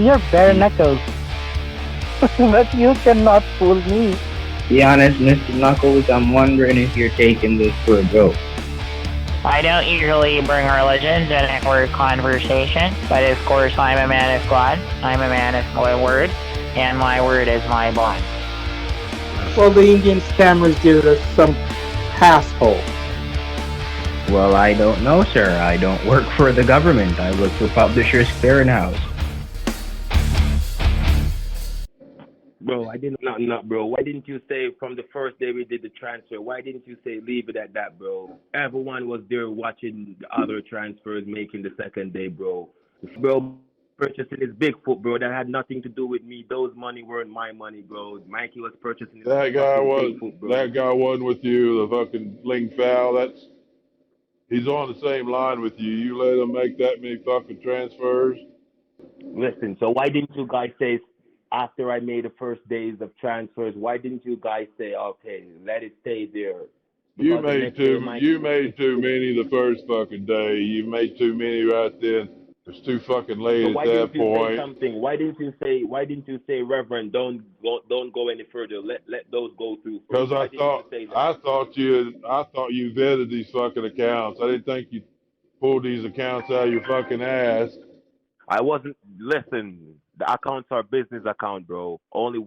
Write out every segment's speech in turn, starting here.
You're bare knuckles. But you cannot fool me. Be honest, Mr. Knuckles, I'm wondering if you're taking this for a joke. I don't usually bring religion to network conversation, but of course I'm a man of God, I'm a man of my word, and my word is my bond. Well, the Indian scammers did us some asshole. Well, I don't know, sir. I don't work for the government. I work for Publishers Clearinghouse. Bro, I didn't not bro. Why didn't you say from the first day we did the transfer? Why didn't you say leave it at that, bro? Everyone was there watching the other transfers making the second day, bro. Bro, purchasing his Bigfoot, bro. That had nothing to do with me. Those money weren't my money, bro. Mikey was purchasing his fucking Bigfoot, bro. That guy wasn't with you. The fucking Ling Fowl. He's on the same line with you. You let him make that many fucking transfers. Listen, so why didn't you guys say after I made the first days of transfers? Why didn't you guys say, okay, let it stay there? You made too many the first fucking day. You made too many right then. It's too fucking late So at why that didn't you point. say something? Why didn't you say, Reverend, don't go any further. Let those go through. Because I thought you vetted these fucking accounts. I didn't think you pulled these accounts out of your fucking ass. I wasn't. Listen, the accounts are business account, bro. Only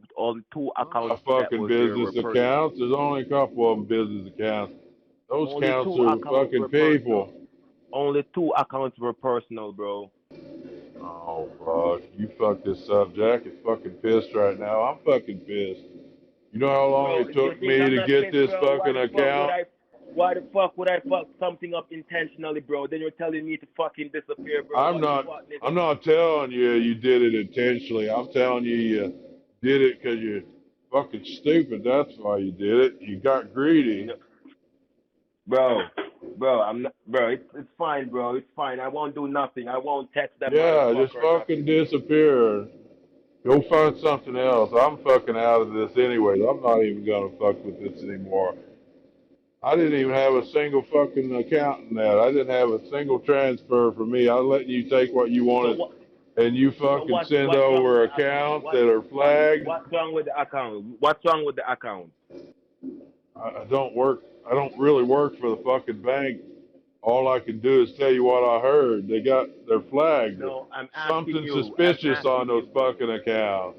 two accounts. Fucking business accounts. There's only a couple of them business accounts. Those accounts are fucking people. Only two accounts were personal, bro. Oh, fuck. You fucked this up. Jack is fucking pissed right now. I'm fucking pissed. You know how long it took me to get this fucking account? Why the fuck would I fuck something up intentionally, bro? Then you're telling me to fucking disappear, bro. I'm not telling you did it intentionally. I'm telling you did it because you're fucking stupid. That's why you did it. You got greedy. Bro, I'm not, bro. It's fine, bro. It's fine. I won't do nothing. I won't text that. Yeah, just fucking disappear. Go find something else. I'm fucking out of this anyways. I'm not even gonna fuck with this anymore. I didn't even have a single fucking account in that. I didn't have a single transfer for me. I let you take what you wanted, and you fucking send over accounts that are flagged. What's wrong with the account? What's wrong with the account? I don't work. I don't really work for the fucking bank. All I can do is tell you what I heard. They're flagged. No, I'm asking something suspicious on those fucking accounts.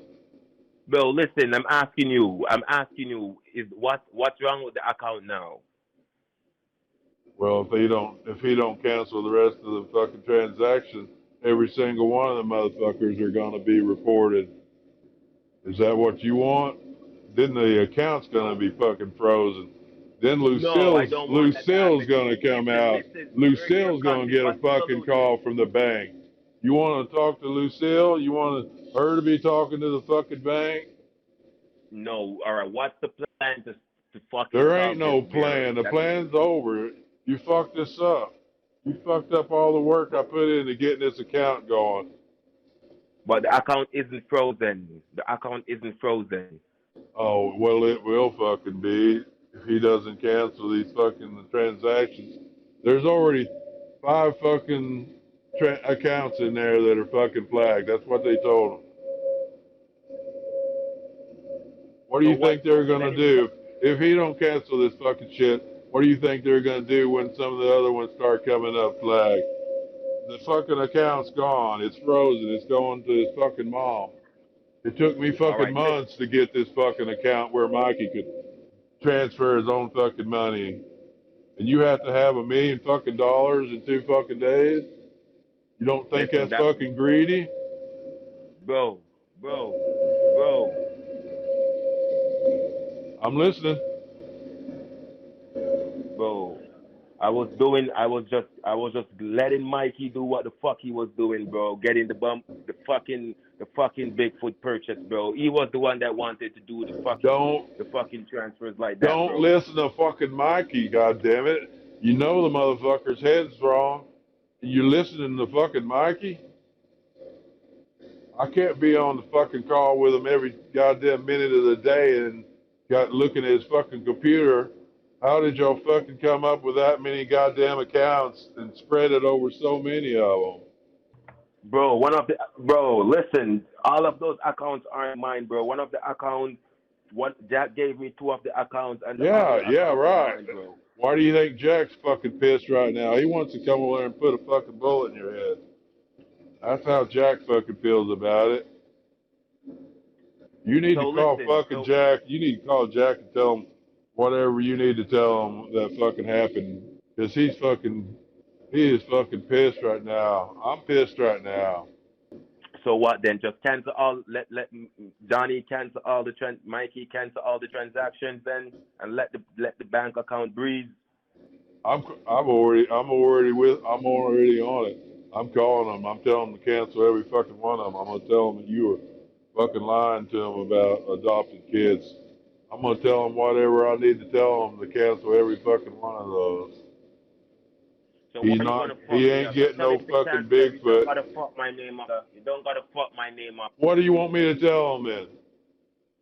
Bro, listen, I'm asking you, is what's wrong with the account now? Well, if he don't cancel the rest of the fucking transaction, every single one of the motherfuckers are gonna be reported. Is that what you want? Then the account's gonna be fucking frozen. Then Lucille's gonna come out. Lucille's gonna get a fucking call from the bank. You want to talk to Lucille? You want her to be talking to the fucking bank? No. All right. What's the plan to fucking? There ain't no plan. The plan's over. You fucked this up. You fucked up all the work I put into getting this account going. But the account isn't frozen. The account isn't frozen. Oh, well, it will fucking be if he doesn't cancel these fucking transactions. There's already 5 fucking accounts in there that are fucking flagged. That's what they told him. What do you think they're going to do? If he don't cancel this fucking shit, what do you think they're going to do when some of the other ones start coming up flagged? The fucking account's gone. It's frozen. It's going to his fucking mom. It took me fucking months to get this fucking account where Mikey could transfer his own fucking money. And you have to have $1 million fucking dollars in 2 fucking days? You don't think that's fucking greedy? Bro. I'm listening. Bro. I was just letting Mikey do what the fuck he was doing, bro. Getting the fucking Bigfoot purchase, bro. He was the one that wanted to do the fucking transfers like that. Don't listen to fucking Mikey, goddammit. You know the motherfucker's head's wrong. You listening to fucking Mikey? I can't be on the fucking call with him every goddamn minute of the day and looking at his fucking computer. How did y'all fucking come up with that many goddamn accounts and spread it over so many of them? Bro, listen, all of those accounts aren't mine, bro. One of the accounts, Jack gave me two of the accounts, and the Yeah, other yeah, account is right. mine, bro. Why do you think Jack's fucking pissed right now? He wants to come over there and put a fucking bullet in your head. That's how Jack fucking feels about it. You need to call fucking Jack. You need to call Jack and tell him whatever you need to tell him that fucking happened. Because he is fucking pissed right now. I'm pissed right now. So what then? Just cancel all. Let Johnny cancel all the Mikey cancel all the transactions then, and let the bank account breathe. I'm already on it. I'm calling them. I'm telling them to cancel every fucking one of them. I'm gonna tell them that you were fucking lying to them about adopted kids. I'm gonna tell them whatever I need to tell them to cancel every fucking one of those. So he ain't getting no fucking Bigfoot. You don't gotta fuck my name up. You don't gotta fuck my name up. What do you want me to tell them then?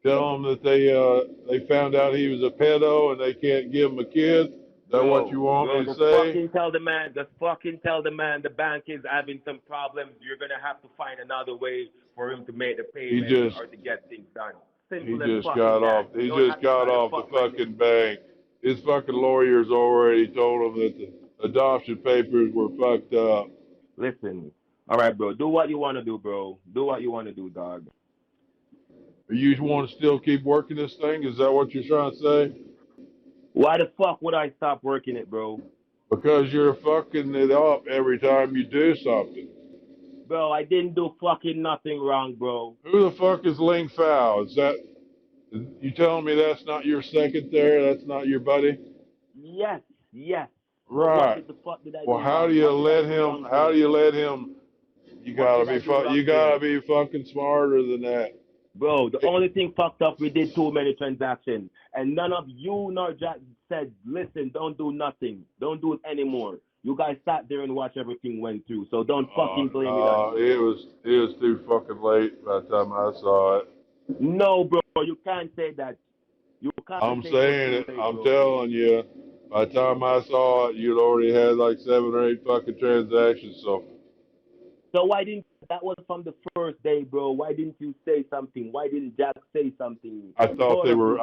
Tell them that they found out he was a pedo and they can't give him a kid? Is that what you want me to say? Fucking tell the man. Just fucking tell the man the bank is having some problems. You're gonna have to find another way for him to make the payment or to get things done. He just got off the fucking bank. His fucking lawyers already told him that the adoption papers were fucked up. Listen, all right, bro. Do what you want to do, bro. Do what you want to do, dog. You want to still keep working this thing? Is that what you're trying to say? Why the fuck would I stop working it, bro? Because you're fucking it up every time you do something. Bro, I didn't do fucking nothing wrong, bro. Who the fuck is Ling Fao? Is that... You telling me that's not your second there? That's not your buddy? Yes. Right. What the fuck did I well, do how wrong? do you let him? How do you let him? You gotta be fucking smarter than that. Bro, the only thing fucked up, we did too many transactions, and none of you nor Jack said, "Listen, don't do nothing, don't do it anymore." You guys sat there and watched everything went through, so don't fucking blame it on me. It was too fucking late by the time I saw it. No, bro, you can't say that. I'm saying it. I'm telling you. By the time I saw it, you'd already had like 7 or 8 fucking transactions. So why didn't that was from the first day, bro? Why didn't you say something? Why didn't Jack say something? I thought they were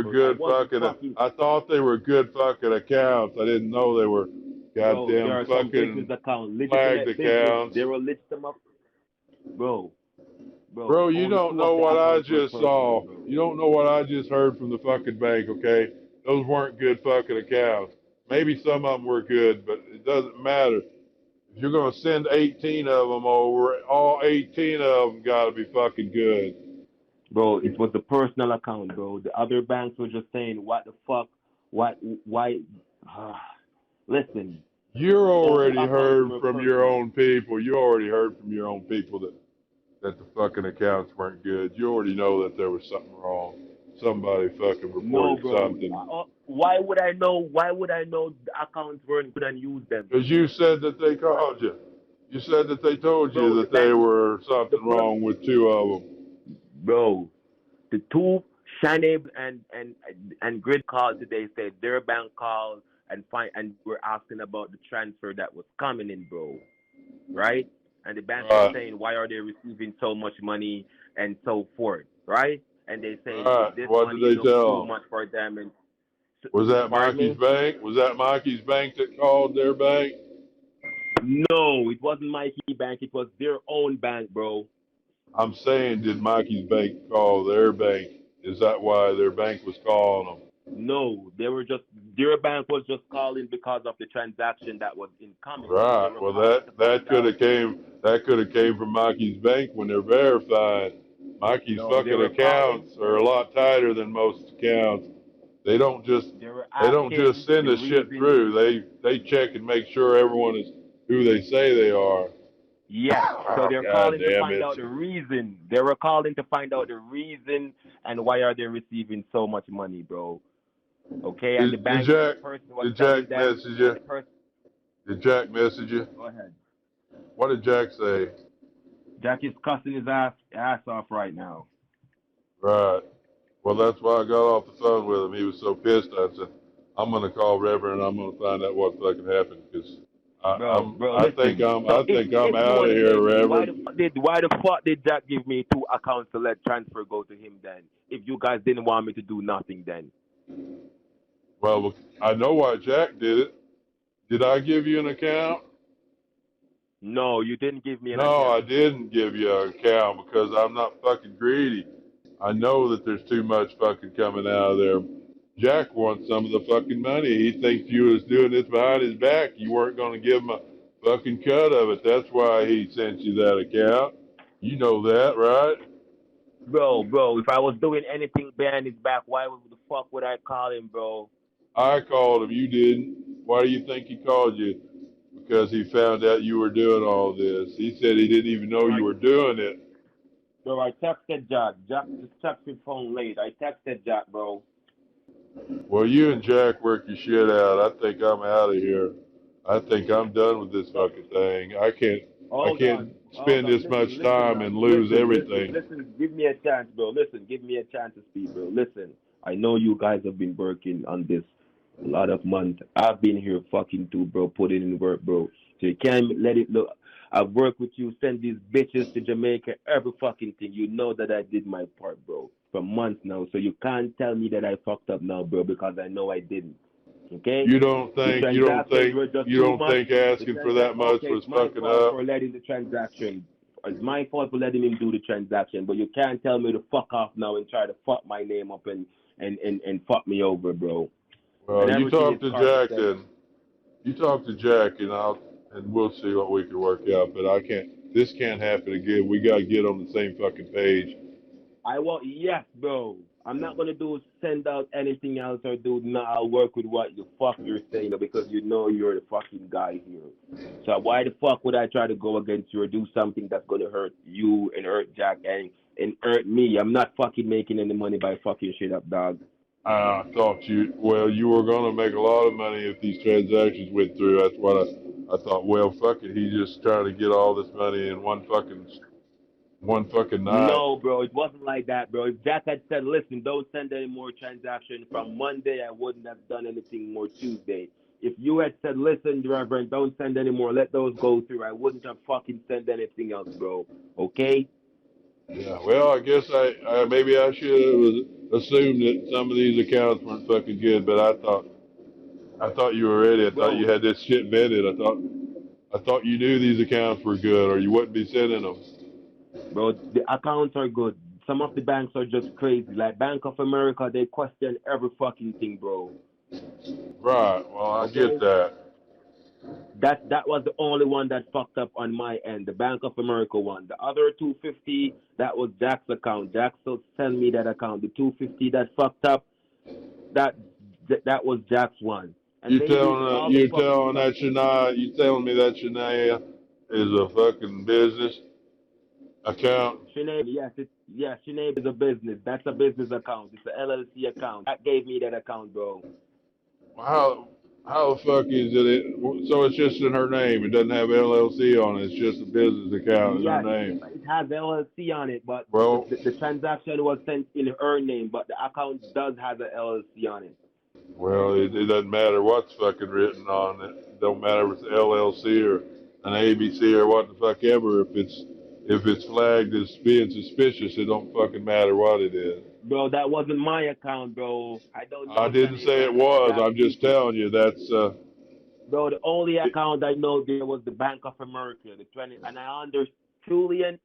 good fucking. I thought they were good fucking accounts. I didn't know they were goddamn fucking flagged accounts. They will list them up, bro. Bro, you don't know what I just saw. You don't know what I just heard from the fucking bank, okay? Those weren't good fucking accounts. Maybe some of them were good, but it doesn't matter. If you're going to send 18 of them over, all 18 of them got to be fucking good. Bro, it was the personal account, bro. The other banks were just saying, what the fuck? Why? Listen. You already heard from your own people. You already heard from your own people that the fucking accounts weren't good. You already know that there was something wrong. Somebody fucking reported something. Why would I know? Why would I know the accounts weren't good and use them? Because you said that they called you. You said that they told you that there were something wrong with 2 of them. Bro, the 2, Shanib and Grid called today, said their bank called and we're asking about the transfer that was coming in, bro. Right? And the bank was saying, why are they receiving so much money and so forth, right? And they say this money is too much for them. And was that Mikey's bank? Was that Mikey's bank that called their bank? No, it wasn't Mikey's bank. It was their own bank, bro. I'm saying, did Mikey's bank call their bank? Is that why their bank was calling them? No, their bank was just calling because of the transaction that was incoming. Right. Well, that could have came from Mikey's bank when they're verified. Mikey's fucking accounts are a lot tighter than most accounts. They don't just send the shit through. They check and make sure everyone is who they say they are. Yes. So they're calling to find out the reason. They were calling to find out the reason and why are they receiving so much money, bro. Okay, and the bank person was telling them. Did Jack message you? Go ahead. What did Jack say? Jack is cussing his ass off right now. Right. Well, that's why I got off the phone with him. He was so pissed. I said, I'm going to call Reverend and I'm going to find out what fucking happened because Listen. So I think I'm if you out want of to here, blame me, Reverend. why the fuck did Jack give me 2 accounts to let transfer go to him then? If you guys didn't want me to do nothing then. Well, I know why Jack did it. Did I give you an account? No, you didn't give me an No, I account. didn't give you an account because I'm not fucking greedy. I know that there's too much fucking coming out of there. Jack wants some of the fucking money. He thinks you was doing this behind his back. You weren't going to give him a fucking cut of it. That's why he sent you that account. You know that, right? Bro, if I was doing anything behind his back, why the fuck would I call him, bro? I called him. You didn't. Why do you think he called you? Because he found out you were doing all this. He said he didn't even know you were doing it. Bro, I texted Jack. Jack just checked his phone late. I texted Jack, bro. Well, you and Jack work your shit out. I think I'm out of here. I think I'm done with this fucking thing. I Hold can't on. Hold spend on. this much Listen, time man. and lose everything. Listen. Give me a chance, bro. Listen, give me a chance to speak, bro. Listen, I know you guys have been working on this a lot of months. I've been here fucking too, bro. Putting in work, bro. So you can't let it look. I've worked with you, send these bitches to Jamaica, every fucking thing. You know that I did my part, bro, for months now. So you can't tell me that I fucked up now, bro, because I know I didn't. Okay? You don't The think transactions were just too much. The asking for that much okay, was it's my fucking fault up? for letting the transaction. It's my fault for letting him do the transaction, but you can't tell me to fuck off now and try to fuck my name up and fuck me over, bro. And Well, you everything is talk to correct. Jack then. You talk to Jack and we'll see what we can work out. But I can't. This can't happen again. We gotta get on the same fucking page. Yes, bro. I'm not gonna send out anything else or do not. I'll work with what the fuck you're saying because you know you're the fucking guy here. So why the fuck would I try to go against you or do something that's gonna hurt you and hurt Jack and hurt me? I'm not fucking making any money by fucking shit up, dog. I thought you were gonna make a lot of money if these transactions went through. That's what I thought. Well, fuck it. He's just trying to get all this money in one fucking night. No, bro, it wasn't like that, bro. If Jack had said, listen, don't send any more transactions from Monday, I wouldn't have done anything more Tuesday. If you had said, listen, Reverend, don't send any more, let those go through, I wouldn't have fucking sent anything else, bro. Okay? Yeah. Well, I guess I maybe I should have assumed that some of these accounts weren't fucking good, but I thought you were ready. I thought Bro, you had this shit vetted. I thought you knew these accounts were good, or you wouldn't be sending them. the accounts are good. Some of the banks are just crazy. Like Bank of America, they question every fucking thing, bro. Right. Well, I get Okay? that. That was the only one that fucked up on my end, the Bank of America one. The other 250, that was Jack's account. Jack still sent me that account. The 250 that fucked up, that that was Jack's one. And maybe all the fucking stuff. You telling me that Shania is a fucking business account? Sinead, Sinead is a business. That's a business account. It's an LLC account. That gave me that account, bro. How the fuck is it? So it's just in her name. It doesn't have LLC on it. It's just a business account in her Yes, name. it has LLC on it, but Well, the transaction was sent in her name, but the account does have an LLC on it. it doesn't matter what's fucking written on it. It don't matter if it's LLC or an ABC or what the fuck ever. If it's flagged as being suspicious, it don't fucking matter what it is. Bro, that wasn't my account, bro. I don't I know didn't Shanae say it Bank. That's was. Jack's I'm just business. telling you that's. Bro, the only account I know there was the Bank of America, the 20, and I understood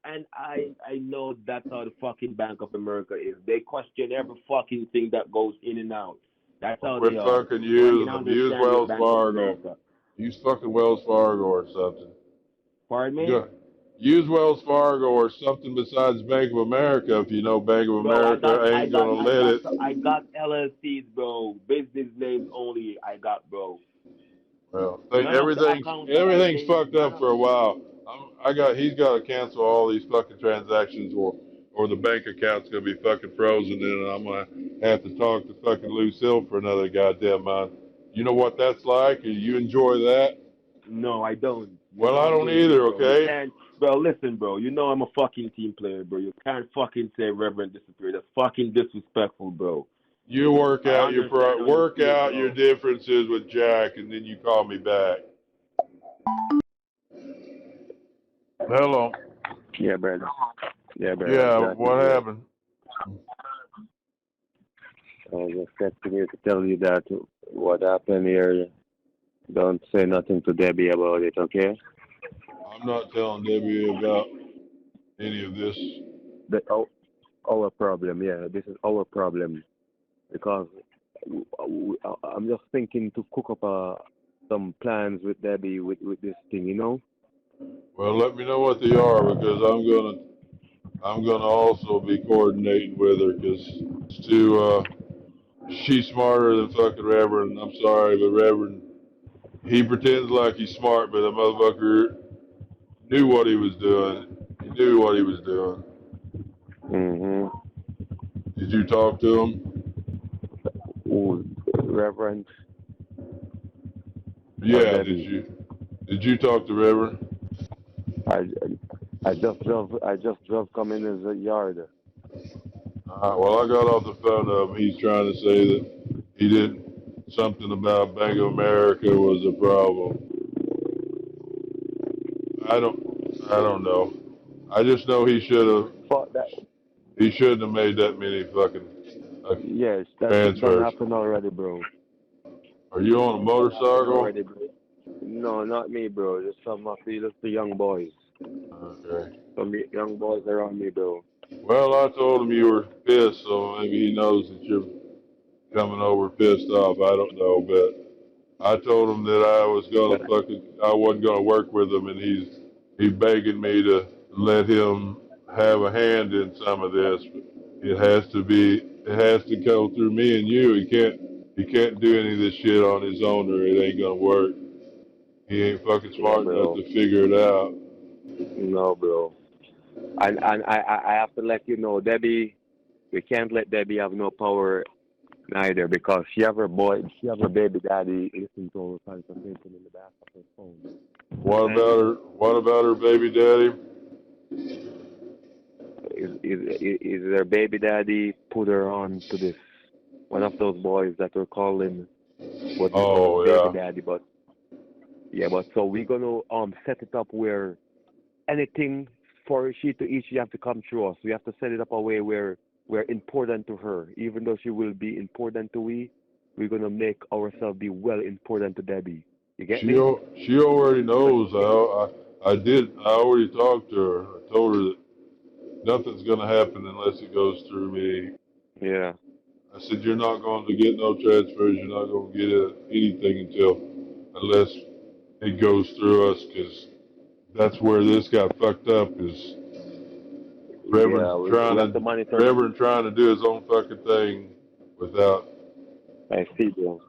and I know that's how the fucking Bank of America is. They question every fucking thing that goes in and out. That's how Quit they are. fucking So I can using them. Use understand your Wells Bank of Fargo. America. Use fucking Wells Fargo or something. Pardon me? Go. Use Wells Fargo or something besides Bank of America if you know Bank of Bro, America ain't gonna let it. I got LLCs, bro. Business names only. I got, bro. Well, None of the accounts that I everything's named, fucked up for a while. He's got to cancel all these fucking transactions or the bank account's gonna be fucking frozen and I'm gonna have to talk to fucking Lucille for another goddamn month. You know what that's like? You enjoy that? No, I don't. You Well, know I I'm don't doing good, either. bro. You Okay. can't, bro. Listen, bro. You know I'm a fucking team player, bro. You can't fucking say Reverend disappeared. That's fucking disrespectful, bro. You I understand how you work feel, out your bro. differences with Jack, and then you call me back. Hello. Yeah, brother. Yeah, brother. Yeah, Exactly, what bro. happened? I was just texting you to tell you that what happened here. Don't say nothing to Debbie about it, okay? I'm not telling Debbie about any of this. Our problem, yeah. This is our problem because I'm just thinking to cook up some plans with Debbie with this thing, you know? Well, let me know what they are because I'm gonna also be coordinating with her because she's smarter than fucking Reverend. I'm sorry, but Reverend, he pretends like he's smart, but the motherfucker knew what he was doing. He knew what he was doing. Mm-hmm. Did you talk to him? Ooh, Reverend or Yeah. Did Debbie? you? Did you talk to Reverend? I I just drove come in his yard. Well, I got off the phone of him. He's trying to say that he did something about Bank of America was a problem. I don't know. I just know Fuck that. he shouldn't have made that many fucking Yes, that done transfers. happen already, bro. Are you on a Done happen motorcycle? already, bro. No, not me, bro. Just some of the young boys. Okay. Some young boys around me, bro. Well, I told him you were pissed, so maybe he knows that you're coming over pissed off. I don't know, but I told him that But I wasn't gonna work with him, and he's begging me to let him have a hand in some of this. It has to go through me and you. He can't do any of this shit on his own, or it ain't gonna work. He ain't fucking yeah, smart enough bro. to figure it out. No, bro. And I have to let you know, Debbie. We can't let Debbie have no power neither because she have her baby daddy listening to her conversation in the back of her phone. What And about her? What about her baby daddy? is their baby daddy put her on to this one of those boys that were calling was his Oh baby yeah. daddy, but yeah, but so we're gonna set it up where anything for she to eat, she have to come through us. We have to set it up a way where we're important to her, even though she will be important to we. We're gonna make ourselves be well important to Debbie. You get me? She already But knows. I did. I already talked to her. I told her that nothing's gonna happen unless it goes through me. yeah, I said you're not going to get no transfers. You're not going to get anything unless it goes through us, because that's where this got fucked up. Is yeah, we have to monitor. Reverend trying to do his own fucking thing without. I see, bro.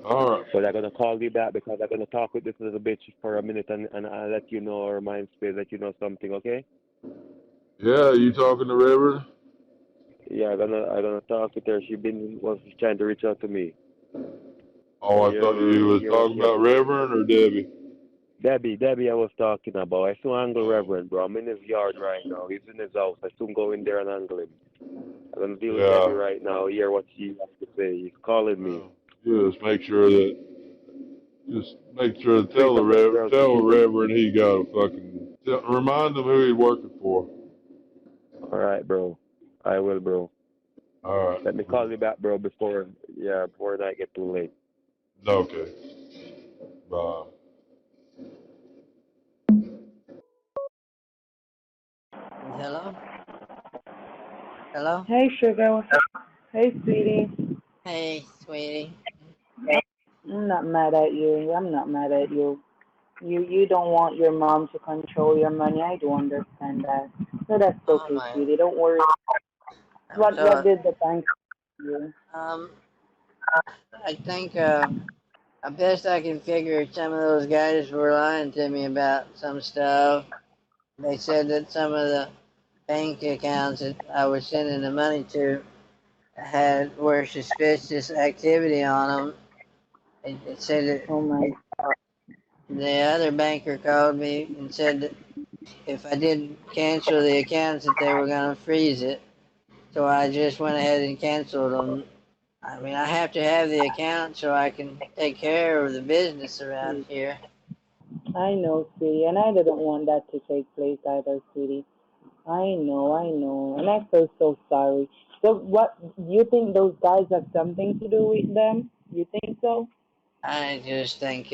All right. So they're gonna call me back because they're gonna talk with this little bitch for a minute and I'll let you know our mind space, let you know something, okay? Yeah, you talking to Reverend? Yeah, I'm gonna talk with her. Was trying to reach out to me. Oh, I thought you was talking You're about Reverend or Debbie. Debbie I was talking about. I soon angle Oh, Reverend, bro. I'm in his yard right now. He's in his house. I soon go in there and angle him. I'm gonna deal with Debbie yeah. right now, hear what she has to say. He's calling me. Well, just make sure to Sweet up them girls. tell the Reverend he got a remind him who he's working for. Alright, bro. I will, bro. All Let me right. call you back, bro, before the night get too late. Okay. Bye. Hello? Hello? Hey, sugar. Hey, sweetie. Hey, sweetie. I'm not mad at you. I'm not mad at you. You don't want your mom to control your money. I do understand that. So that's Oh okay, my, sweetie. Don't worry. I'm What so, did the bank do? um, I think, I best I can figure some of those guys were lying to me about some stuff. They said that some of the bank accounts that I was sending the money to were suspicious activity on them. It said that Oh my. the other banker called me and said that if I didn't cancel the accounts that they were going to freeze it. So I just went ahead and canceled them. I mean, I have to have the account so I can take care of the business around Mm. here. I know, sweetie, and I didn't want that to take place either, sweetie. I know, and I feel so sorry. So, what you think those guys have something to do with them? You think so? I just think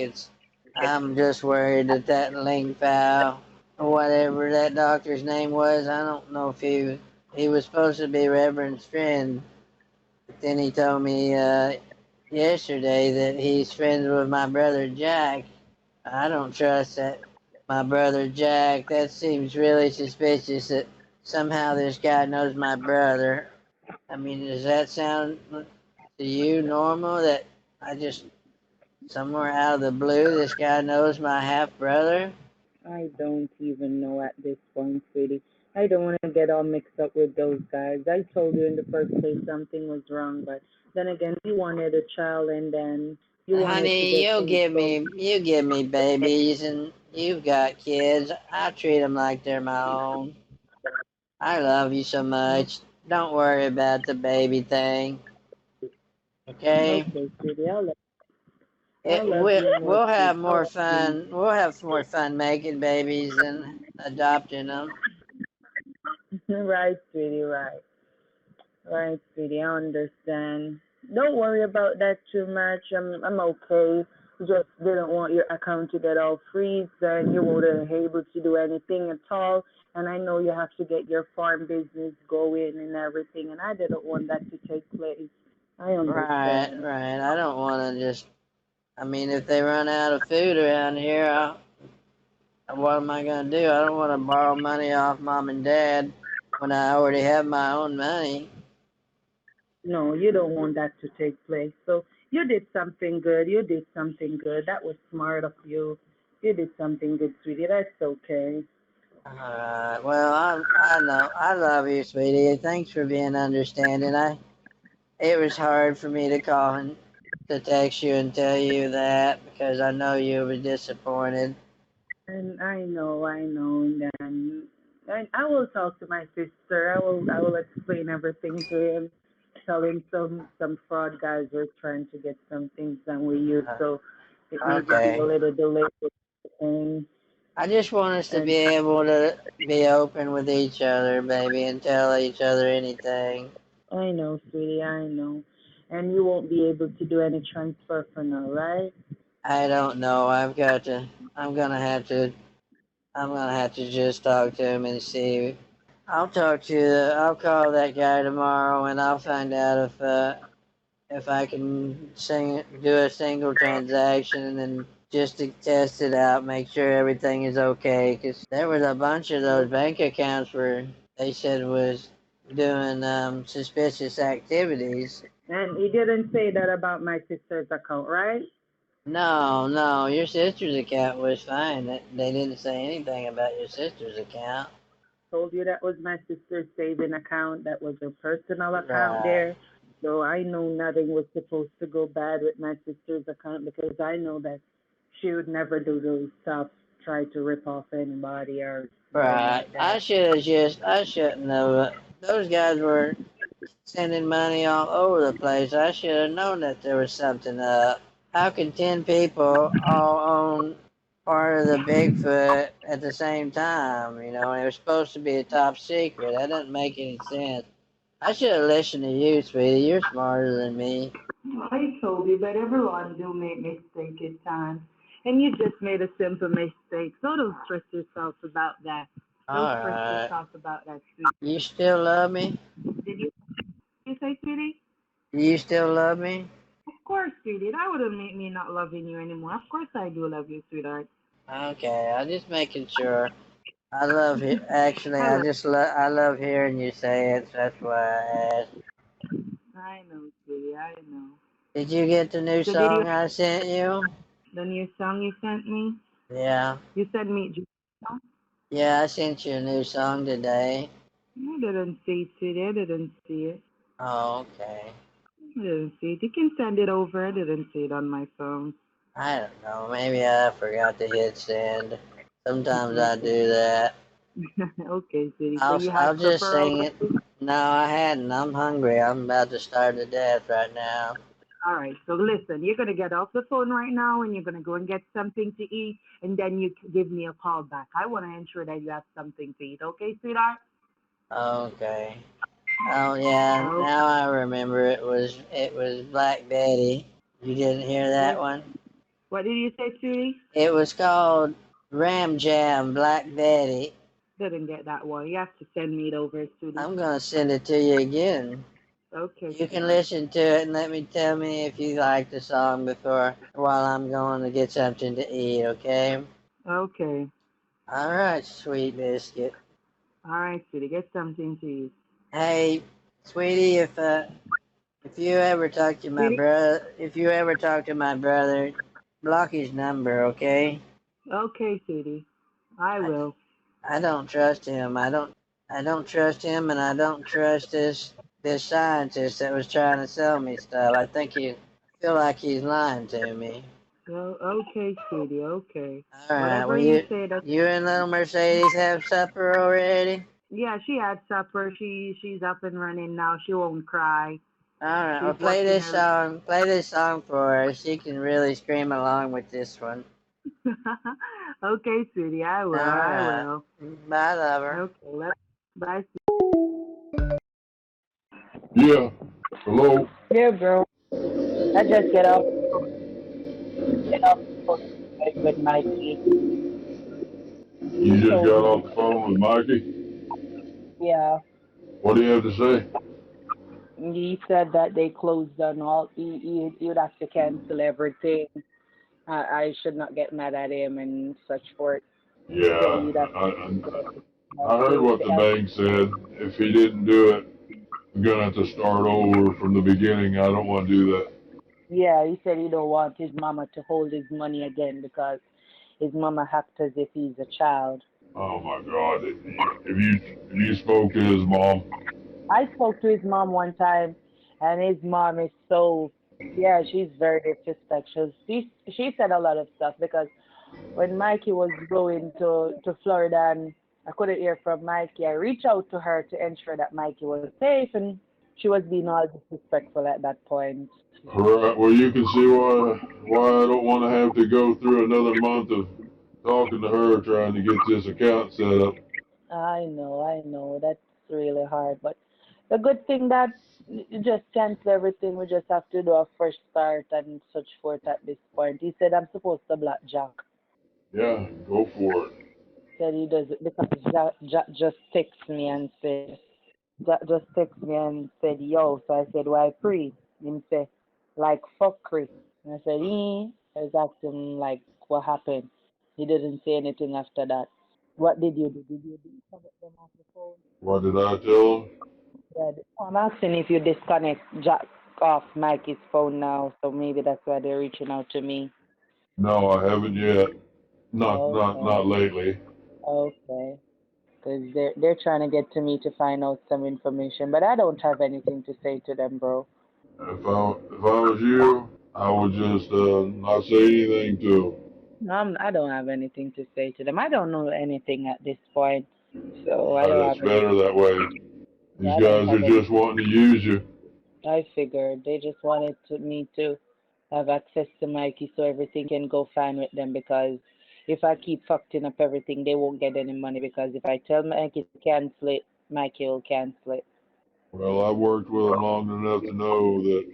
I'm just worried that that Ling Fao, or whatever that doctor's name was, I don't know if he was supposed to be Reverend's friend, but then he told me yesterday that he's friends with my brother Jack. I don't trust that. My brother Jack, that seems really suspicious that somehow this guy knows my brother. I mean, does that sound to you normal that I just somewhere out of the blue this guy knows my half brother? I don't even know at this point, sweetie. I don't want to get all mixed up with those guys. I told you in the first place something was wrong, but then again, you wanted a child and then you wanted to Honey, get things going. you give me babies and you've got kids. I treat them like they're my own. I love you so much. Don't worry about the baby thing, okay? Okay, sweetie, I love you more We'll too. have I more love you fun. We'll have more fun making babies than adopting them. more. Right, sweetie, right. Right, sweetie, I understand. Don't worry about that too much. I'm okay. Just didn't want your account to get all freeze and you wouldn't able to do anything at all. And I know you have to get your farm business going and everything, and I didn't want that to take place. I Right, understand. right. I don't want to just. I mean, if they run out of food around here, what am I gonna do? I don't want to borrow money off mom and dad when I already have my own money. No, you don't want that to take place. So you did something good. You did something good. That was smart of you. You did something good, sweetie. That's okay. Alright, well, I know. I love you, sweetie. Thanks for being understanding. It was hard for me to call and to text you and tell you that because I know you were disappointed. And I know, and then I will talk to my sister. I will explain everything to him. Tell him some fraud guys are trying to get some things done with you, Uh, so it may just be a okay. little delay with the thing. I just want us to be And able to be open with each other, baby, and tell each other anything. I know, sweetie, I know. And you won't be able to do any transfer for now, right? I don't know. I'm gonna have to, I'm gonna have to just talk to him and see. I'll call that guy tomorrow and I'll find out if I can do a single transaction and just to test it out, make sure everything is okay. Because there was a bunch of those bank accounts where they said was doing suspicious activities. And he didn't say that about my sister's account, right? No, no, your sister's account was fine. They didn't say anything about your sister's account. Told you that was my sister's saving account. That was her personal account Right, there. So I know nothing was supposed to go bad with my sister's account because I know that she would never do those stuff, try to rip off anybody or nothing right. like that. I shouldn't have. Those guys were sending money all over the place. I should have known that there was something up. How can 10 people all own part of the Bigfoot at the same time? You know, and it was supposed to be a top secret. That doesn't make any sense. I should have listened to you, sweetie. You're smarter than me. I told you, but everyone do make mistakes at times. And you just made a simple mistake. So don't stress yourself about that. Don't All stress right. yourself about that, You still love me? sweetie. Did you say, sweetie? You still love me? Of course, sweetie. That wouldn't make me not loving you anymore. Of course I do love you, sweetheart. Okay, I'm just making sure. I love it. Actually, I love I love hearing you say it. So that's why I asked. I know, sweetie. I know. Did you get the new So did you song I sent you? the new song you sent me? Yeah. You sent me. Yeah, I sent you a new song today. I didn't see it, sweetie. I didn't see it. Oh, okay. I didn't see it. You can send it over. I didn't see it on my phone. I don't know. Maybe I forgot to hit send. Sometimes I Okay. do that. Okay, sweetie. So you I'll have just prefer sing it. already? No, I hadn't. I'm hungry. I'm about to starve to death right now. All right, so listen, you're going to get off the phone right now and you're going to go and get something to eat, and then you give me a call back. I want to ensure that you have something to eat. Okay, sweetheart? Okay. Oh yeah, Oh, now I remember it was Black Betty. You didn't hear that what, one? what did you say, sweetie? It was called Ram Jam Black Betty. Didn't get that one. You have to send me it over, sweetie. I'm gonna send it to you again. Okay, You can sweetheart. listen to it and tell me if you like the song before while I'm going to get something to eat, okay? Okay. All right, sweet biscuit. All right, sweetie, get something to eat. Hey, sweetie, if you ever talk to my Sweetie? brother, block his number, okay? Okay, sweetie. I I, will. I don't trust him. I don't trust him, and I don't trust this scientist that was trying to sell me stuff. I feel like he's lying to me. Well, okay, sweetie, okay. All right, Whatever well you say, that's you and little Mercedes have supper already? yeah. She had supper. She's up and running now. She won't cry. All right, well She's watching her. play this song for her. She can really scream along with this one. Okay, sweetie, I All will. I right, will. bye, lover. Okay, bye. Yeah. Hello? Yeah, bro. I just get off with Mikey. You He just told got me, off the phone with Mikey? yeah, What do you have to say? he said that they closed on all. He would have to cancel everything. I should not get mad at him and such forth. Said Yeah, he'd have I heard to what the bank said. If he didn't do it, I'm gonna have to start over from the beginning. I don't want to do that. Yeah, he said he don't want his mama to hold his money again because his mama acts as if he's a child. Oh my God! If you spoke to his mom, I spoke to his mom one time, and his mom is so, yeah, she's very disrespectful. She said a lot of stuff because when Mikey was going to Florida and I couldn't hear from Mikey, I reached out to her to ensure that Mikey was safe, and she was being all disrespectful at that point. right? Well, you can see why I don't want to have to go through another month of talking to her trying to get this account set up. I know, that's really hard, but the good thing that you just cancel everything. We just have to do a fresh start and such forth at this point. He said I'm supposed to block Jack. Yeah, go for it. Said he does it because Jack just texted me and said Jack just texted me and said yo. So I said why free? Him say like fuck Chris. And I said I was asking like what happened. He didn't say anything after that. What did you do? Did you disconnect them off the phone? What did I tell him? Yeah, I'm asking if you disconnect Jack off Mikey's phone now, so maybe that's why they're reaching out to me. No, I haven't yet. Okay, Not lately. okay. Because they're trying to get to me to find out some information, but I don't have anything to say to them, bro. If I was you, I would just not say anything to him. I don't have anything to say to them. I don't know anything at this point, so I don't That's have any. better that way. These I don't guys are have any. just wanting to use you. I figured they just wanted me to have access to Mikey so everything can go fine with them because if I keep fucking up everything, they won't get any money because if I tell Mikey to cancel it, Mikey will cancel it. Well, I've worked with them long enough to know that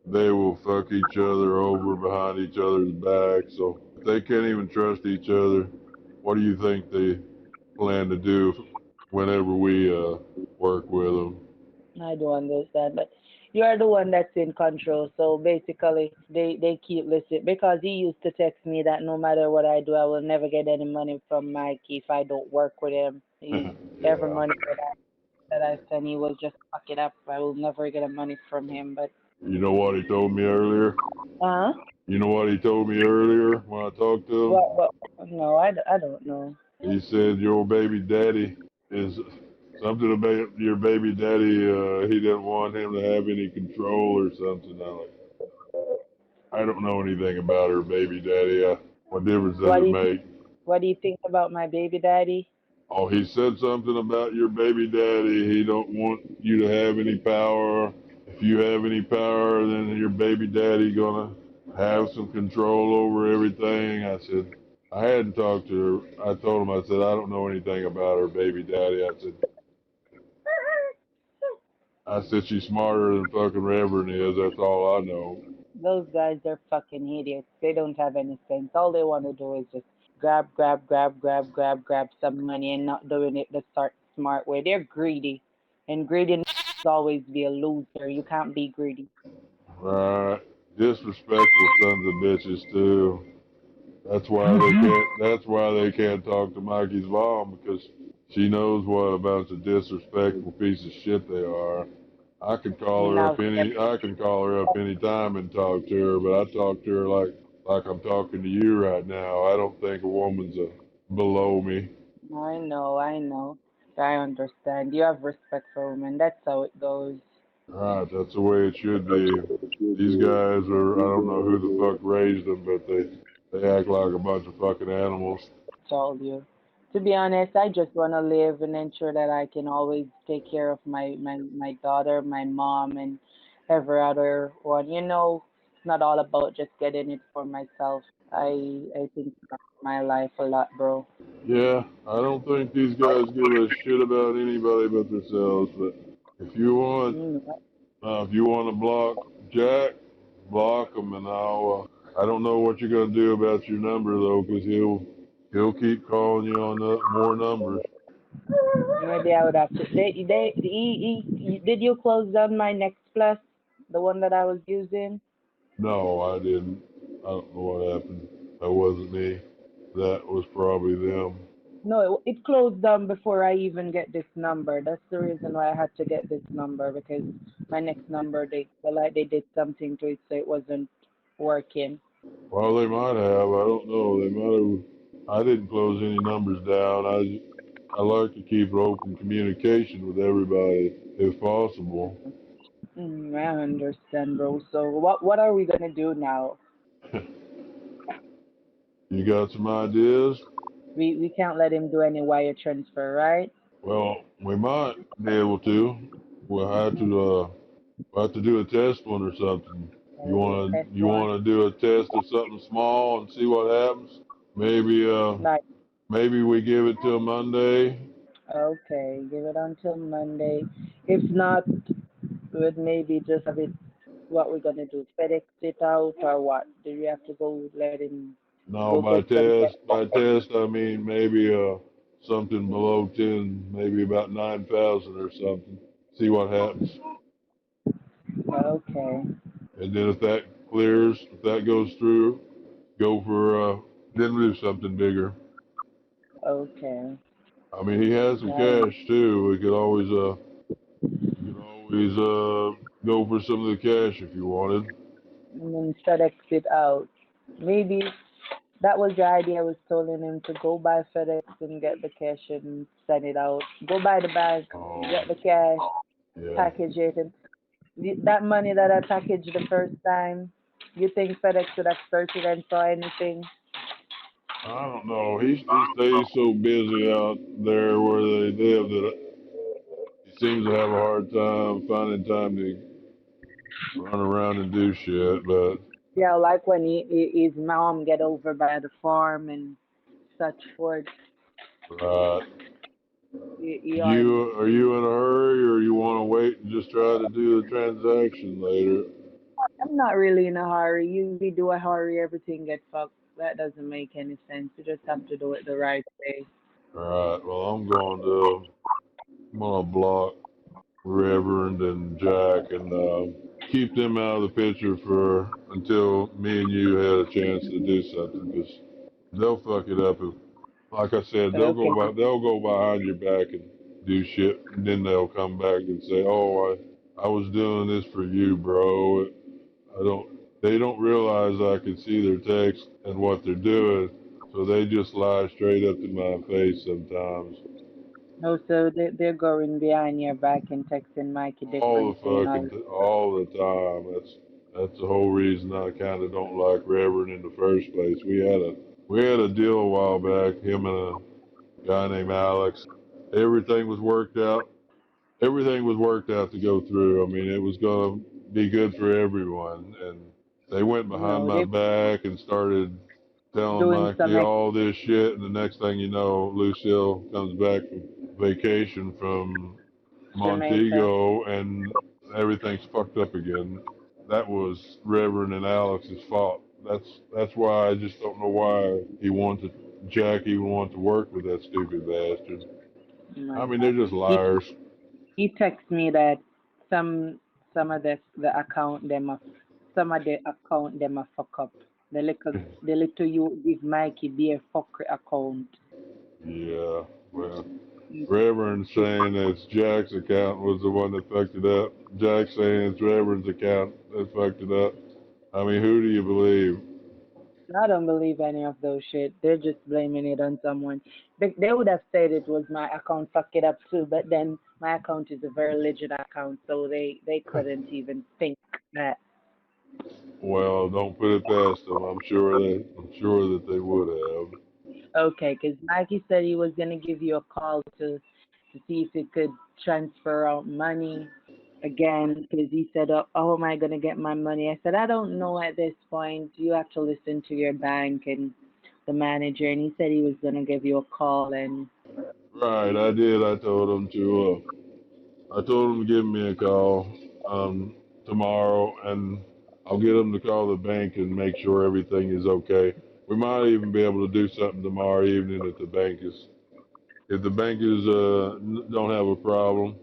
they will fuck each other over behind each other's back. So if they can't even trust each other, what do you think they plan to do whenever we work with them? I don't understand, but you're the one that's in control. So basically, they keep listening because he used to text me that no matter what I do, I will never get any money from Mikey if I don't work with him. Every Yeah. money that I send, he will just fuck it up. I will never get any money from him. But You know what he told me earlier? huh? You know what he told me earlier when I talked to him? What? No, I don't know. He said your baby daddy is something about your baby daddy. He didn't want him to have any control or something. I don't know anything about her baby daddy. What difference does What it do you make? what do you think about my baby daddy? Oh, he said something about your baby daddy. He don't want you to have any power. If you have any power, then your baby daddy gonna have some control over everything. I said, I hadn't talked to her. I told him, I said, I don't know anything about her baby daddy. I said she's smarter than fucking Reverend is. That's all I know. Those guys are fucking idiots. They don't have any sense. All they want to do is just grab some money and not doing it the smart way. They're greedy. And greedy always be a loser. You can't be greedy. Right. Disrespectful sons of bitches too. That's why they can't. That's why they can't talk to Mikey's mom because she knows what a bunch of disrespectful piece of shit they are. I can call her Now, up any. I can call her up any time and talk to her, but I talk to her like I'm talking to you right now. I don't think a woman's below me. I know, I know. I understand. You have respect for women. That's how it goes. Right. That's the way it should be. These guys are. I don't know who the fuck raised them, but they act like a bunch of fucking animals. Told you. To be honest, I just want to live and ensure that I can always take care of my daughter, my mom, and every other one. It's not all about just getting it for myself. I think about my life a lot, bro. Yeah, I don't think these guys give a shit about anybody but themselves. But if you want, Mm, if you want to block Jack, block him, and I don't know what you're gonna do about your number though, 'cause he'll keep calling you on more numbers. Maybe I would have to. Did you close down my Next Plus, the one that I was using? No, I didn't. I don't know what happened. That wasn't me. That was probably them. No, it closed down before I even get this number. That's the reason why I had to get this number because my next number they did something to it so it wasn't working. Well, they might have. I don't know. They might have. I didn't close any numbers down. I like to keep open communication with everybody if possible. I understand, bro. So what are we gonna do now? You got some ideas? We can't let him do any wire transfer, right? Well, we might be able to. We'll have to do a test one or something. Test You one. wanna do a test of something small and see what happens? Maybe Like, maybe we give it till Monday. okay, give it until Monday. If not, we'd maybe just have it. What we're gonna do? FedEx it out or what? Do we have to go let him No, go get some? by test I mean maybe something below 10, maybe about 9,000 or something. See what happens. Okay, And then if that clears, if that goes through, go for then do something bigger. okay. I mean, he has some Got it. cash too. We could always go for some of the cash if you wanted. And then FedEx it out. Maybe that was the idea. I was telling him to go by FedEx and get the cash and send it out. Go by the bank, Oh, get the cash, yeah. package it, and that money that I packaged the first time. You think FedEx would have searched it and saw anything? I don't know. He stays so busy out there where they live that he seems to have a hard time finding time to run around and do shit. But Yeah, like when his mom get over by the farm and such forth. right. He on. Are you in a hurry or you want to wait and just try to do the transaction later? I'm not really in a hurry. We do a hurry, everything gets fucked. That doesn't make any sense. You just have to do it the right way. All right. Well, I'm gonna block Reverend and Jack and keep them out of the picture for until me and you had a chance to do something because they'll fuck it up. Like I said, Okay. they'll go behind your back and do shit, and then they'll come back and say, "Oh, I was doing this for you, bro." I don't. They don't realize I can see their text and what they're doing, so they just lie straight up to my face sometimes. Also, they're going behind your back and texting Mikey different, saying all. All the time. That's the whole reason I kind of don't like Reverend in the first place. We had a deal a while back. guy named Alex. Everything was worked out. Everything was worked out to go through. I mean, it was going to be good for everyone. And they went behind No, my they're back and started telling doing some Mikey all this shit. And the next thing you know, Lucille comes back from vacation from Jamaica. Montego and everything's fucked up again. That was Reverend and Alex's fault. That's why I just don't know why Jack even wanted to work with that stupid bastard. My I mean, they're God. just He liars. he texted me that some some of the account them a, some of the account them a fuck up. The little you give Mikey their fuckery account. Yeah, well, He, Reverend he, saying that it's Jack's account was the one that fucked it up. Jack saying it's Reverend's account that fucked it up. I mean, who do you believe? I don't believe any of those shit. They're just blaming it on someone. They would have said it was my account fuck it up too, but then my account is a very legit account, so they couldn't even think that. Well, don't put it past them. I'm sure that they would have. Okay, because Mikey said he was gonna give you a call to see if he could transfer out money again, because he said, oh, how am I gonna get my money? I said, I don't know at this point. You have to listen to your bank and the manager, and he said he was gonna give you a call and Right, I did. I told him to give me a call tomorrow, and I'll get him to call the bank and make sure everything is okay. We might even be able to do something tomorrow evening if the bank is don't have a problem.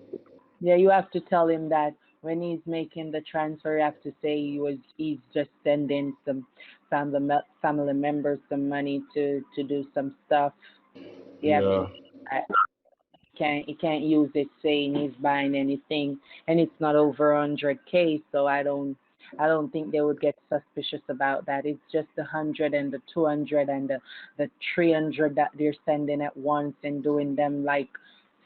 yeah, you have to tell him that when he's making the transfer, you have to say he's just sending some family members some money to do some stuff. You have Yeah. to. He can't use it saying he's buying anything, and it's not over 100K. So I don't think they would get suspicious about that. It's just the 100 and the 200 and the 300 that they're sending at once and doing them like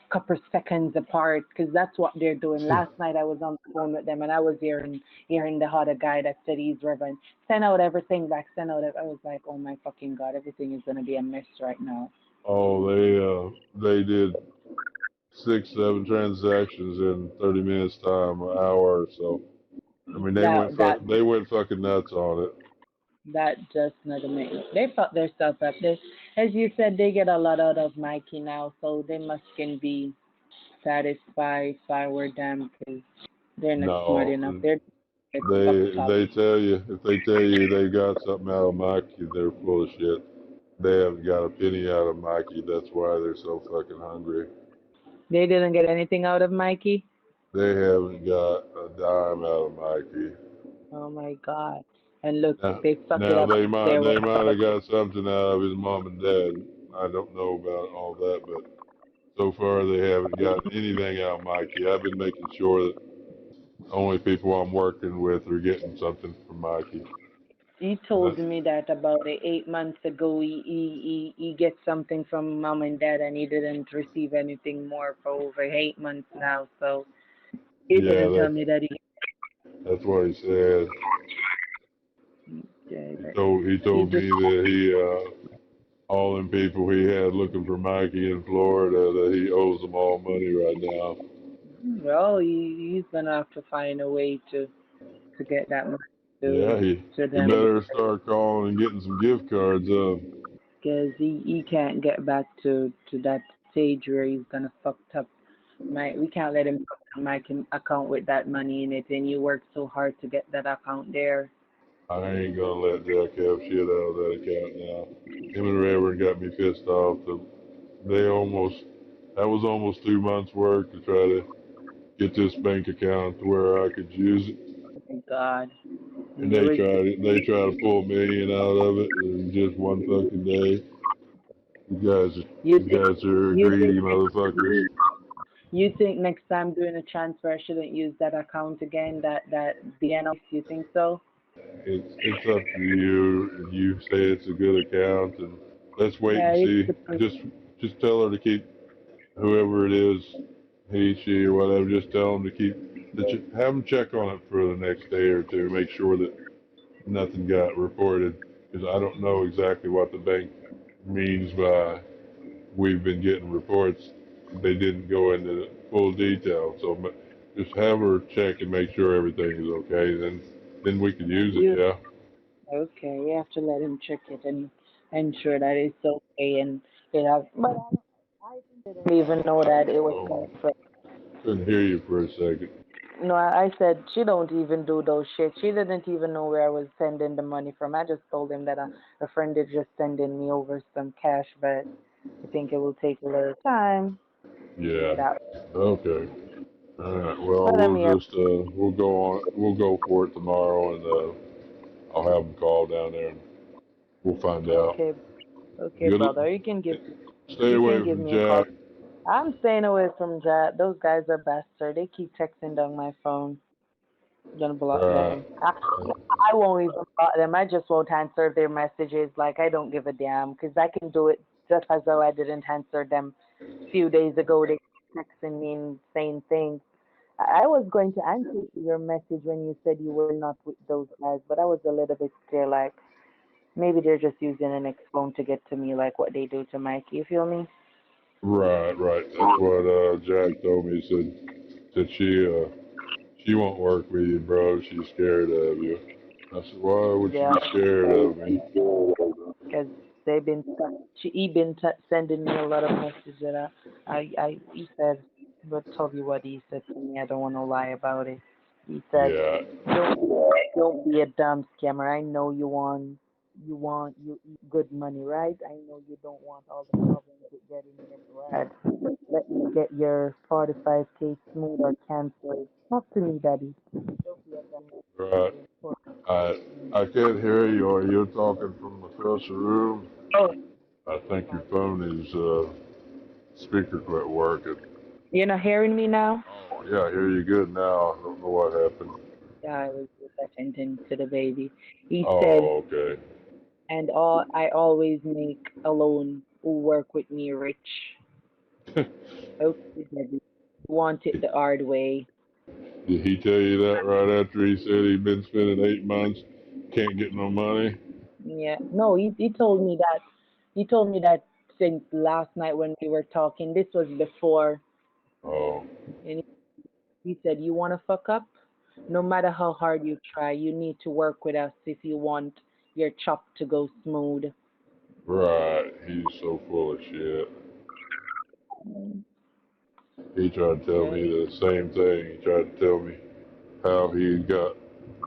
couple seconds apart, because that's what they're doing. Last night I was on the phone with them and I was hearing the other guy that said he's Reverend. Send out everything back. Send out. I was like, oh my fucking god, everything is gonna be a mess right now. Oh, they did 6, 7 transactions in 30 minutes time, an hour or so. I mean, That that they went fucking nuts on it. that just not amazing. They fuck their stuff up. As you said, they get a lot out of Mikey now, so they must can be satisfied if I were them, because they're not smart No, enough. They're get fucked up. they tell you if they tell you they got something out of Mikey, they're full of shit. They haven't got a penny out of Mikey. That's why they're so fucking hungry. They didn't get anything out of Mikey. They haven't got a dime out of Mikey. Oh my God! And look, Now, they fuck it now up. There was they might have got something out of his mom and dad. I don't know about all that, but so far they haven't gotten anything out of Mikey. I've been making sure that only people I'm working with are getting something from Mikey. he And told that's me that about 8 months ago. He gets something from mom and dad, and he didn't receive anything more for over 8 months now. So he yeah, didn't tell me that that's what he said. that He he told just me that he all them people he had looking for Mikey in Florida that he owes them all money right now. well, he's gonna have to find a way to get that money Yeah, to he them, better start calling and getting some gift cards up. because he can't get back to that stage where he's gonna fuck up. We can't let him fuck up my account with that money in it, and you work so hard to get that account there. I ain't gonna let Jack have shit out of that account now. Him and Reverend got me pissed off. They almost that was almost 2 months work to try to get this bank account to where I could use it. Oh my God, And it was. they tried to pull a million out of it in just one fucking day. You You think guys are you greedy motherfuckers. think you think next time doing a transfer, I shouldn't use that account again? That DNO? You think so? It's up to you. You say it's a good account, and let's wait Yeah, and it's see. the person. Just tell her to keep whoever it is, he, she, or whatever. Just tell them to have them check on it for the next day or two. Make sure that nothing got reported, because I don't know exactly what the bank means by we've been getting reports they didn't go into full detail. So just have her check and make sure everything is okay. Then we can use it. You Yeah. okay? You have to let him check it and ensure that it's okay and it has. But I didn't even know that it was Oh, coming from. couldn't hear you for a second. No, I said she don't even do those shit. She didn't even know where I was sending the money from. I just told him that a friend is just sending me over some cash, but I think it will take a little time to Yeah. get out. Okay. All right. Well, But I'm here. we'll go for it tomorrow, and I'll have them call down there, and we'll find out. Okay, okay, Good. brother. Stay You away can give from me a call. Jack. I'm staying away from that. Those guys are bastard. They keep texting down my phone. I'm gonna block Right. them. I won't even block them. I just won't answer their messages. Like I don't give a damn because I can do it just as though I didn't answer them a few days ago. They kept texting me and saying things. I was going to answer your message when you said you were not with those guys, but I was a little bit scared. Like maybe they're just using an ex phone to get to me, like what they do to Mikey. You feel me? Right. That's what Jack told me. He said she won't work with you, bro. She's scared of you. I said, why would she Yeah. be scared of me? Because they've been he been sending me a lot of messages that he said, but told you what he said to me. I don't want to lie about it. He said, Yeah. don't be a dumb scammer. I know you eat good money, right? I know you don't want all the problems with getting your bread. Let me get your 45K smooth or cancel. Talk to me, daddy. Don't be a dumb Right. I I can't hear you. Are you talking from across the room? Oh, I think your phone is speaker quit working. you're not hearing me now? Oh yeah, I hear you good now. I don't know what happened. Yeah, I was just attending to the baby. He said, Oh, okay. and I always make a loan who work with me rich. Okay, baby. Want it the hard way. Did he tell you that right after he said he'd been spending 8 months, can't get no money? Yeah. No, he told me that. He told me that since last night when we were talking. This was before. Oh, And he said, you want to fuck up? No matter how hard you try, you need to work with us if you want your chop to go smooth. right. He's so full of shit. He tried to tell Yeah. me the same thing. He tried to tell me how he got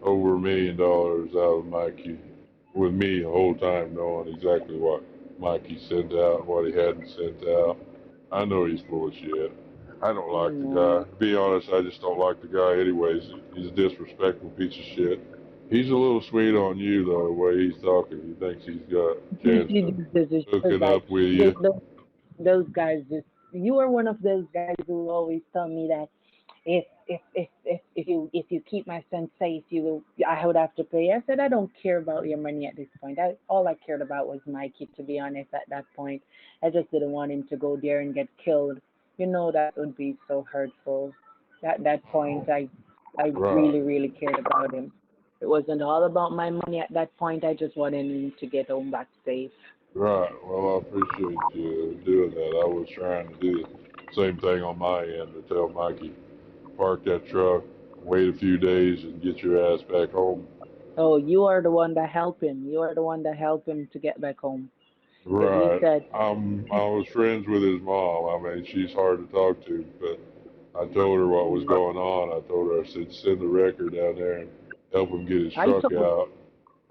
over $1 million out of Mikey with me the whole time knowing exactly what Mikey sent out and what he hadn't sent out. I know he's full of shit. I don't I like the know. guy. To be honest, I just don't like the guy anyways. He's a disrespectful piece of shit. He's a little sweet on you though, the way he's talking. He thinks he's got a chance He to does this hook because it like up with they, you. those guys just you are one of those guys who always tell me that if you keep my son safe you will I would have to pay. I said I don't care about your money at this point. All I cared about was Mikey, to be honest. At that point I just didn't want him to go there and get killed. You know that would be so hurtful. At that point I Right, really cared about him. It wasn't all about my money at that point. I just wanted him to get home back safe. right. Well, I appreciate you doing that. I was trying to do the same thing on my end to tell Mikey, park that truck, wait a few days, and get your ass back home. Oh, you are the one that helped him. You are the one that helped him to get back home. Because he Right. said, I was friends with his mom. I mean, she's hard to talk to, but I told her what was mm, going on. I told her, I said, send the wrecker down there and help him get his I truck told, out.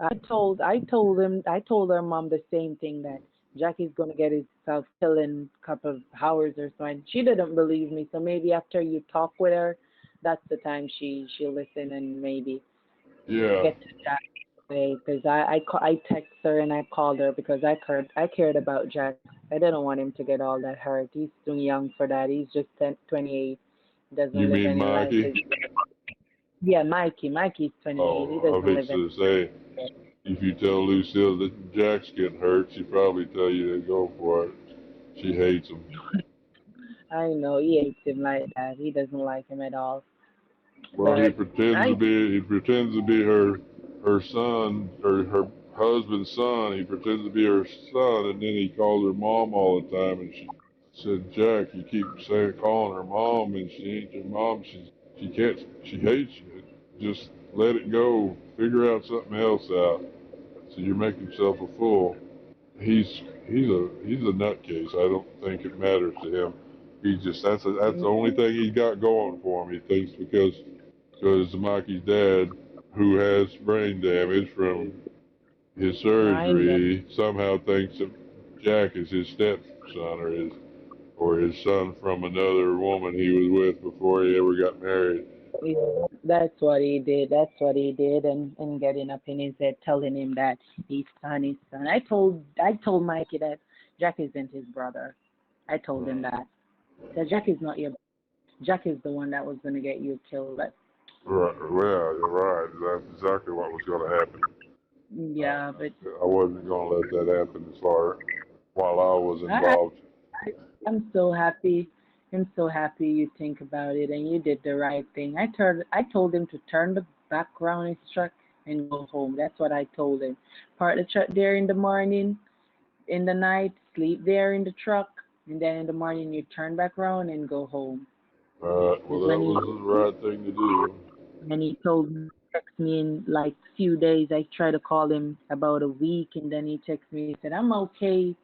I told her mom the same thing that Jackie's gonna get himself killed in a couple of hours or so. And she didn't believe me. So maybe after you talk with her, that's the time she'll listen and maybe Yeah. get to Jack way. Because I text her and I called her because I cared about Jack. I didn't want him to get all that hurt. He's too young for that. He's just 28. You Doesn't live mean any life. Mikey? Yeah, Mikey. Mikey's 28. He Oh, I doesn't was live any. to say, if you tell Lucille that Jack's getting hurt, she'd probably tell you to go for it. She hates him. I know he hates him like that. He doesn't like him at all. Well, he But pretends to I be he pretends to be her son or husband's son. He pretends to be her son, and then he calls her mom all the time. And she said, Jack, you keep saying calling her mom, and she ain't your mom. She can't. She hates you. Just let it go. Figure out something else out. So you're making yourself a fool. He's a nutcase. I don't think it matters to him. He's just that's the only thing he's got going for him. He thinks because Mikey's dad, who has brain damage from his I know. surgery, somehow thinks that Jack is his stepson or his son from another woman he was with before he ever got married. Yeah, that's what he did. That's what he did, and getting up in his head, telling him that his son, his son. I told Mikey that Jack isn't his brother. I told him that. That Jack is not your. Jack is the one that was gonna get you killed. But Right, well, you're right. That's exactly what was going to happen. yeah, but I wasn't going to let that happen as far while I was I, involved. I'm so happy. I'm so happy you think about it and you did the right thing. I told him to turn the background his truck and go home. That's what I told him. Park the truck there in the morning, in the night, sleep there in the truck, and then in the morning you turn back around and go home. Well, Because that was the right thing to do. when he told me, text me in like few days, I tried to call him about a week, and then he texted me. He said, "I'm okay,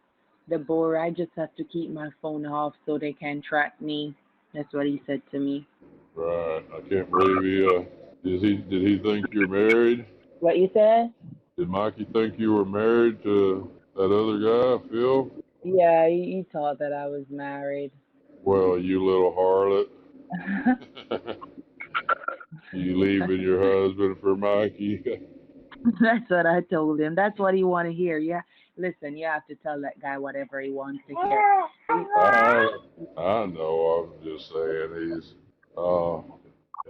Deborah. I just have to keep my phone off so they can track me." That's what he said to me. Right. I can't believe did he think you're married? What you said? Did Mikey think you were married to that other guy, Phil? Yeah, he thought that I was married. Well, you little harlot. You leaving your husband for Mikey? That's what I told him. That's what he want to hear. Yeah, listen, you have to tell that guy whatever he wants to hear. I know. I'm just saying uh,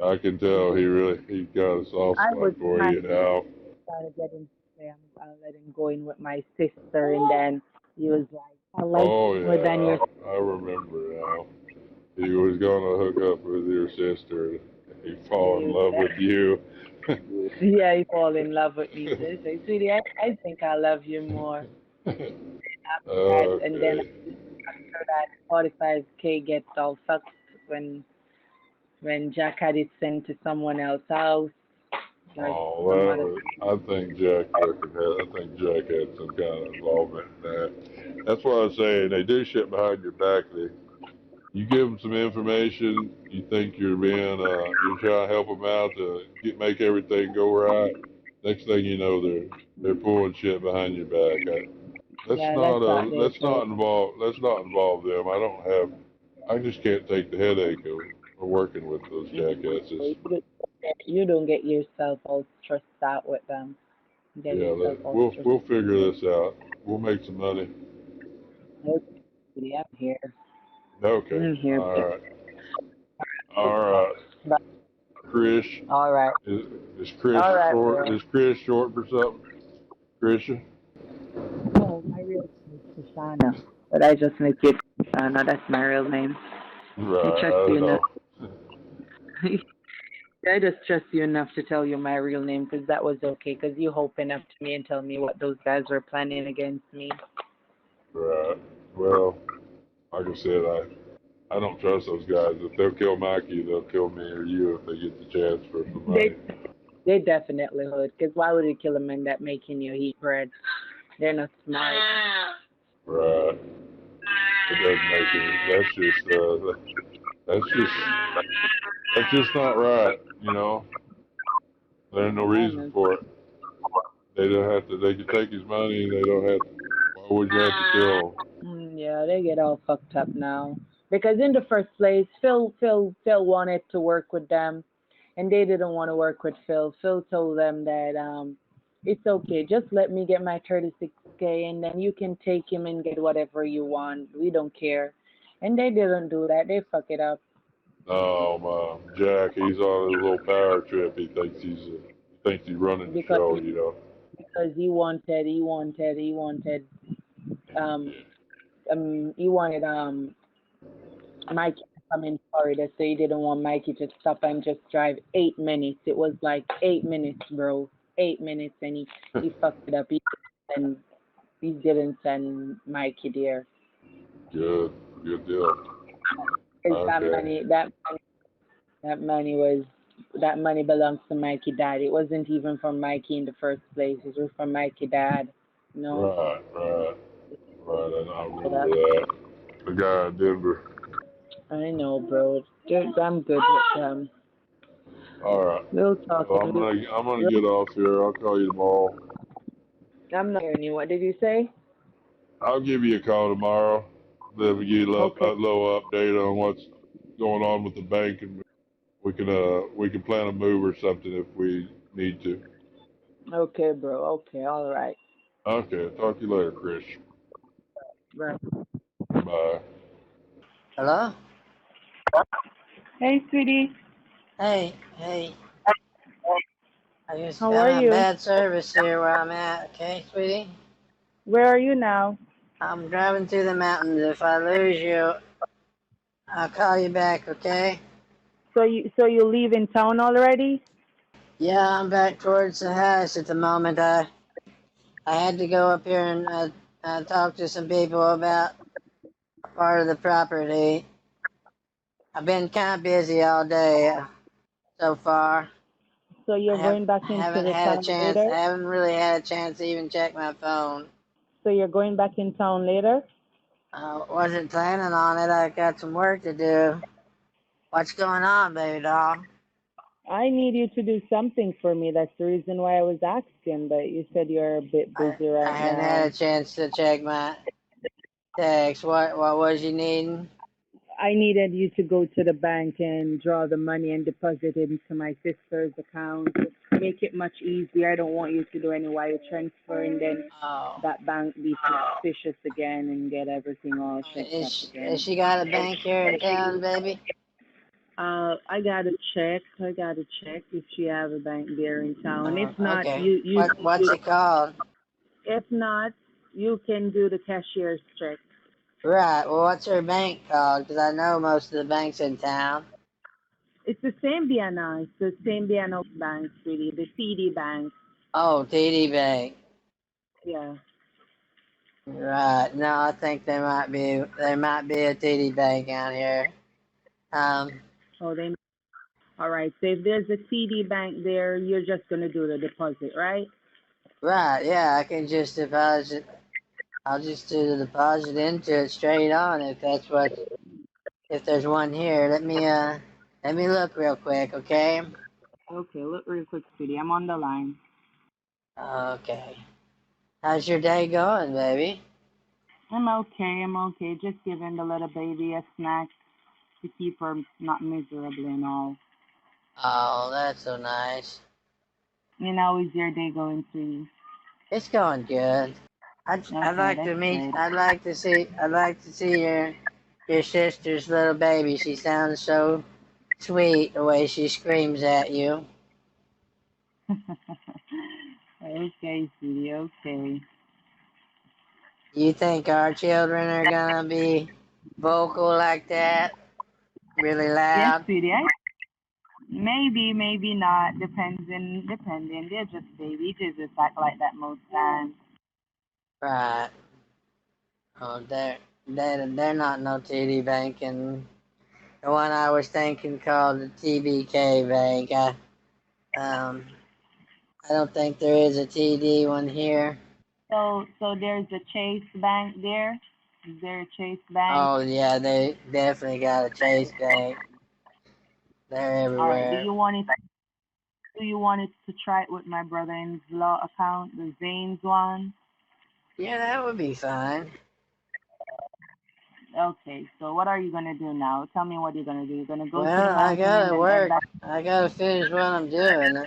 I can tell he got a soft I spot was for trying you now. to get him to say I'll let him go in with my sister, and then he was like, "I like Oh more than your." yeah, I remember now. He was gonna hook up with your sister. He fall in love with you. Yeah, he fall in love with me. So he say, "Sweetie, I think I love you more." That, and then Okay. after that, 45K gets all fucked when Jack had it sent to someone else's house or Oh, some other. I think I think Jack had some kind of involvement in that. That's what I'm saying. They do shit behind your back. You give them some information. You think you're trying to help them out to make everything go right. Next thing you know, they're pulling shit behind your back. Yeah, that's what they say. Let's not involve them. I just can't take the headache of working with those jackasses. You don't get yourself all stressed out with them. You get Yeah, yourself all stressed we'll figure this out. We'll make some money. out. Okay, I'm here. Okay. I'm here. All right. All right. But, Chris, all right. is, is Chris All right, short? bro. Is Chris short for something? Christian? No, my real name is Shoshana. But I just make it Shoshana. That's my real name. I trust Right. I you enough. know. I just trust you enough to tell you my real name because that was okay. Because you opened up to me and tell me what those guys were planning against me. Right. Well, like I said, I don't trust those guys. If they'll kill Mikey, they'll kill me or you if they get the chance for some money. They definitely would. Because why would you kill a man that making you eat bread? They're not smart. Right. It doesn't make any. That's just not right. There's no I reason know. for it. They don't have to. They can take his money, and they don't have to. Why would you have to kill him? Yeah, they get all fucked up now. Because in the first place, Phil wanted to work with them, and they didn't want to work with Phil. Phil told them that it's okay, just let me get my 36K, and then you can take him and get whatever you want. We don't care. And they didn't do that. They fuck it up Jack, he's on his little power trip. He thinks he's running the because show. he wanted um he wanted Mikey to come in Florida, so he didn't want Mikey to stop and just drive 8 minutes. It was like 8 minutes, bro. 8 minutes, and he fucked it up. He didn't send Mikey there. Good deal. That Okay. money belongs to Mikey dad. It wasn't even from Mikey in the first place. It was from Mikey dad. No. Right. And I remember Yeah, that. The guy in Denver. I know, bro. I'm good with them. All right. We'll talk. Well, I'm gonna get off here. I'll call you tomorrow. I'm not hearing you. What did you say? I'll give you a call tomorrow. Then we give you a Okay. little update on what's going on with the bank, and we can plan a move or something if we need to. Okay, bro. Okay. All right. Okay. Talk to you later, Chris. Right. Bye. Hello? Hey, sweetie. Hey. I just How got are a you? bad service here where I'm at. Okay, sweetie? Where are you now? I'm driving through the mountains. If I lose you, I'll call you back, okay? So you leave in town already? Yeah, I'm back towards the house at the moment. I had to go up here and talk to some people about part of the property. I've been kind of busy all day so far. So you're going back I into haven't the had a town chance. later? I haven't really had a chance to even check my phone. So you're going back in town later? Wasn't planning on it. I got some work to do. What's going on, baby doll? I need you to do something for me. That's the reason why I was asking, but you said you're a bit busy I right hadn't had now. a chance to check my text. What was you needing? I needed you to go to the bank and draw the money and deposit it into my sister's account. Make it much easier. I don't want you to do any wire transfer and then Oh, that bank be suspicious again and get everything all checked up is again. she got a bank here in town, baby? I gotta check. I gotta check if she have a bank there in town. If not, Okay. you What's it called? if not, you can do the cashier's check. Right. Well, what's her bank called? Because I know most of the banks in town. It's the same BNI. It's the same BNO bank, really. The CD bank. Oh, TD Bank. Yeah. Right. No, I think there might be a TD Bank out here. Um. Oh, they. All right. So if there's a CD bank there, you're just gonna do the deposit, right? Right. Yeah, I can just deposit. I'll just do the deposit into it straight on if that's what. If there's one here, let me look real quick, okay? Okay. Look real quick, CD. I'm on the line. Okay. How's your day going, baby? I'm okay. I'm okay. Just giving the little baby a snack to keep her not miserable and all. Oh, that's so nice. How is your day going, sweetie? It's going good. I'd Okay, like to that's meet. good. I'd like to see your sister's little baby. She sounds so sweet the way she screams at you. Okay, sweetie. Okay. You think our children are gonna be vocal like that? Really Yes, loud? sweetie. Maybe, maybe not. Depending. They're just babies. They just act like that most times. Right. Oh, they're not no TD Bank, and the one I was thinking called the TBK Bank. Um, I don't think there is a TD one here. So there's a Chase Bank there. Is there a Chase Bank? Oh yeah, they definitely got a Chase Bank. They're All right. Do everywhere. you want it? Do you want it to try it with my brother-in-law account, the Zane's one? Yeah, that would be fine. Okay. So what are you gonna do now? Tell me what you're gonna do. You're gonna go to the Well, I mountain and gotta then head work. back. I gotta finish what I'm doing.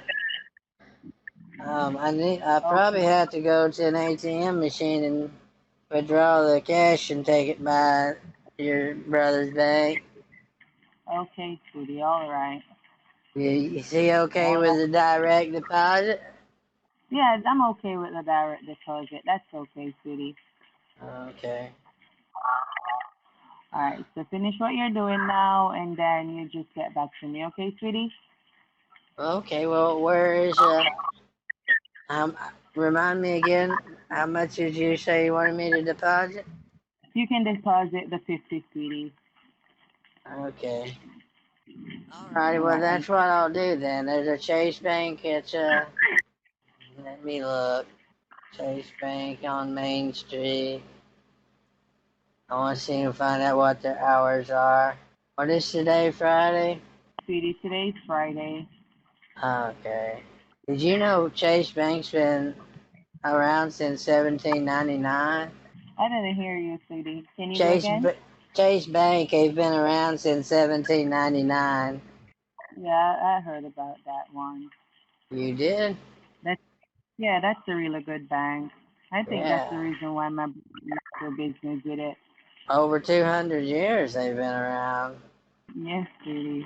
I probably Okay. have to go to an ATM machine and withdraw the cash and take it by your brother's bank. Okay, sweetie. All right. Is he okay All with right. the direct deposit? Yeah, I'm okay with the direct deposit. That's okay, sweetie. Okay. All right. So finish what you're doing now, and then you just get back to me. Okay, sweetie? Okay. Well, Remind me again, how much did you say you wanted me to deposit? You can deposit the 50, sweetie. Okay. Alrighty, All well right. that's what I'll do then. There's a Chase Bank. It's let me look. Chase Bank on Main Street. I want to see and find out what their hours are. What is today, Friday? Sweetie, today's Friday. Okay. Did you know Chase Bank's been around since 1799? I didn't hear you, sweetie. Can you go Chase again? Chase Bank has been around since 1799. Yeah, I heard about that one. You did? That's yeah, that's a really good bank. I think that's the Yeah. reason why my brother do business with it. Over 200 years they've been around. Yes, sweetie.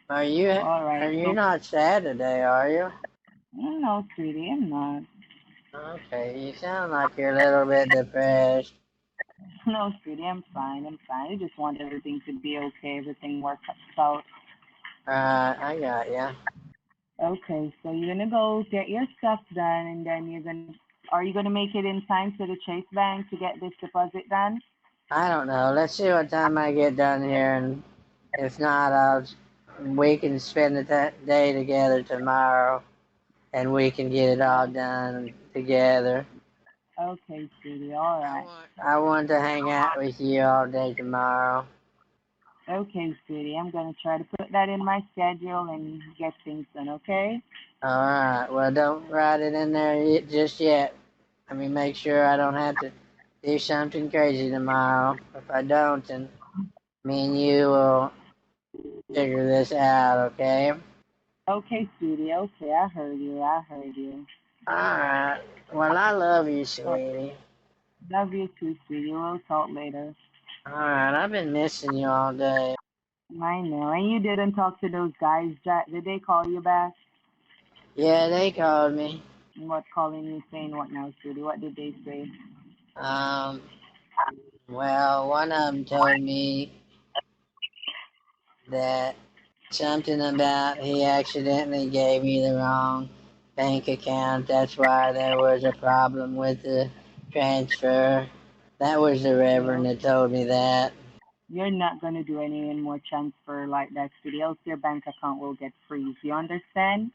Are you All are right. you So not sad today, are you? no, sweetie, I'm not. Okay, you sound like you're a little bit depressed. No, sweetie, I'm fine. I'm fine. I just want everything to be okay. Everything works out. I got ya. Okay, so you're gonna go get your stuff done, and then you're gonna. Are you gonna make it in time to the Chase Bank to get this deposit done? I don't know. Let's see what time I get done here, and if not, we can spend the day together tomorrow, and we can get it all done together. Okay, sweetie. All right. I want to hang out with you all day tomorrow. Okay, sweetie. I'm gonna try to put that in my schedule and get things done. Okay. All right. Well, don't write it in there just yet. I mean, make sure I don't have to do something crazy tomorrow. If I don't, then me and you will figure this out, okay? Okay, sweetie. Okay, I heard you. I heard you. All right. Well, I love you, Oh, sweetie. love you too, sweetie. We'll talk later. All right. I've been missing you all day. I know. And you didn't talk to those guys, Jack. Did they call you back? Yeah, they called me. What calling you saying what now, sweetie? What did they say? Um, well, one of them told me that something about he accidentally gave me the wrong bank account. That's why there was a problem with the transfer. That was the Reverend Well, that told me that. you're not gonna do any more transfer like that, sweetie. Else your bank account will get freeze. You understand?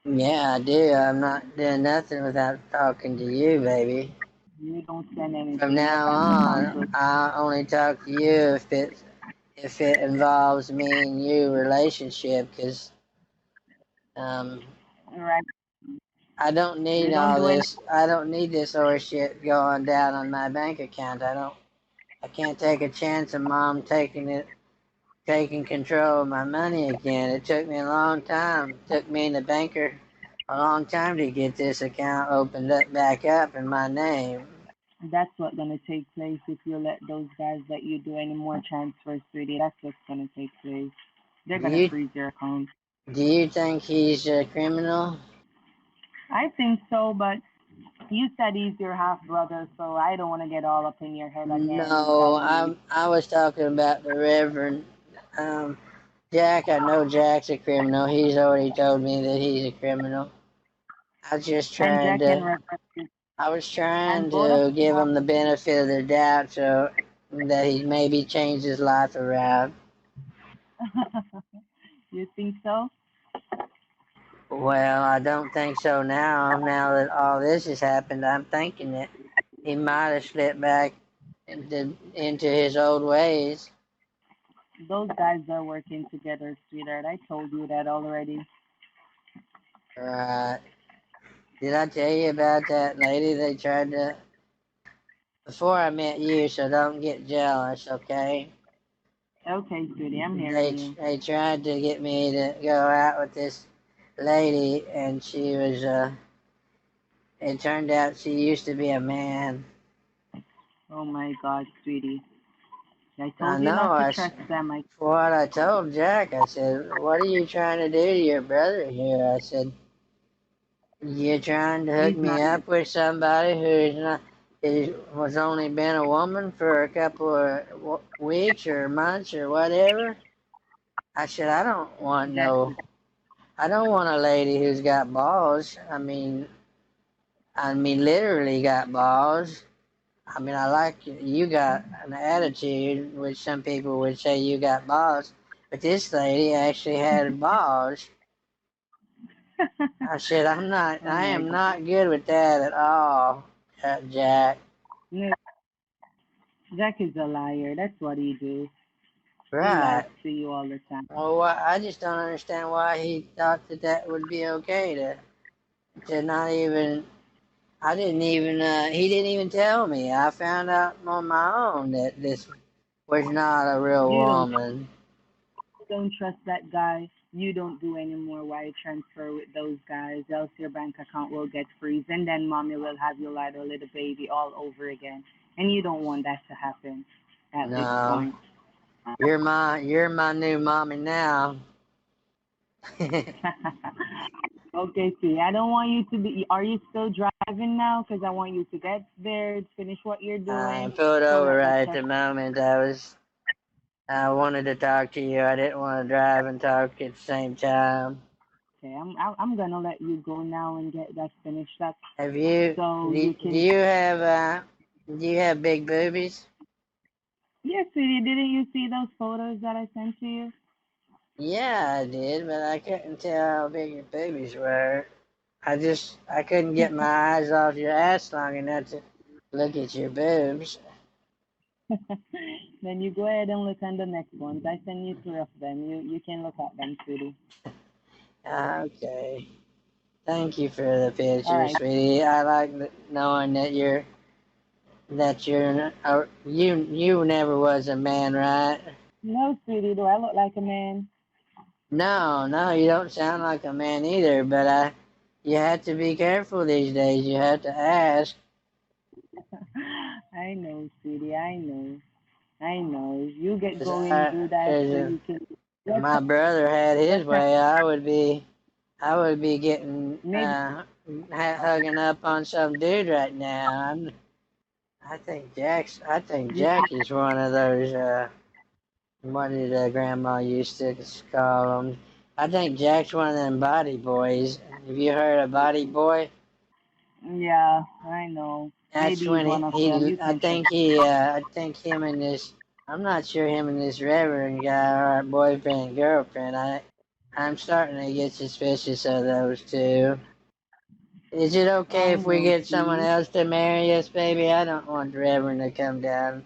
Yeah, I do. I'm not doing nothing without talking to you, baby. You don't send From anything. Your now bank account on, will. I only talk to you if it involves me and you relationship, because um, Right. I don't need You don't all do any. this. I don't need this horse shit going down on my bank account. I can't take a chance of mom taking control of my money again. It took me a long time. It took me and the banker a long time to get this account opened up back up in my name. That's what's gonna take place if you let those guys let you do any more transfers, sweetie. That's what's gonna take place. They're Do gonna you freeze your account. do you think he's a criminal? I think so, but you said he's your half brother, so I don't want to get all up in your head again and No, tell you. I was talking about the Reverend. Um, Jack, I know Jack's a criminal. He's already told me that he's a criminal. I was just And trying Jack and to Reverend, I was trying and both of to give them him the benefit of the doubt so that he maybe changed his life around. are. You think so? Well, I don't think so now. Now that all this has happened, I'm thinking that he might have slipped back into his old ways. Those guys are working together, sweetheart. I told you that already. Right. Did I tell you about that lady they tried to before I met you, so don't get jealous, okay? Okay, sweetie, I'm hearing They you. they tried to get me to go out with this lady, and she was it turned out she used to be a man. Oh my God, sweetie. I I told you know. not to trust them. I For what I told Jack, I said, "What are you trying to do to your brother here?" I said, "You're trying to hook he's me not. up with somebody who's not." It was only been a woman for a couple of weeks or months or whatever. I said, I don't want That no, I don't want a lady who's got balls. I mean, I mean, literally got balls. I mean, I like you got an attitude, which some people would say you got balls, but this lady actually had balls. I said, Oh I my am God. not good with that at all, Jack. No, Jack is a liar. That's what he do. He lies Right. to you all the time. Well, I just don't understand why he thought that that would be okay to not even. I didn't even. He didn't even tell me. I found out on my own that this was not a real You woman. don't trust that guy. You don't do anymore wire transfer with those guys, else your bank account will get freeze, and then mommy will have you like a little baby all over again. And you don't want that to happen at this No, point. you're my new mommy now. Okay, see, I don't want you to be. Are you still driving now? Because I want you to get there, finish what you're I doing, pulled so over that the right at check. the moment. I wanted to talk to you. I didn't want to drive and talk at the same time. Okay, I'm gonna let you go now and get that finished up, Have you? so Do, you do can. you have? Do you have big boobies? Yes, sweetie, didn't you see those photos that I sent to you? Yeah, I did, but I couldn't tell how big your boobies were. I couldn't get my eyes off your ass long enough to look at your boobs. Then you go ahead and look on the next ones. I send you three of them. You can look at them, sweetie. Okay. Thank you for the All picture, right. sweetie. I like knowing that you're you never was a man, right? No, sweetie, do I look like a man? No, no, you don't sound like a man either. But you have to be careful these days. You have to ask. I know, sweetie. I know. I know. You get 'Cause going, do that so if you can. What my brother had his what time? way, I would be getting Maybe. hugging up on some dude right now. I think Jack is one of those. What did Grandma used to call them? I think Jack's one of them body boys. Have you heard of body boy? Yeah, I know. That's Maybe he's when one of them. You can check. I think him and this, I'm not sure him and this Reverend guy are boyfriend and girlfriend. I'm starting to get suspicious of those two. Is it okay I if we know, get someone sweetie. else to marry us, baby? I don't want the Reverend to come down.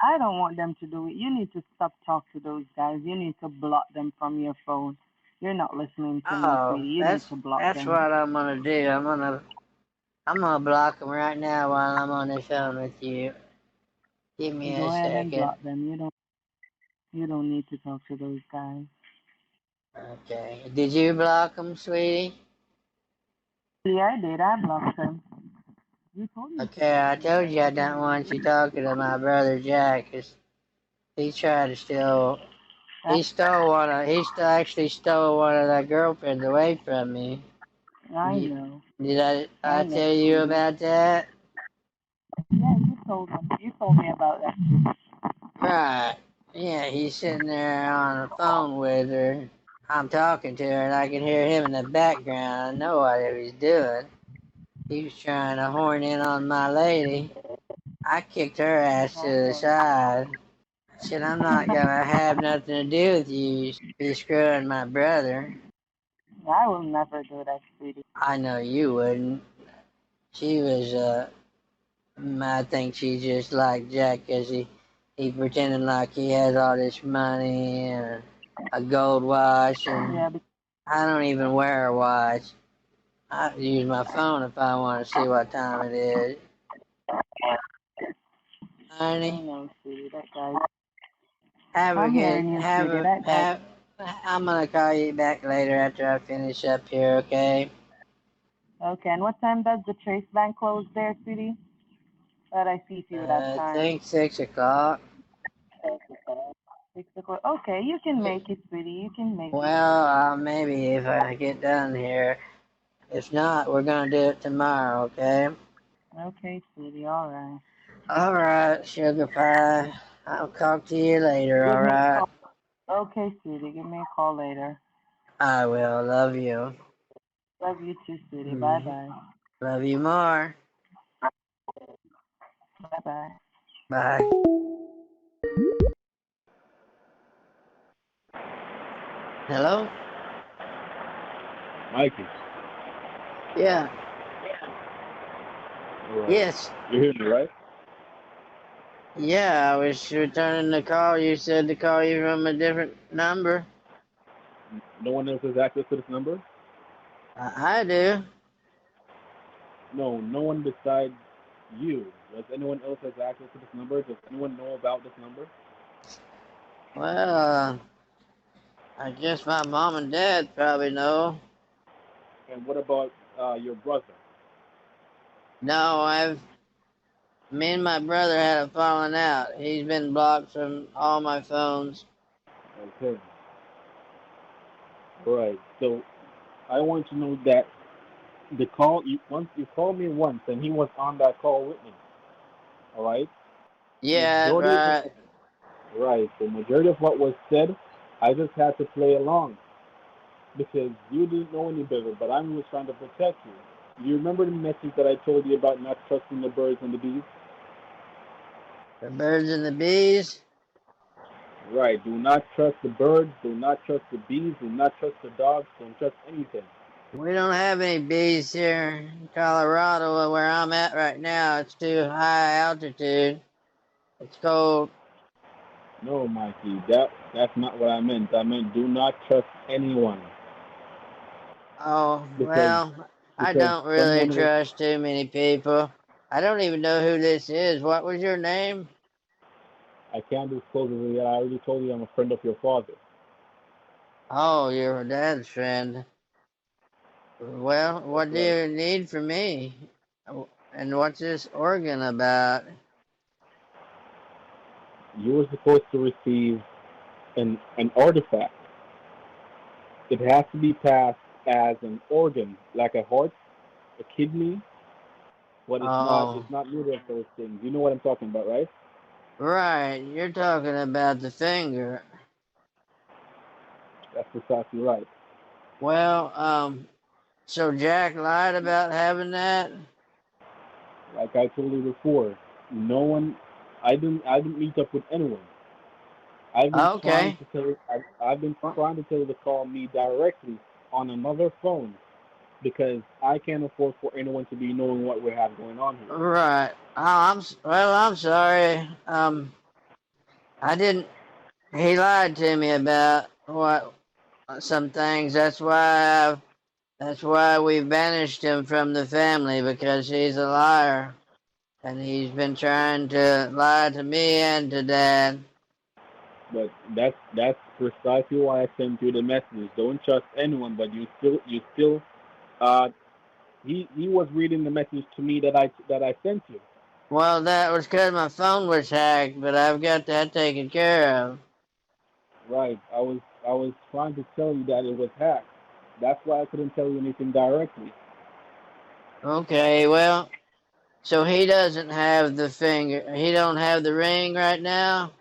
I don't want them to do it. You need to stop talking to those guys. You need to block them from your phone. You're not listening to me, Oh, sweetie. You need to block that's them. what I'm gonna do. I'm gonna block them right now while I'm on the phone with you. Give me Go a ahead and second. block them. You don't need to talk to those guys. Okay. Did you block them, sweetie? Yeah, I did. I blocked them. You told me to Okay, block I them, so told you I I don't did. want you talking to my brother Jack. 'Cause he tried to steal. Actually stole one of the girlfriends away from me. I Did, know. I I know, tell you sweetie. about that? Yeah, you told them. You told me about that too. Right. Yeah, he's sitting there on the phone with her. I'm talking to her and I can hear him in the background. I know what he was doing. He was trying to horn in on my lady. I kicked her ass to Oh the Lord. side. I said, I'm not gonna have nothing to do with you be screwing my brother. I will never do that, sweetie. I know you wouldn't. She was, I think she just like Jack 'cause he pretending like he has all this money and a gold watch, Yeah, and I don't even wear a watch. I use my phone if I want to see what time it is. I Honey, know, sweetie. That guy. have a I'm good, hearing you, sweetie. That guy. I'm gonna call you back later after I finish up here, okay? Okay, and what time does the Trace Bank close there, sweetie? That I see to you that I time. think 6 o'clock. 6 o'clock. Okay, you can make it, sweetie. You can make it. Well, maybe if I get done here. If not, we're gonna do it tomorrow, okay? Okay, sweetie. All right. All right, sugar pie. I'll talk to you later, Give all me a right? call. Okay, sweetie. Give me a call later. I will. Love you. Love you too, sweetie. Bye Mm. bye. Love you more. Bye-bye. Bye. Hello? Mikey. Yeah. Yes. You hear me, right? Yeah, I was returning the call. You said to call you from a different number. No one else has access to this number? I do. No, no one besides you. Does anyone else has access to this number? Does anyone know about this number? Well, I guess my mom and dad probably know. And what about your brother? No, me and my brother had a falling out. He's been blocked from all my phones. Okay. Right. So I want to know that the call once you called me once and he was on that call with me. All right. Yeah, Majority of right. right. The majority of what was said, I just had to play along because you didn't know any better. But I was trying to protect you. You remember the message that I told you about not trusting the birds and the bees? The birds and the bees. Right. Do not trust the birds. Do not trust the bees. Do not trust the dogs. Don't trust anything. We don't have any bees here in Colorado where I'm at right now. It's too high altitude. It's cold. No, Mikey. That's not what I meant. I meant do not trust anyone Oh, because well, I because don't really someone was. trust too many people. I don't even know who this is. What was your name? I can't disclose it yet. I already told you I'm a friend of your father. Oh, your dad's friend. Well, That's what do right. you need from me? And what's this organ about? You were supposed to receive an artifact. It has to be passed as an organ, like a heart, a kidney, but it's not. Oh, It's not neither of those things. You know what I'm talking about, right? right. You're talking about the finger. That's precisely right. Well, so Jack lied about having that? Like I told you before, no one. I didn't meet up with anyone. I've been trying Okay. to tell. I've been trying to tell you to call me directly on another phone because I can't afford for anyone to be knowing what we have going on here. Right. Oh, I'm sorry. I didn't. He lied to me about what some things. That's why we banished him from the family because he's a liar, and he's been trying to lie to me and to Dad. But that's precisely why I sent you the message. Don't trust anyone, but you still uh he was reading the message to me that I sent you. Well, that was because my phone was hacked, but I've got that taken care of. Right. I was trying to tell you that it was hacked. That's why I couldn't tell you anything directly. Okay, well, so he doesn't have the finger. He don't have the ring right now.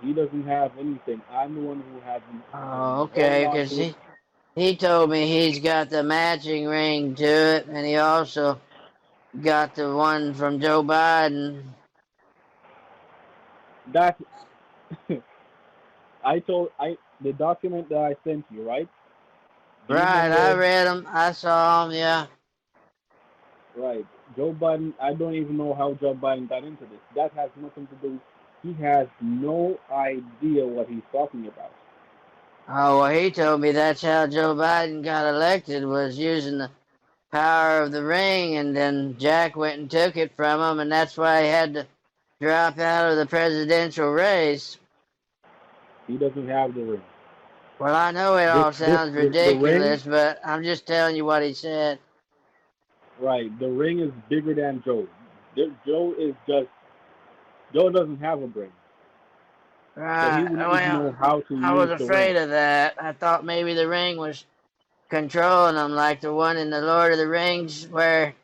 He doesn't have anything. I'm the one who has been Oh, holding okay, on because to it. he told me he's got the matching ring to it, and he also got the one from Joe Biden. That I the document that I sent you, right? Do you Right, I remember? read them. I saw them. Yeah. Right. Joe Biden. I don't even know how Joe Biden got into this. That has nothing to do. He has no idea what he's talking about. Oh, well, he told me that's how Joe Biden got elected was using the power of the ring, and then Jack went and took it from him, and that's why he had to drop out of the presidential race. He doesn't have the ring. Well, I know it all sounds The ring. ridiculous, but I'm just telling you what he said. Right. The ring is bigger than Joe. Joe is just Joe doesn't have a brain, so he Right. wouldn't even Well, know how to I was use the ring. afraid of that. I thought maybe the ring was controlling them like the one in the Lord of the Rings where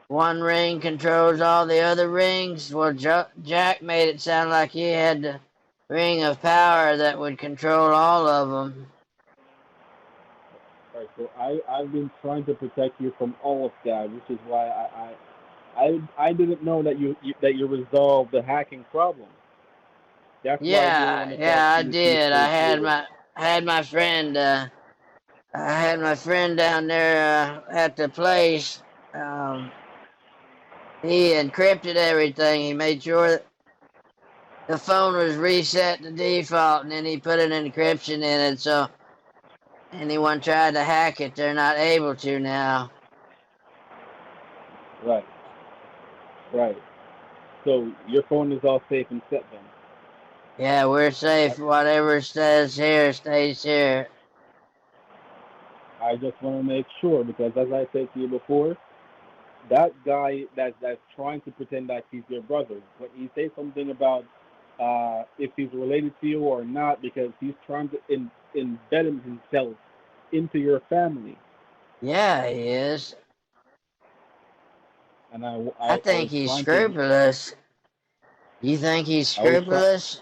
one ring controls all the other rings. Well, Jack made it sound like he had the ring of power that would control all of them. Right. So I've been trying to protect you from all of that, which is why I didn't know that you resolved the hacking problem. That's why I didn't Yeah, want to talk yeah, to I you too did. straightforward. I had my friend I had my friend down there at the place. Um, he encrypted everything. He made sure that the phone was reset to default, and then he put an encryption in it. So anyone tried to hack it, they're not able to now. Right. Right. So your phone is all safe and set then. Yeah, we're safe. Whatever stays here stays here. I just want to make sure because, as I said to you before, that guy that's trying to pretend that he's your brother, when he says something about if he's related to you or not, because he's trying to embed himself into your family. Yeah, he is. And I I think was he's trying to, scrupulous. You think he's I was trying, scrupulous?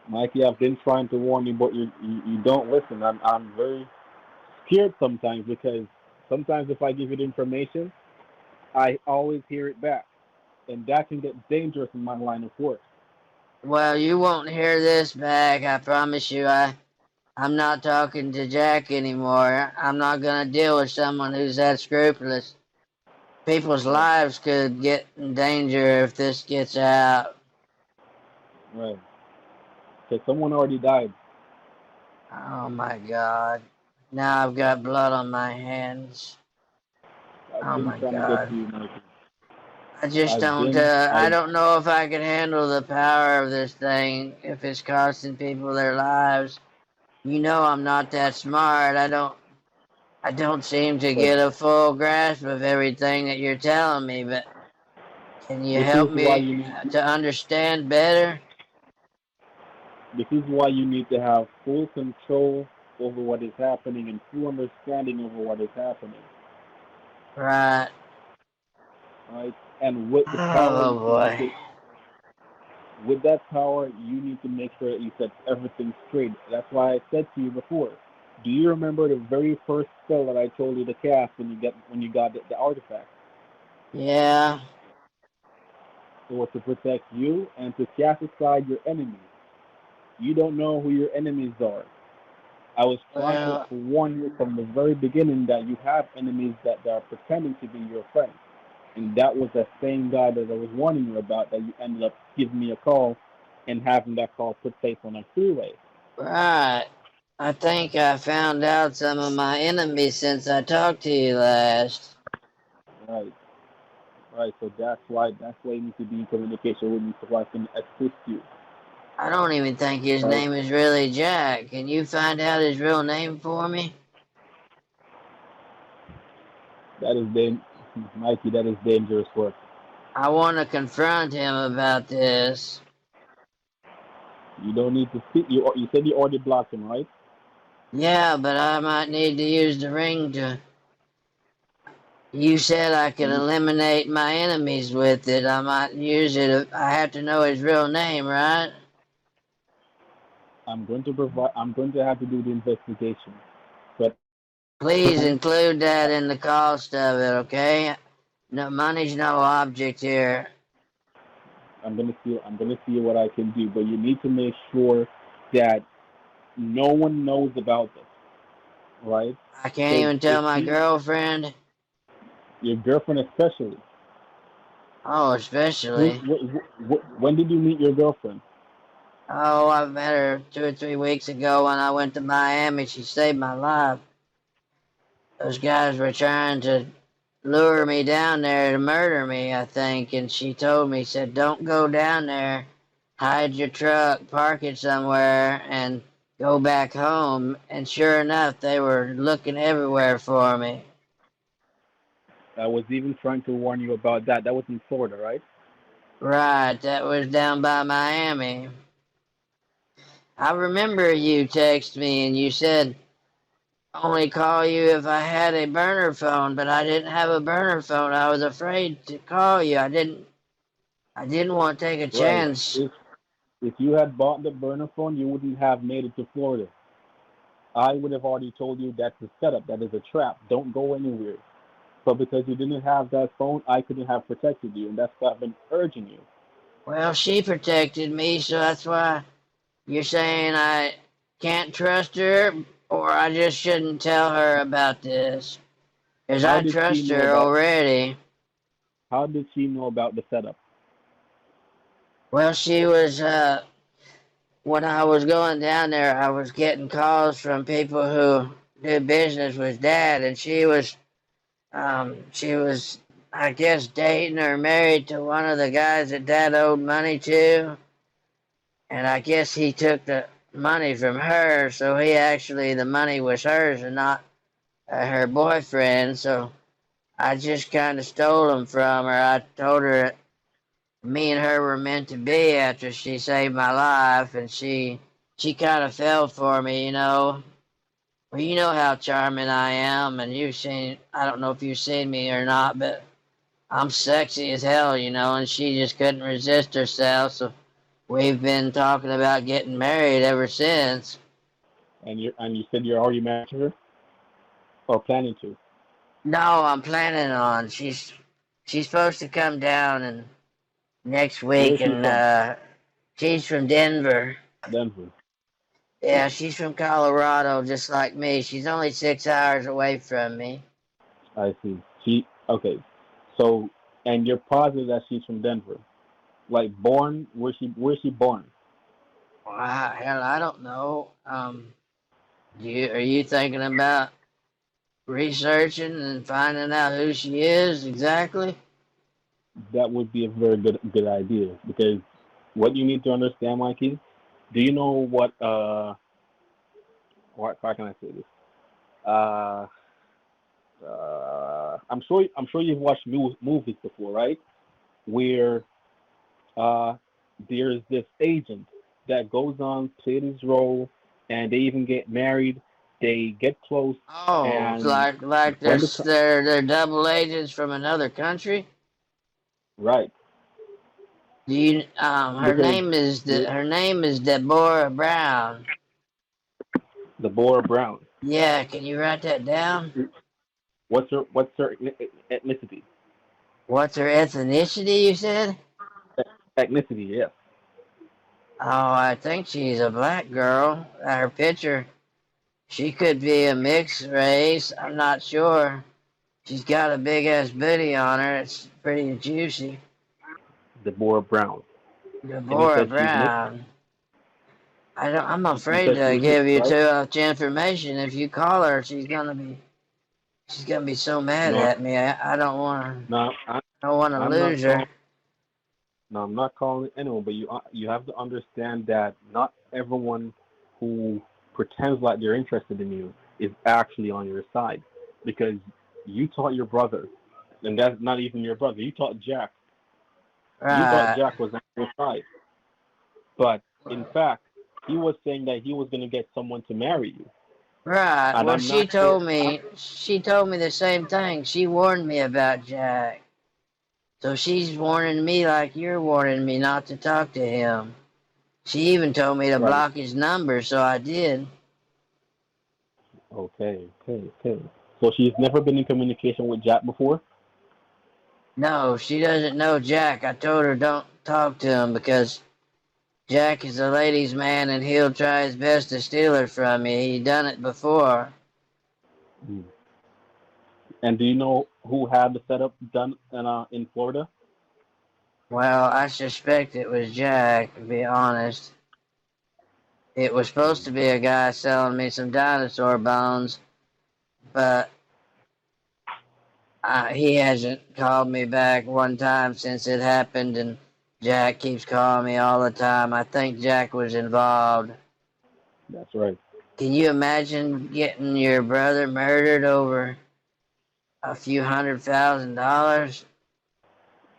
Mikey, I've been trying to warn you, but you don't listen. I'm very scared sometimes because sometimes if I give you the information, I always hear it back, and that can get dangerous in my line of work. Well, you won't hear this back. I promise you. I'm not talking to Jack anymore. I'm not gonna deal with someone who's that scrupulous. People's Right, lives could get in danger if this gets out. right. Because someone already died. Oh my God. Now I've got blood on my hands. I've Oh been my trying to get God. to you, Mikey. I I don't know if I could handle the power of this thing if it's costing people their lives. You know I'm not that smart. I don't seem to but get a full grasp of everything that you're telling me, but can you this help is why me you need to understand better? this is why you need to have full control over what is happening and full understanding over what is happening. Right. Right? And with the power Oh you need boy. to with that power you need to make sure that you set everything straight. That's why I said to you before. Do you remember the very first spell that I told you to cast when you got the artifact? Yeah. It was to protect you and to cast aside your enemies. You don't know who your enemies are. I was trying Well, to warn you from the very beginning that you have enemies that are pretending to be your friends. And that was that same guy that I was warning you about that you ended up giving me a call and having that call put safe on a freeway. right. I think I found out some of my enemies since I talked to you last. Right, right. So that's why you need to be in communication with me so I can assist you. I don't even think his Right. name is really Jack. Can you find out his real name for me? That is Mikey, that is dangerous work. I want to confront him about this. You don't need to speak. You said you already blocked him, right? Yeah, but I might need to use the ring to. You said I could You, eliminate my enemies with it. I might use it. I have to know his real name, right? I'm going to have to do the investigation. But Please include that in the cost of it, okay? No, money's no object here. I'm gonna see what I can do. But you need to make sure that no one knows about this, right? I can't Because even if tell my he, girlfriend. your girlfriend especially, Oh, who, especially. when did you meet your girlfriend? Oh, I met her 2 or 3 weeks ago when I went to Miami. She saved my life. Those guys were trying to lure me down there to murder me, I think, and she told me, said, don't go down there. Hide your truck, park it somewhere, and go back home. And sure enough, they were looking everywhere for me. I was even trying to warn you about that. That was in Florida, right? Right, that was down by Miami. I remember you text me and you said only call you if I had a burner phone, but I didn't have a burner phone. I was afraid to call you. I didn't want to take a Right. chance. If you had bought the burner phone, you wouldn't have made it to Florida. I would have already told you that's a setup, that is a trap. Don't go anywhere. But because you didn't have that phone, I couldn't have protected you, and that's why I've been urging you. Well, she protected me, so that's why you're saying I can't trust her, or I just shouldn't tell her about this. Because How I did she trust know her about? already. How did she know about the setup? Well, she was, when I was going down there, I was getting calls from people who did business with Dad, and she was, I guess, dating or married to one of the guys that Dad owed money to, and I guess he took the money from her, so the money was hers and not her boyfriend. So I just kind of stole them from her. I told her that me and her were meant to be after she saved my life, and she kind of fell for me, you know. Well, you know how charming I am, and I don't know if you've seen me or not, but I'm sexy as hell, you know, and she just couldn't resist herself. So we've been talking about getting married ever since. And you said you're already married to her, or planning to. No, I'm planning on. She's supposed to come down and next Where week, is she and from? she's from Denver. Denver. Yeah, she's from Colorado, just like me. She's only 6 hours away from me. I see. She okay. So, and you're positive that she's from Denver, like born? Where's she born? Hell, I don't know. Are you thinking about researching and finding out who she is exactly? That would be a very good idea because what you need to understand, Mikey. Do you know what? How can I say this? Uh, I'm sure you've watched movies before, right? Where uh, there's this agent that goes on, play this role, and they even get married. They get close, Oh, it's and like when they're double agents from another country. right, Do you because her name is Deborah Brown. Deborah Brown. Yeah, can you write that down? What's her ethnicity? What's her ethnicity, you said? Ethnicity, yes. Oh, I think she's a black girl. Her picture, she could be a mixed race. I'm not sure. She's got a big ass booty on her. It's pretty juicy. Deborah Brown. And you Deborah said she's mixed. Brown. I'm You afraid said to she's give mixed, you right? too much information. If you call her, she's gonna be so mad No, at me. no, I don't wanna I'm not lose calling. her. No, I'm not calling anyone, but you have to understand that not everyone who pretends like they're interested in you is actually on your side, because you taught your brother, and that's not even your brother. You taught Jack. You thought Right. Jack was on your side, but in fact, he was saying that he was going to get someone to marry you, Right. and Well, I'm not sure. she told me the same thing. She warned me about Jack. So she's warning me like you're warning me not to talk to him. She even told me to Right. block his number, so I did. Okay. Okay. Okay. So she's never been in communication with Jack before. No, she doesn't know Jack. I told her don't talk to him because Jack is a ladies' man and he'll try his best to steal her from me. He done it before. Mm. And do you know who had the setup done in Florida? Well, I suspect it was Jack, to be honest. It was supposed Mm. to be a guy selling me some dinosaur bones, but he hasn't called me back one time since it happened, and Jack keeps calling me all the time. I think Jack was involved. That's right. Can you imagine getting your brother murdered over a few $100,000?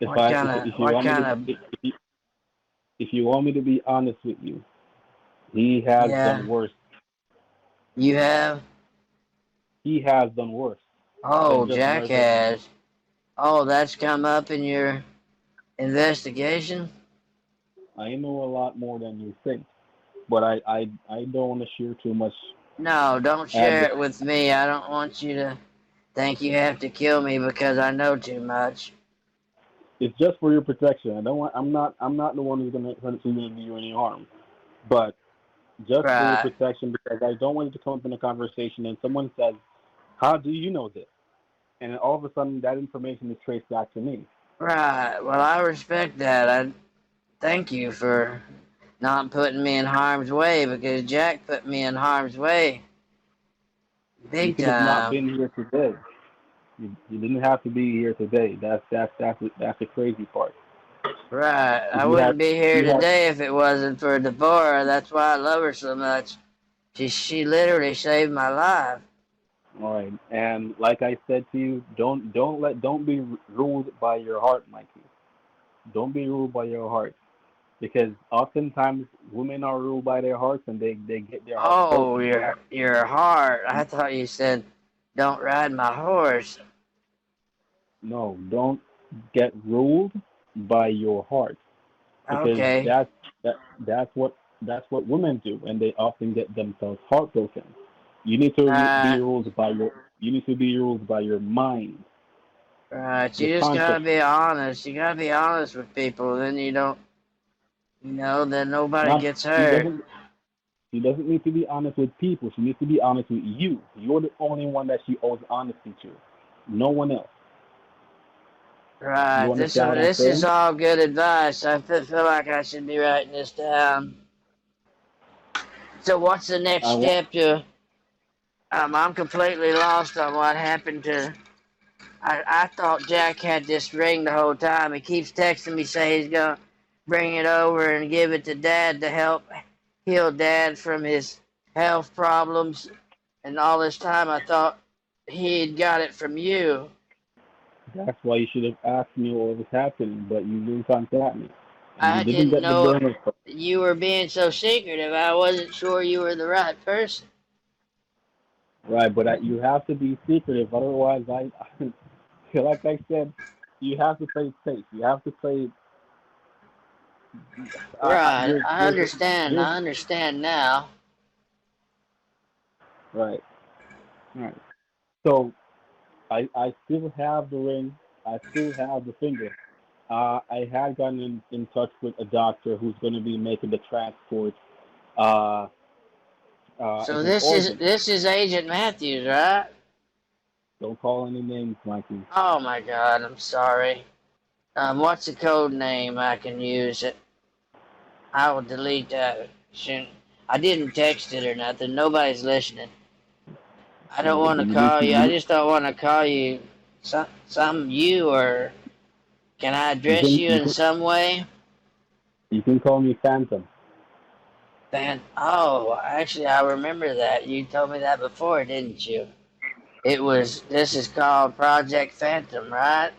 If you What want me kind to of if you want me to be honest with you, he has yeah done worse. you have? He has done worse Oh, than just Jack murdering you. has. Oh, that's come up in your investigation? I know a lot more than you think, but I don't want to share too much No, don't And share it with me. I don't want you to think you have to kill me because I know too much. it's just for your protection. I don't want. I'm not the one who's gonna do you any harm, but just for your Right, protection because I don't want it to come up in a conversation and someone says, "How do you know this?" And then all of a sudden that information is traced back to me. right. Well, I respect that. I thank you for not putting me in harm's way because Jack put me in harm's way You big could have not time. been here today. You didn't have to be here today. That's the crazy part. Right. If I wouldn't be here today if it wasn't for Deborah. That's why I love her so much. She literally saved my life. all right, and like I said to you, don't be ruled by your heart, Mikey. Don't be ruled by your heart because oftentimes women are ruled by their hearts and they get their hearts Oh, broken. your heart. I thought you said don't ride my horse. No, don't get ruled by your heart because Okay. that's what women do, and they often get themselves heartbroken. You need to be Right. ruled by your mind, Right. your You just gotta conscience. be honest. You gotta be honest with people. Then you don't, then nobody Not gets hurt. she doesn't need to be honest with people. She needs to be honest with you. You're the only one that she owes honesty to, no one else. Right. You This understand what I'm this is saying? all good advice. I feel like I should be writing this down. So what's the next I want. step to? I'm completely lost on what happened to. I thought Jack had this ring the whole time. He keeps texting me saying he's gonna bring it over and give it to Dad to help heal Dad from his health problems. And all this time I thought he'd got it from you. That's why you should have asked me what was happening, but you didn't contact me, and you I didn't didn't get the know burner. you were being so secretive. I wasn't sure you were the right person. Right, but you have to be secretive. Otherwise, like I said, you have to play safe. You have to play. Right. There's, I there's, understand. there's. I understand now. Right, right. So I still have the ring. I still have the finger. I had gotten in touch with a doctor who's going to be making the transport. Uh, So it's in Oregon. this is Agent Matthews, right? Don't call any names, Mikey. Oh my God, I'm sorry. What's the code name I can use? It. I will delete that. Soon. I didn't text it or nothing. Nobody's listening. I don't Right, want to you need call to. you. I just don't want to call you some you or can I You address can you you in can some way? you can call me Phantom. Oh, actually, I remember that. You told me that before, didn't you? This is called Project Phantom, right?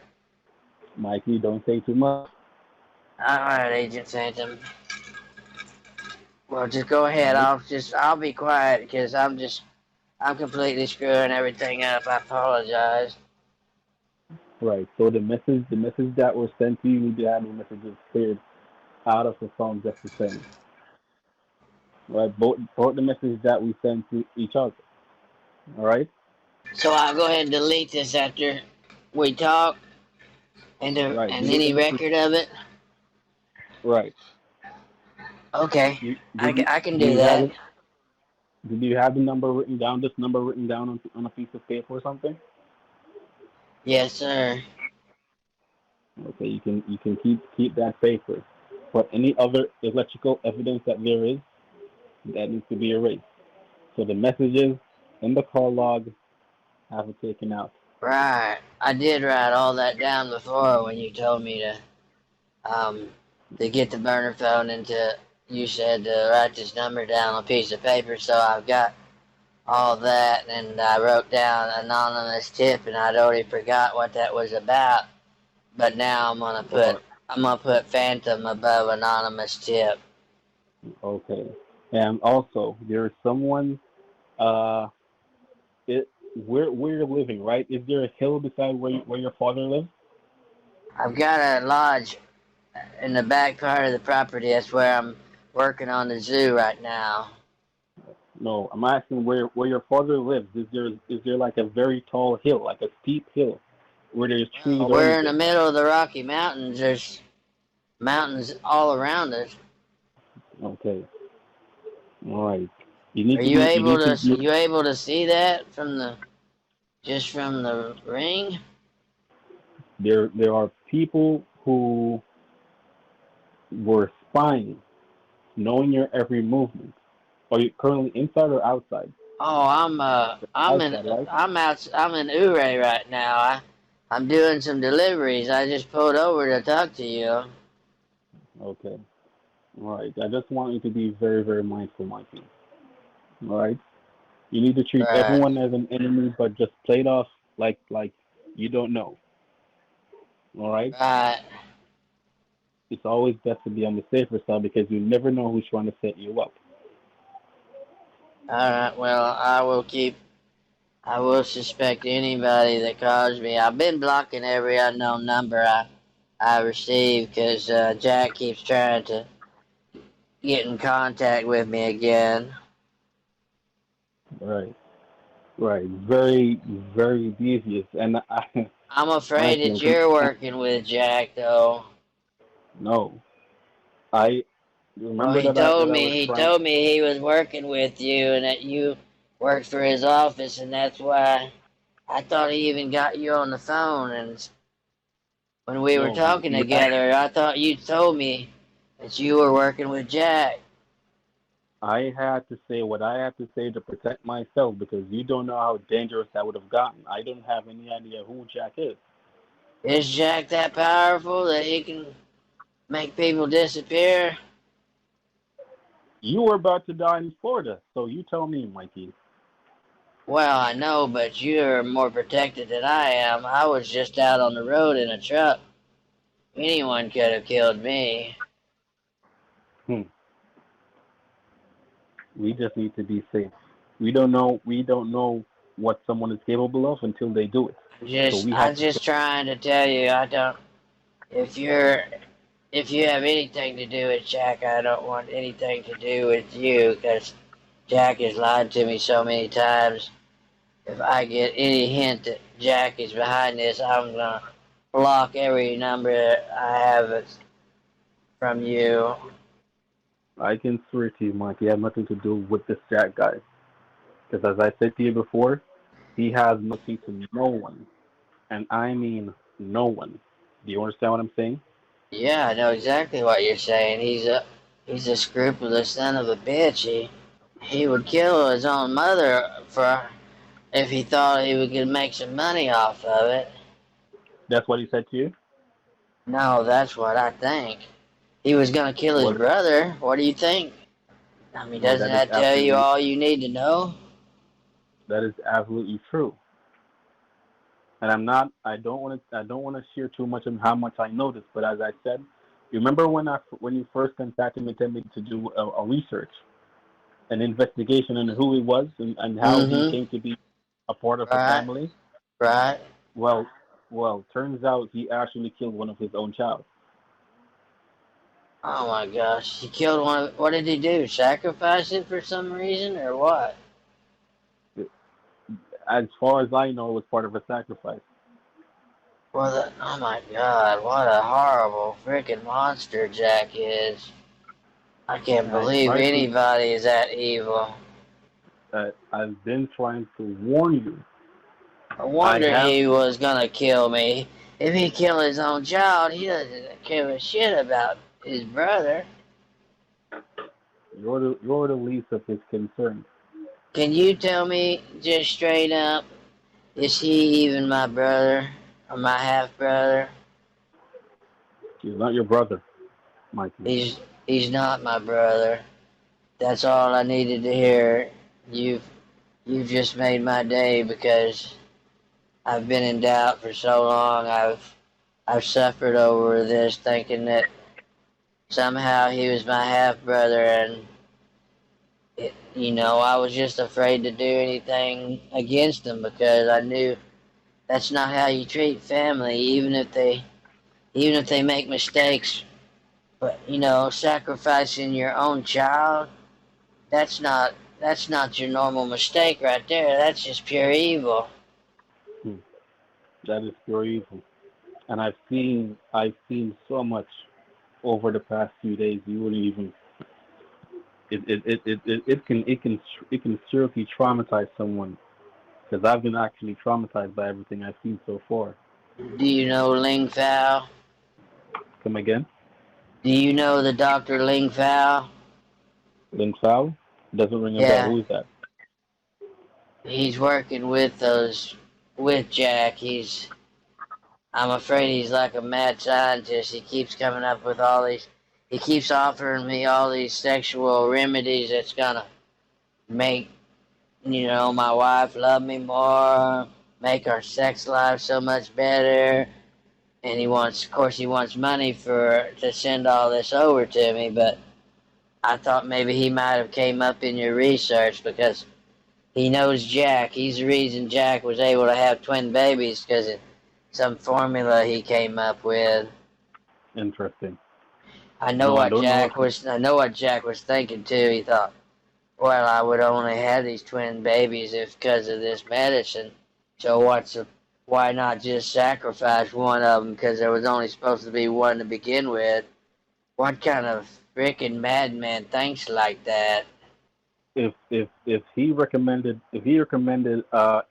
Mikey, don't say too much. All right, Agent Phantom. Well, just go ahead. Right, I'll be quiet because I'm completely screwing everything up. I apologize. right. So the message that was sent to you, the other messages cleared out of the phone just the same. Right, both the messages that we sent to each other. All right, So I'll go ahead and delete this after we talk right. and Delete the any message. record of it. Right. Okay, You did I can do do you have that. it? Did you have the number written down? This number written down on a piece of paper or something? Yes, sir. Okay, you can keep that paper. But any other electrical evidence that there is, that needs to be erased. So the messages in the call log have it taken out. Right. I did write all that down before when you told me um to get the burner phone and you said to write this number down on a piece of paper. So I've got all that and I wrote down anonymous tip and I'd already forgot what that was about. But now Or I'm gonna put Phantom above anonymous tip. okay. And also there's someone uh it where you're living, right? Is there a hill beside where your father lives? I've got a lodge in the back part of the property. That's where I'm working on the zoo right now. No, I'm asking where your father lives. Is there like a very tall hill, like a steep hill, where there's trees Well, or we're in the anything? middle of the Rocky Mountains. There's mountains all around us. Okay, all right. Are you You able need to to be. see that from the just from the ring? There are people who were spying, knowing your every movement. Are you currently inside or outside? Oh, Outside, right? I'm in Uray right now. I'm doing some deliveries. I just pulled over to talk to you. Okay. All right. I just want you to be very, very mindful, Mikey. All right. You need to treat Right, everyone as an enemy, but just play it off like you don't know. All right. right. It's always best to be on the safer side because you never know who's trying to set you up. All right. Well, I will suspect anybody that calls me. I've been blocking every unknown number I receive because Jack keeps trying to get in contact with me again. Right. Right. Very, very devious. And I'm afraid Mikey, that you're working with Jack, though. no. I Well, remember that I was he trying. told me he was working with you and that you worked for his office, and that's why I thought he even got you on the phone. And when we were No, talking together, I thought you told me that you were working with Jack. I had to say what I had to say to protect myself because you don't know how dangerous that would have gotten. I don't have any idea who Jack is. Is Jack that powerful that he can make people disappear? You were about to die in Florida, so you tell me, Mikey. Well, I know, but you're more protected than I am. I was just out on the road in a truck. Anyone could have killed me. Hmm. We just need to be safe. We don't know what someone is capable of until they do it. So we I'm have to. just trying to tell you, I don't. If you're, if you have anything to do with Jack, I don't want anything to do with you, because Jack has lied to me so many times. If I get any hint that Jack is behind this, I'm gonna block every number I have from you. I can swear to you, Mikey, I have nothing to do with this Jack guy. Because as I said to you before, he has nothing to no one, and I mean no one. Do you understand what I'm saying? Yeah, I know exactly what you're saying. He's a scrupulous son of a bitch. He would kill his own mother for if he thought he could make some money off of it. That's what he said to you. No, that's what I think. He was gonna kill his Well, brother. What do you think? I mean, well, doesn't that is that tell you absolutely all you need to know? true. And I don't want to share too much on how much I noticed. But as I said, you remember when you first contacted me, told me to do a research, an investigation on who he was and how he Mm-hmm. came to be a part of the Right. family. Right. Well, turns out he actually killed one of his own child. Oh my gosh. He killed one of, what did he do? Sacrifice it for some reason or what? As far as I know, it was part of a sacrifice. Well, oh my god, what a horrible freaking monster Jack is. I can't And I believe tried to. anybody is that evil. I've been trying to warn you. I I wonder have. he was gonna kill me. If he killed his own child, he doesn't give a shit about his brother. You're the least of his concerns. Can you tell me just straight up, is he even my brother? Or my half brother? He's not your brother, Mikey. He's he's not my brother. That's all I needed to hear. You've you've just made my day because I've been in doubt for so long. I've suffered over this thinking that somehow he was my half brother, and I was just afraid to do anything against him because I knew that's not how you treat family, even if they make mistakes. But sacrificing your own child, that's that's not your normal mistake right there. That's just pure evil. That is pure evil. And I've seen so much over the past few days. You wouldn't even it can seriously traumatize someone because I've been actually traumatized by everything I've seen so far. Do you know Ling Fao? Come again? Do you know the Dr. Ling Fao? Lin Sao? Doesn't ring a bell. Yeah, Who is that? he's working with Jack. I'm afraid he's like a mad scientist. He keeps coming up with he keeps offering me all these sexual remedies that's gonna make, my wife love me more, make our sex life so much better. And of course, he wants money to send all this over to me, but I thought maybe he might have came up in your research because he knows Jack. He's the reason Jack was able to have twin babies because of some formula he came up with. Interesting. I know No, I what don't know what. Jack was thinking too. He thought, well, I would only have these twin babies if because of this medicine. So why not just sacrifice one of them because there was only supposed to be one to begin with? What kind of freaking madman thinks like that? If he recommended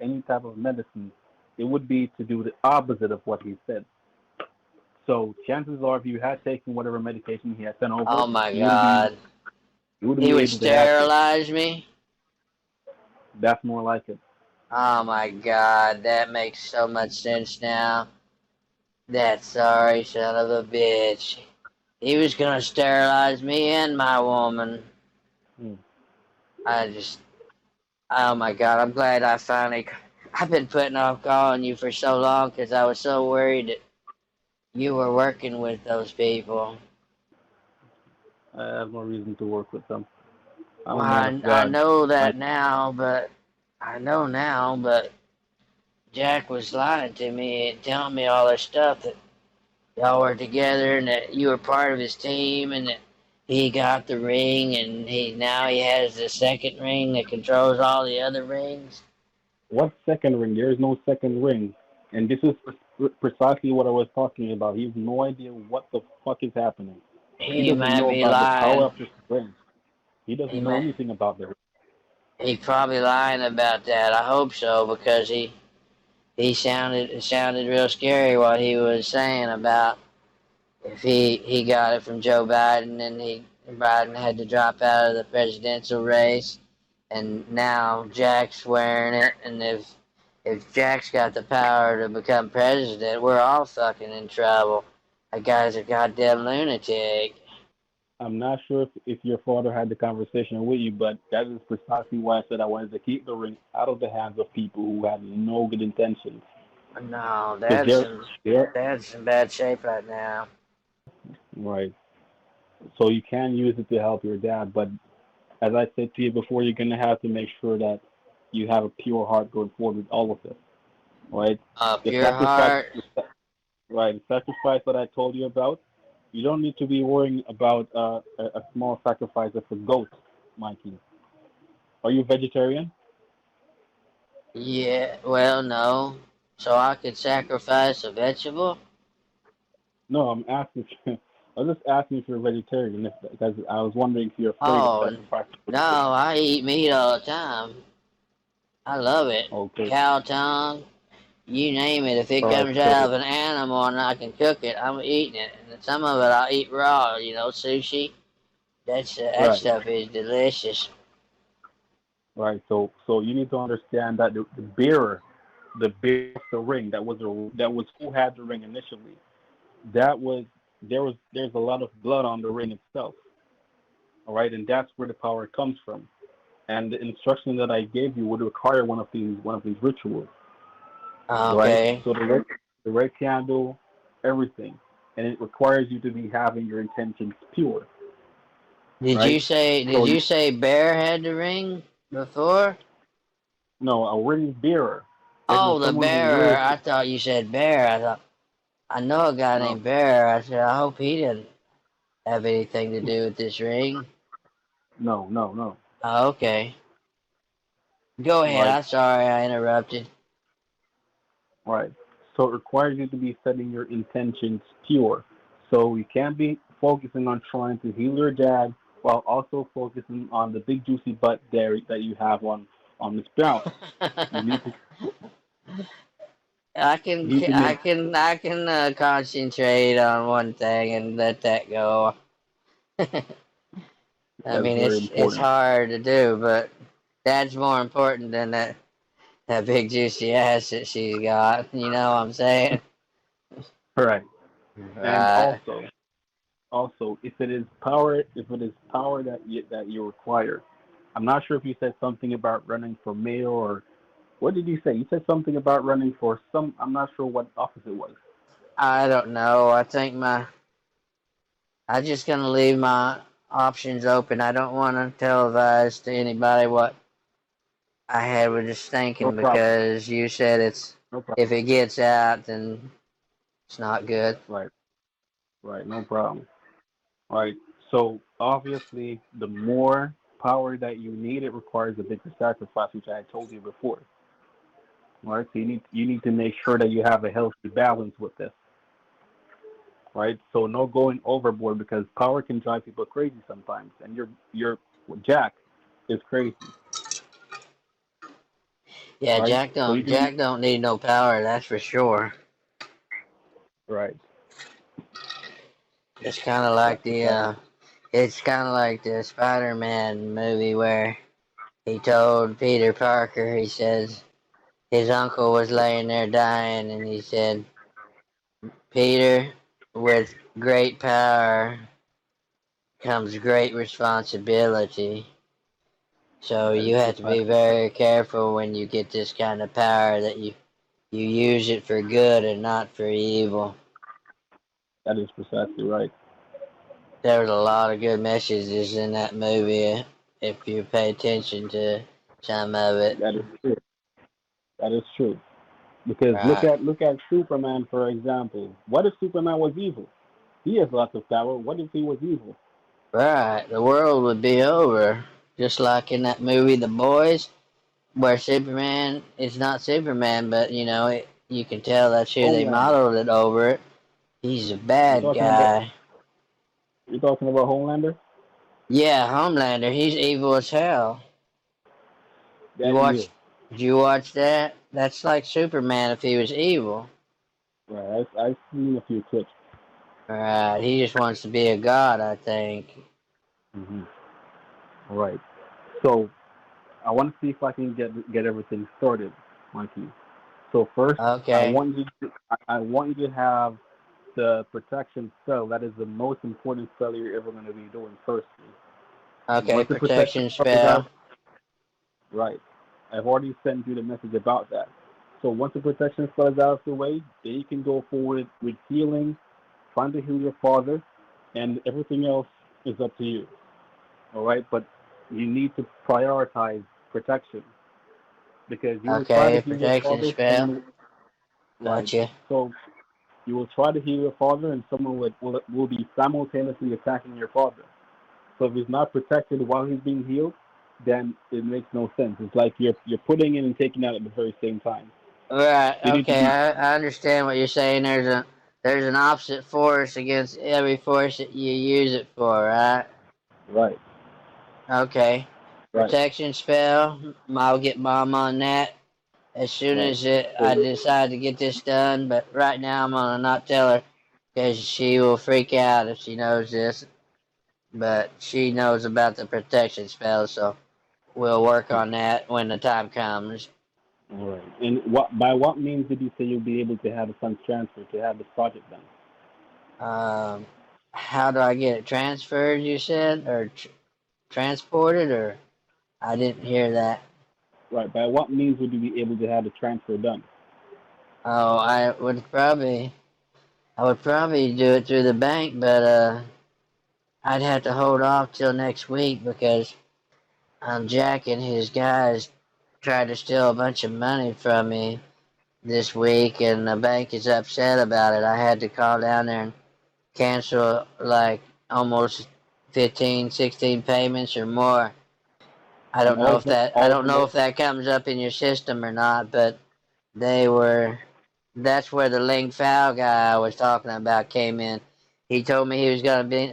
any type of medicine, it would be to do the opposite of what he said. So chances are, if you had taken whatever medication he had sent over, Oh my you wouldn't be God. you wouldn't He be would able to have kids. sterilize me? That's more like it. Oh my God, that makes so much sense now. That sorry son of a bitch. He was gonna sterilize me and my woman. Hmm. I just, oh my God, I'm glad I've been putting off calling you for so long because I was so worried that you were working with those people. I have no reason to work with them. I'm Well, a man of I God. know I that now, but Jack was lying to me and telling me all this stuff that y'all were together and that you were part of his team and that he got the ring and now he has the second ring that controls all the other rings. What second ring? There is no second ring, and this is precisely what I was talking about. He has no idea what the fuck is happening. He He doesn't might know be about the power lying. of this ring. He He doesn't know might anything about the ring. he probably lying about that. I hope so because it sounded real scary what he was saying about if he got it from Joe Biden and Biden had to drop out of the presidential race, and now Jack's wearing it, and if Jack's got the power to become president, we're all fucking in trouble. That guy's a goddamn lunatic. I'm not sure if your father had the conversation with you, but that is precisely why I said I wanted to keep the ring out of the hands of people who had no good intentions. No, Because they're dad's in bad shape right now. right. So you can use it to help your dad, but as I said to you before, you're gonna have to make sure that you have a pure heart going forward with all of this, right? The Pure sacrifice, heart. right? The sacrifice that I told you about. You don't need to be worrying about a small sacrifice of a goat, Mikey. Are you vegetarian? Yeah, well, no. So I could sacrifice a vegetable? No, I'm asking. I was just asking if you're a vegetarian, because I was wondering if you're afraid of Oh, sacrificing. no, I eat meat all the time. I love it. Okay. Cow tongue, you name it. If it All right. comes So out of an animal and I can cook it, I'm eating it. And some of it I'll eat raw, sushi. That right, stuff is delicious. right. So you need to understand that the bearer of the ring, that was who had the ring initially. That was there's a lot of blood on the ring itself. All right, and that's where the power comes from. And the instruction that I gave you would require one of these rituals. Right? Okay. So the red candle, everything, and it requires you to be having your intentions pure. Right? Did So you say Bear had the ring before? no, a ring bearer. It is Oh, the someone who bearer. wears I it. thought you said Bear. I know a guy No, named Bear. I said, I hope he didn't have anything to do with this ring. no, no, no. Oh, okay. Go ahead. right? I'm sorry I interrupted. Right. So it requires you to be setting your intentions pure. So you can't be focusing on trying to heal your dad while also focusing on the big juicy butt there that you have on the spouse. You need to I can you need to make concentrate on one thing and let that go. I that's mean, very it's important. hard to do, but that's more important than that big juicy ass that she's got. You know what I'm saying? Right. And Right. also if it is power that you require. I'm not sure if you said something about running for mayor or what did you say? You said something about running for some. I'm not sure what office it was. I don't know. I'm just gonna leave my options open. I don't want to televise to anybody what I had was just No thinking problem. because you said it's No if problem. it gets out, then it's not good. Right. Right. No problem. Right. So obviously, the more power that you need, it requires a bigger sacrifice, which I had told you before. Right. So you need to make sure that you have a healthy balance with this. Right. So no going overboard because power can drive people crazy sometimes, and your Jack is crazy. Yeah, Right. So you can Jack don't need no power, that's for sure. right. It's kind of like That's exactly it's kind of like the Spider-Man movie where he told Peter Parker, he says his uncle was laying there dying, and he said, "Peter, with great power comes great responsibility. So that is you have to be precisely very careful when you get this kind of power that you use it for good and not for evil." that is precisely right. There was a lot of good messages in that movie if you pay attention to some of it. That is true. That is true. Because look Right. at look at Superman for example. What if Superman was evil? He has lots of power. What if he was evil? Right. The world would be over. Just like in that movie The Boys, where Superman is not Superman, but you can tell that's who they Homelander. modeled it over it. He's a You're bad talking about guy. you're talking about Homelander? Yeah, Homelander, he's evil as hell. You That he is. watch did you watch that? That's like Superman if he was evil. Right. I've seen a few clips. Right. He just wants to be a god, I think. Hmm. Right. So I want to see if I can get everything started, Mikey. So first, Okay. I want you to have the protection spell. That is the most important spell you're ever going to be doing firstly. Okay, Once the protection protection spell is out, spell. right. I've already sent you the message about that. So once the protection spell is out of the way, then you can go forward with healing, trying to heal your father, and everything else is up to you. All right, but you need to prioritize protection because you will try to Okay, heal your protection father. spell. Someone right. Gotcha. So you will try to heal your father, and someone will be simultaneously attacking your father. So if he's not protected while he's being healed, then it makes no sense. It's like you're putting in and taking out at the very same time. Right. So you need to Okay, be I understand what you're saying. There's an opposite force against every force that you use it for, right? right, Okay. right, Protection spell. I'll get mom on that as soon right. as So I decide to get this done. But right now, I'm gonna not tell her because she will freak out if she knows this. But she knows about the protection spell, so we'll work on that when the time comes. all right. And what means did you say you'll be able to have the funds transferred to have this project done? Um, how do I get it transferred? You said, or transported, or I didn't hear that. Right. By what means would you be able to have the transfer done? Oh, I would probably do it through the bank, but I'd have to hold off till next week because Jack and his guys tried to steal a bunch of money from me this week, and the bank is upset about it. I had to call down there and cancel like almost 15, 16 payments or more. I And don't know all if the that I all don't the know lo- if that comes up in your system or not, but they were that's where the Ling Fao guy I was talking about came in. He told me he was gonna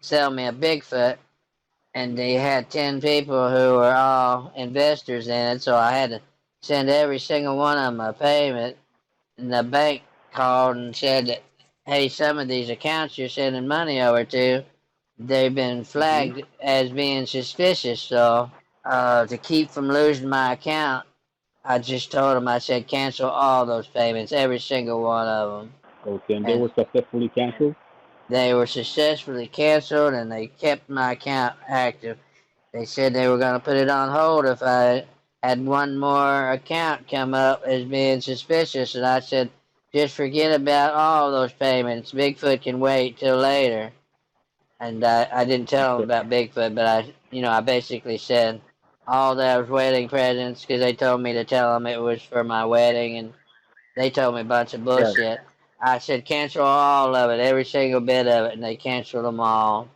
sell me a Bigfoot, and they had 10 people who were all investors in it, so I had to send every single one of them a payment. And the bank called and said that, hey, some of these accounts you're sending money over to, they've been hmm flagged as being suspicious. So to keep from losing my account, I just told them, I said, cancel all those payments, every single one of them. Okay, and they And were successfully canceled. they were successfully canceled, and they kept my account active. They said they were going to put it on hold if I had one more account come up as being suspicious. And I said, just forget about all those payments. Bigfoot can wait till later. And I didn't tell them So, about Bigfoot, but I basically said all that I was wedding presents because they told me to tell them it was for my wedding, and they told me a bunch of right. bullshit. I said cancel all of it, every single bit of it, and they canceled them all,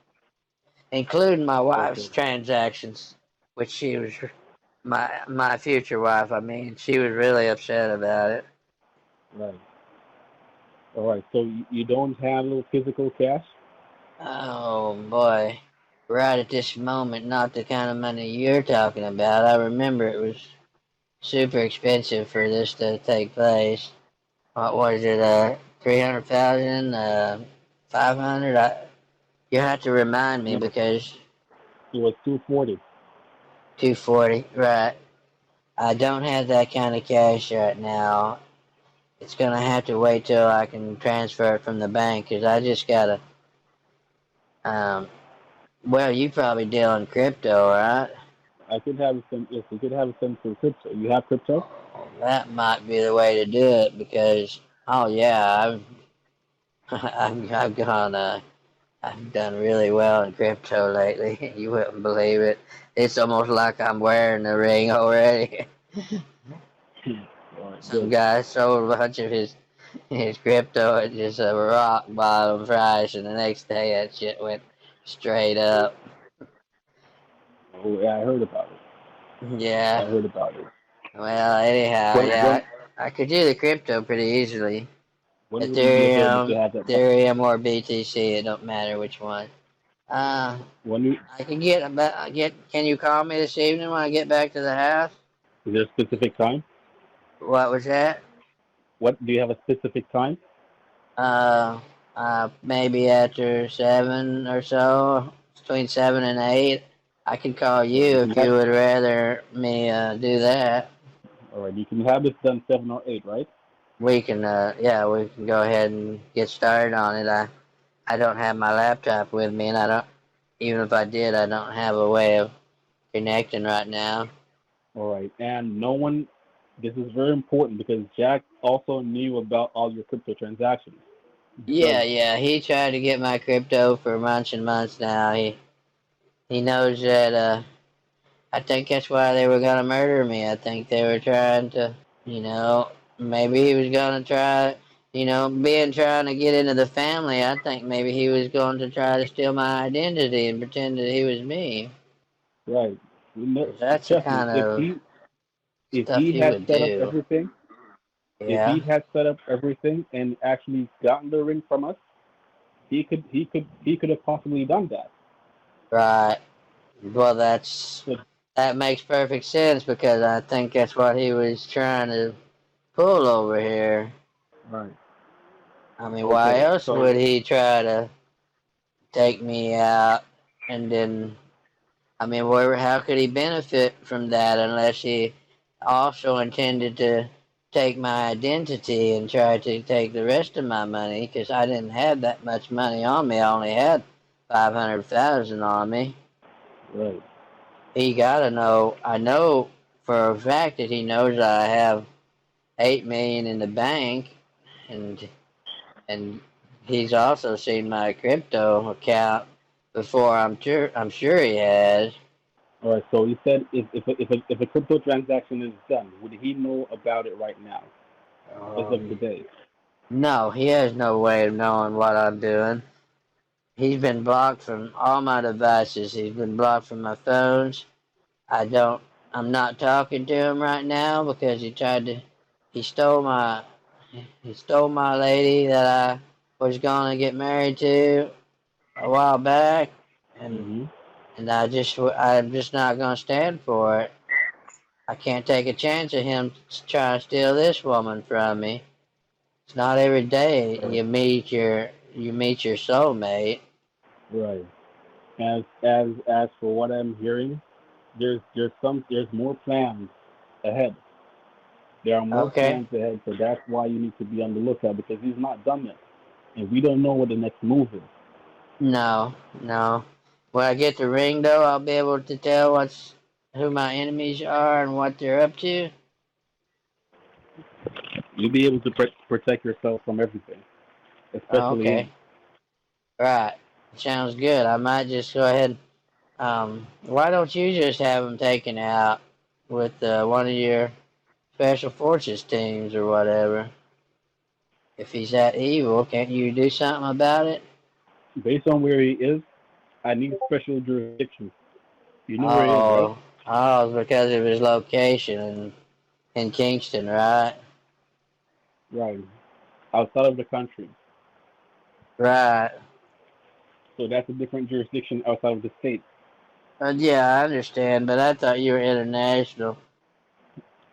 including my wife's Okay. transactions, which she was my future wife. I mean, she was really upset about it. Right. All right. So you don't handle physical cash. Oh boy, right at this moment, not the kind of money you're talking about. I remember it was super expensive for this to take place. What was it? 300,000, 500. You have to remind me No, because it was 240. 240. Right. I don't have that kind of cash right now. It's gonna have to wait till I can transfer it from the bank because I just gotta. Um, well, you probably deal in crypto, right? I could have some. Yes, you could have some for crypto. You have crypto? Oh, that might be the way to do it because oh yeah, I've gone I've done really well in crypto lately. You wouldn't believe it. It's almost like I'm wearing the ring already. All right. Some Good. guy sold a bunch of his crypto at just a rock bottom price, and the next day that shit went straight up. Oh yeah, I heard about it. I Yeah. heard about it. Well, anyhow, When yeah, when I could do the crypto pretty easily. when would you be available to Ethereum, have that? Ethereum or BTC, it don't matter which one. Uh, When you I can get about get. Can you call me this evening when I get back to the house? is there a specific time? What was that? What do you have a specific time? Uh, maybe after 7 or so, between 7 and 8. I can call All right. you You can if have. you would rather me do that. All right. You can have this done 7 or 8, right? We can, yeah, we can go ahead and get started on it. I don't have my laptop with me, and I don't. Even if I did, I don't have a way of connecting right now. All right. And no one. This is very important because Jack also knew about all your crypto transactions. Yeah, Because yeah. He tried to get my crypto for months and months now. He knows that. I think that's why they were gonna murder me. I think they were trying to, you know, maybe he was gonna try, being trying to get into the family. I think maybe he was going to try to steal my identity and pretend that he was me. right. 'Cause that's the Trust me. kind of If stuff he he had would set up do. everything, if he Yeah, had set up everything and actually gotten the ring from us, he could have possibly done that. right. Well, So, that makes perfect sense because I think that's what he was trying to pull over here. right. I mean, why Okay. else So would he try to take me out and then I mean, how could he benefit from that unless he also intended to take my identity and try to take the rest of my money? Because I didn't have that much money on me. I only had 500,000 on me. right. He gotta know. I know for a fact that he knows that I have 8 million in the bank, and and he's also seen my crypto account before. I'm sure he has. All right. So you said if a crypto transaction is done, would he know about it right now, as of Um, today? No, he has no way of knowing what I'm doing. He's been blocked from all my devices. He's been blocked from my phones. I don't. I'm not talking to him right now because he stole my he stole my lady that I was gonna get married to a while back, and Hmm. I'm just not gonna stand for it. I can't take a chance of him trying to steal this woman from me. It's not every day you meet your soulmate. Right. As for what I'm hearing, there's more plans ahead. There are more Okay. plans ahead, so that's why you need to be on the lookout because he's not done yet, and we don't know what the next move is. No, no. When I get the ring, though, I'll be able to tell who my enemies are and what they're up to. You'll be able to protect yourself from everything, Oh, especially okay. him. Right. Sounds good. I might just go ahead. Why don't you just have him taken out with one of your special forces teams or whatever? If he's that evil, can't you do something about it? Based on where he is, I need special jurisdiction. You know where he is, right? Oh, it's because of his location in Kingston, right? Right. Outside of the country. Right. So that's a different jurisdiction outside of the state. Yeah, I understand, but I thought you were international.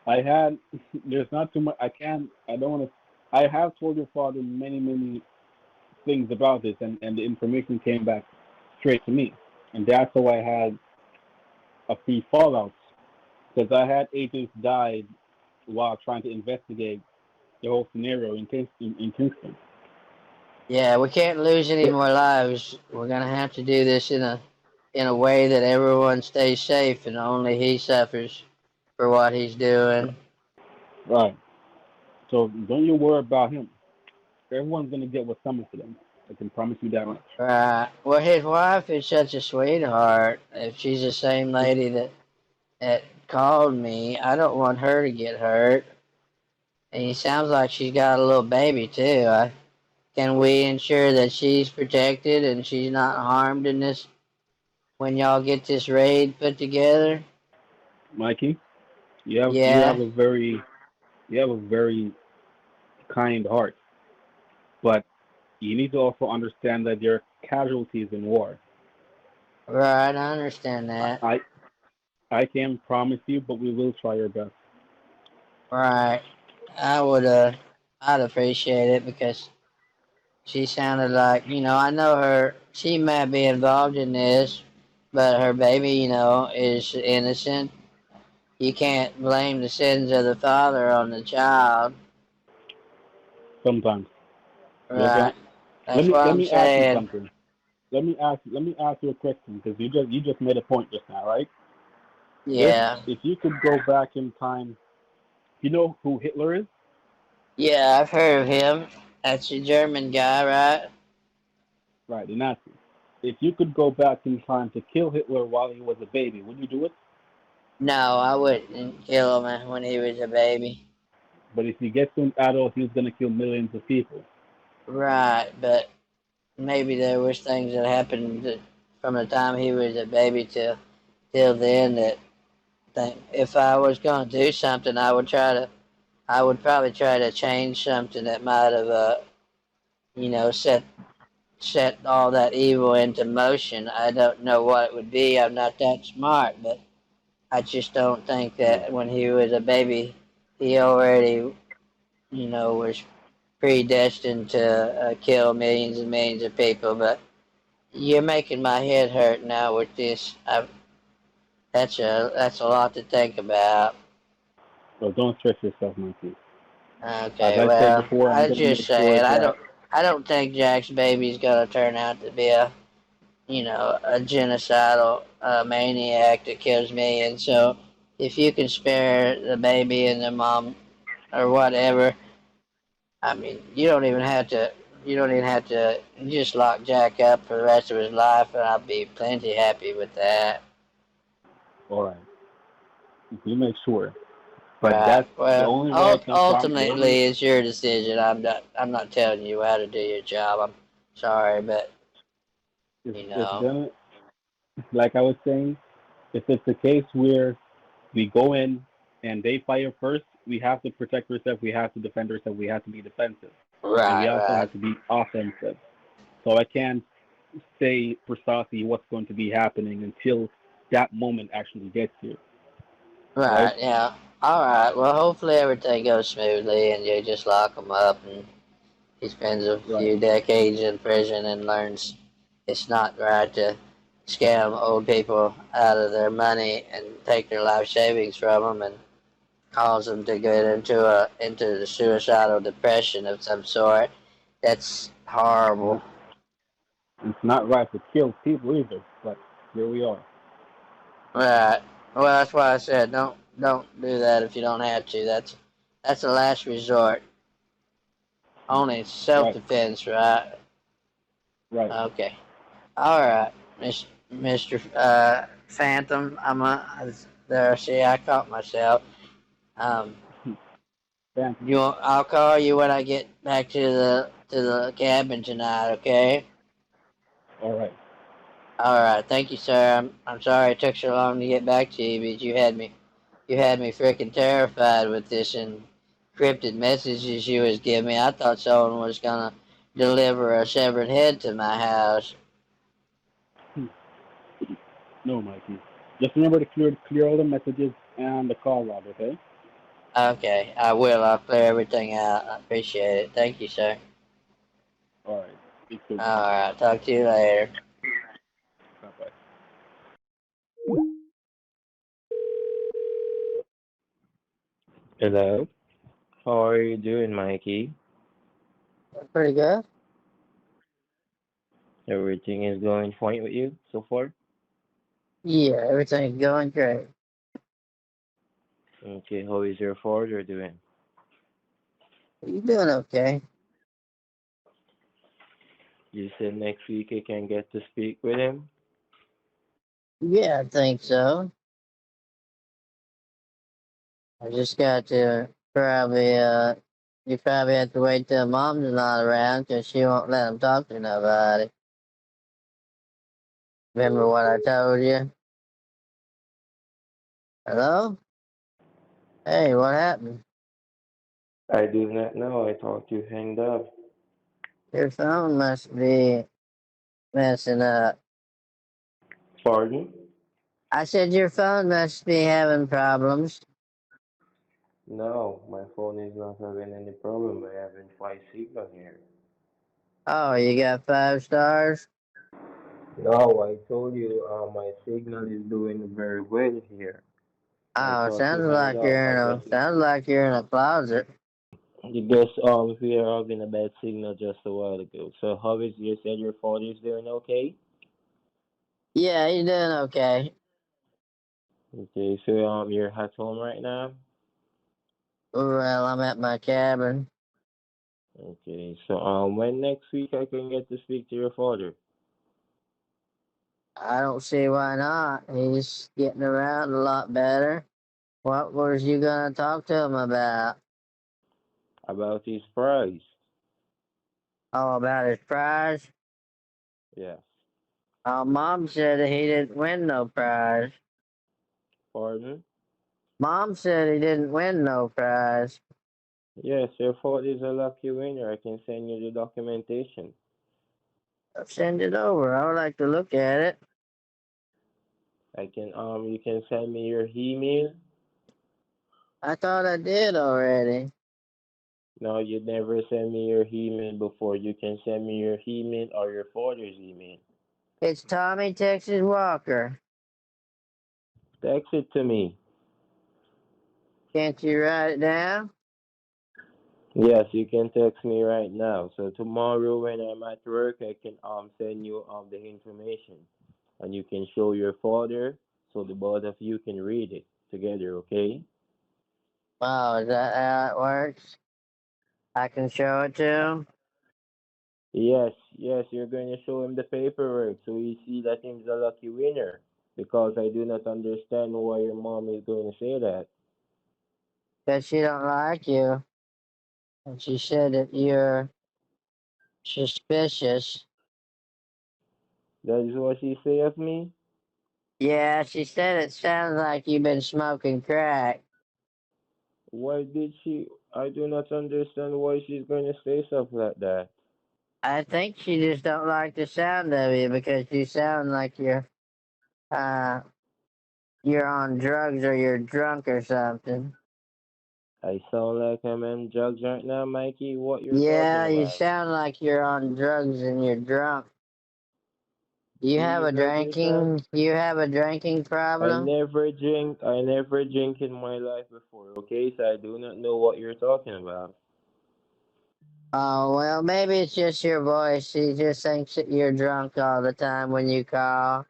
I had, there's not too much, I don't want to, I have told your father many things about this, and the information came back straight to me. And that's how I had a few fallouts, because I had agents died while trying to investigate the whole scenario in Kingston. Yeah, we can't lose any So, more lives. We're gonna have to do this in a way that everyone stays safe and only he suffers for what he's doing. right. So don't you worry about him. Everyone's going to get what's coming to them. I can promise you that much. Right. Well, his wife is such a sweetheart. If she's the same lady that called me, I don't want her to get hurt. And he sounds like she's got a little baby too. Can we ensure that she's protected and she's not harmed in this when y'all get this raid put together? Mikey, you Yeah. have a very kind heart, but you need to also understand that there are casualties in war. Right, I understand I that. I, I can't promise you, but we will try our best. Right. I would I'd appreciate it because she sounded like, I know she might be involved in this, but her baby, is innocent. You can't blame the sins of the father on the child. Sometimes. Right. Okay. That's what Let I'm me ask you saying. something. Let me ask you a question because you just made a point just now, right? If Yeah. if you could go back in time, you know who Hitler is? Yeah, I've heard of him. That's a German guy, right? Right, the Nazis. If you could go back in time to kill Hitler while he was a baby, would you do it? No, I wouldn't kill him when he was a baby. But if he gets to an adult, he's gonna kill millions of people. Right, but maybe there was things that happened from the time he was a baby till then that think if I was going to do something, I would probably try to change something that might have set all that evil into motion. I don't know what it would be. I'm not that smart, but I just don't think Right. that when he was a baby, he already was predestined to kill millions and millions of people. But you're making my head hurt now with this. That's a lot to think about. So don't stress yourself, Mikey. As Okay, I said well, before, I'm I was gonna just make sure saying, that I don't think Jack's baby's gonna turn out to be a genocidal maniac that kills millions. So, if you can spare the baby and the mom or whatever, I mean, you don't even have to just lock Jack up for the rest of his life, and I'll be plenty happy with that. all right. You make sure. But Right. that's the Well, only way I can promise. The only ultimately, it's your decision. I'm not telling you how to do your job. I'm sorry, but it's you know. gonna, like I was saying, If it's a case where we go in and they fire first, we have to protect ourselves. We have to defend ourselves. We have to be defensive, and we Right, also right, have to be offensive. So I can't say precisely what's going to be happening until that moment actually gets here, right? right. Yeah. All right. Well, hopefully everything goes smoothly, and you just lock him up, and he spends a Right. few decades in prison and learns it's not right to scam old people out of their money and take their life savings from them and cause them to get into the suicidal depression of some sort. That's horrible. Right. It's not right to kill people either, but here we are. Right. Well, that's why I said don't do that if you don't have to. That's a last resort. Only self Right. defense, right? Right. Okay. All right, Mister Phantom. There. See, I caught myself. Um, Thanks. I'll call you when I get back to the cabin tonight. Okay. All right. All right. Thank you, sir. I'm sorry it took so long to get back to you, but you had me freaking terrified with this encrypted messages you was giving me. I thought someone was gonna deliver a severed head to my house. No, Mikey. Just remember to clear all the messages and the call log, okay? Okay, I will. I'll clear everything out. I appreciate it. Thank you, sir. All right. Speak soon. All right. Talk to you later. Bye bye. Hello. How are you doing, Mikey? Pretty good. Everything is going fine with you so far? Yeah, everything's going great. Okay, how is your father doing? You doing okay? You said next week I can get to speak with him? Yeah, I think so. I just got to probably you probably have to wait till mom's not around because she won't let him talk to nobody. Remember what I told you? Hello? Hey, what happened? I do not know. I thought you hanged up. Your phone must be messing up. Pardon? I said your phone must be having problems. No, my phone is not having any problem. I having 5 signal here. Oh, you got 5 stars? No, I told you my signal is doing very well here. I Oh, thought you hanged up. I guess sounds like you're in a closet. you guess we are having a bad signal just a while ago. So how is you said your father is doing okay? Yeah, you doing okay. Okay, so you're at home right now? Well, I'm at my cabin. Okay, so when next week I can get to speak to your father I don't see why not. He's getting around a lot better. What was you gonna talk to him about? about his prize? Oh, about his prize? Yes. Mom said that he didn't win no prize. Pardon? Mom said he didn't win no prize. Yes, your father is a lucky winner. I can send you the documentation. Send it over. I would like to look at it. I can you can send me your email. I thought I did already. No, you never send me your email before. You can send me your email or your father's email. It's Tommy Texas Walker. Text it to me. Can't you write it down? Yes, you can text me right now. So tomorrow when I'm at work, I can send you the information, and you can show your father, so the both of you can read it together. Okay? Oh, is that how it works? I can show it to him? Yes, yes, you're going to show him the paperwork so he see that he's a lucky winner. Because I do not understand why your mom is going to say that. Because she don't like you. And she said that you're suspicious. That is what she say of me. Yeah, she said it sounds like you've been smoking crack. Why did she? I do not understand why she's going to say stuff like that. I think she just don't like the sound of you because you sound like uh you're on drugs or you're drunk or something. I sound like I'm on drugs right now, Mikey. What you're talking Yeah, you about? sound like you're on drugs and you're drunk. Please let me talk. You have a drinking problem? I never drink in my life before. Okay, so I do not know what you're talking about. Oh, well, maybe it's just your voice. She just thinks that you're drunk all the time when you call.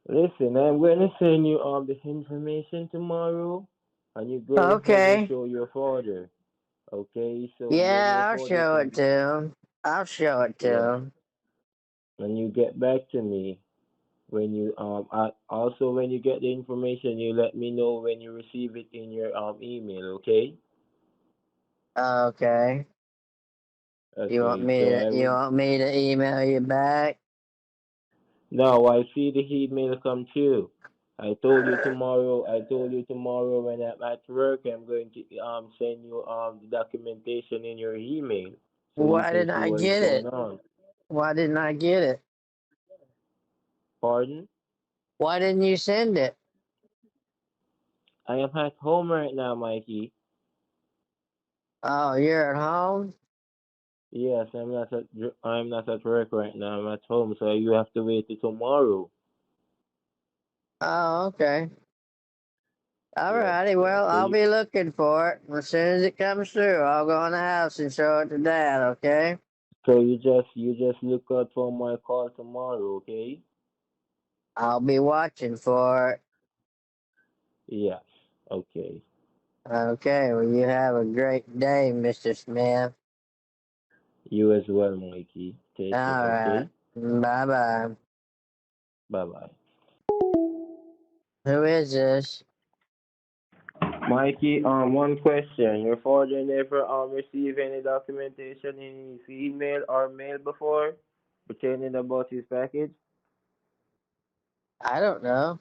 Listen, I'm going to send you all the information tomorrow, and you go ahead and Okay. show your father. Okay, so when your Yeah, I'll father show it comes, to him. I'll show it to yeah, him. and you get back to me when you also when you get the information, you let me know when you receive it in your email. Okay. Okay. Okay, so I You would want me to email you back? now I see the email come through. I told you tomorrow when I'm at work, I'm going to send you the documentation in your email so you Why can didn't see I what is get going it? on. Why didn't I get it? Pardon? Why didn't you send it? I am at home right now, Mikey. Oh, you're at home? Yes, I'm not at work right now. I'm at home, so you have to wait till tomorrow. Oh, okay. Yes, Alrighty, yes. well, So I'll you be looking for it. As soon as it comes through, I'll go in the house and show it to Dad, okay? you just look out for my call tomorrow, okay? I'll be watching for it. Yes. Okay. Okay, well, you have a great day, Mr. Smith. You as well, Mikey. Take care, Alright, okay? bye-bye. Bye bye. Who is this? Mikey, one question. Your father never received any documentation in his email or mail before pertaining about his package? I don't know.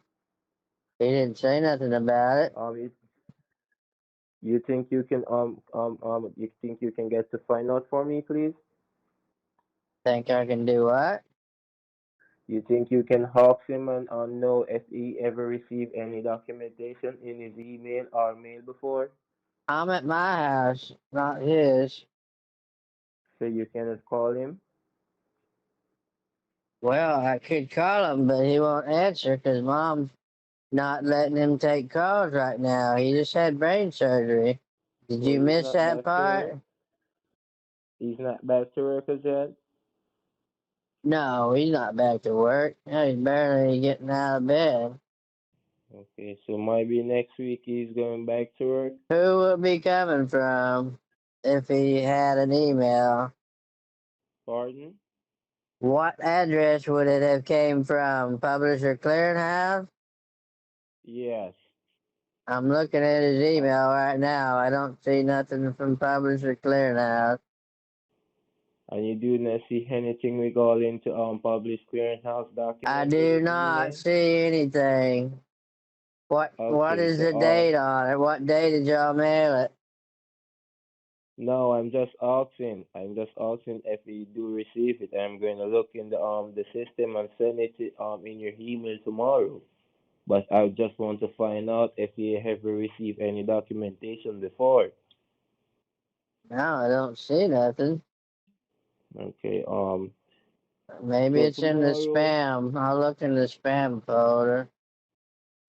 He didn't say nothing about it. You, you think you can you think you can get to find out for me, please? Think I can do what? You think you can ask him and know if he ever received any documentation in his email or mail before? I'm at my house, not his. So you cannot call him? Well, I could call him, but he won't answer because Mom's not letting him take calls right now. He just had brain surgery. Did So you he's miss not that back to work? part? He's not back to work as yet? No, he's not back to work. He's barely getting out of bed. Okay, so maybe next week he's going back to work? Who would be coming from if he had an email? Pardon? What address would it have came from? Publisher Clearinghouse? Yes. I'm looking at his Uh, email right now. I don't see nothing from Publisher Clearinghouse. and you do not see anything regarding to published clearinghouse I document in do his not email? see anything. What Okay, is so the date on it? What day did y'all mail it? no, I'm just asking if you do receive it. I'm going to look in the system and send it to, in your email tomorrow. But I just want to find out if you ever received any documentation before. No, I don't see nothing. Okay. Maybe So it's in the tomorrow, spam. I'll look in the spam folder.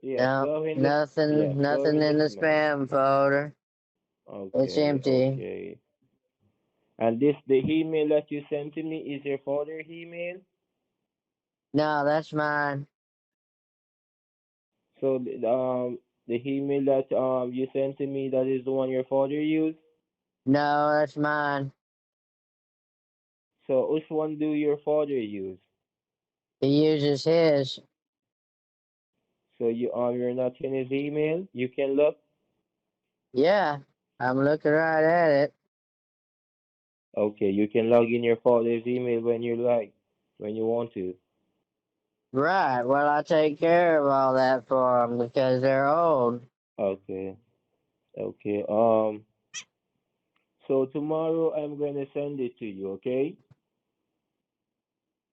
yes, No, go in the yes, go nothing in the in the spam. spam folder. It's Okay, empty. okay. And the email that you sent to me is your father's email. No, that's mine. So the email that you sent to me, that is the one your father used. No, that's mine. So which one do your father use? He uses his. So you're not in his email. You can look. Yeah, I'm looking right at it. Okay, you can log in your father's email when you like, when you want to. Right. Well, I take care of all that for them because they're old. Okay. Okay. So tomorrow I'm gonna send it to you. Okay.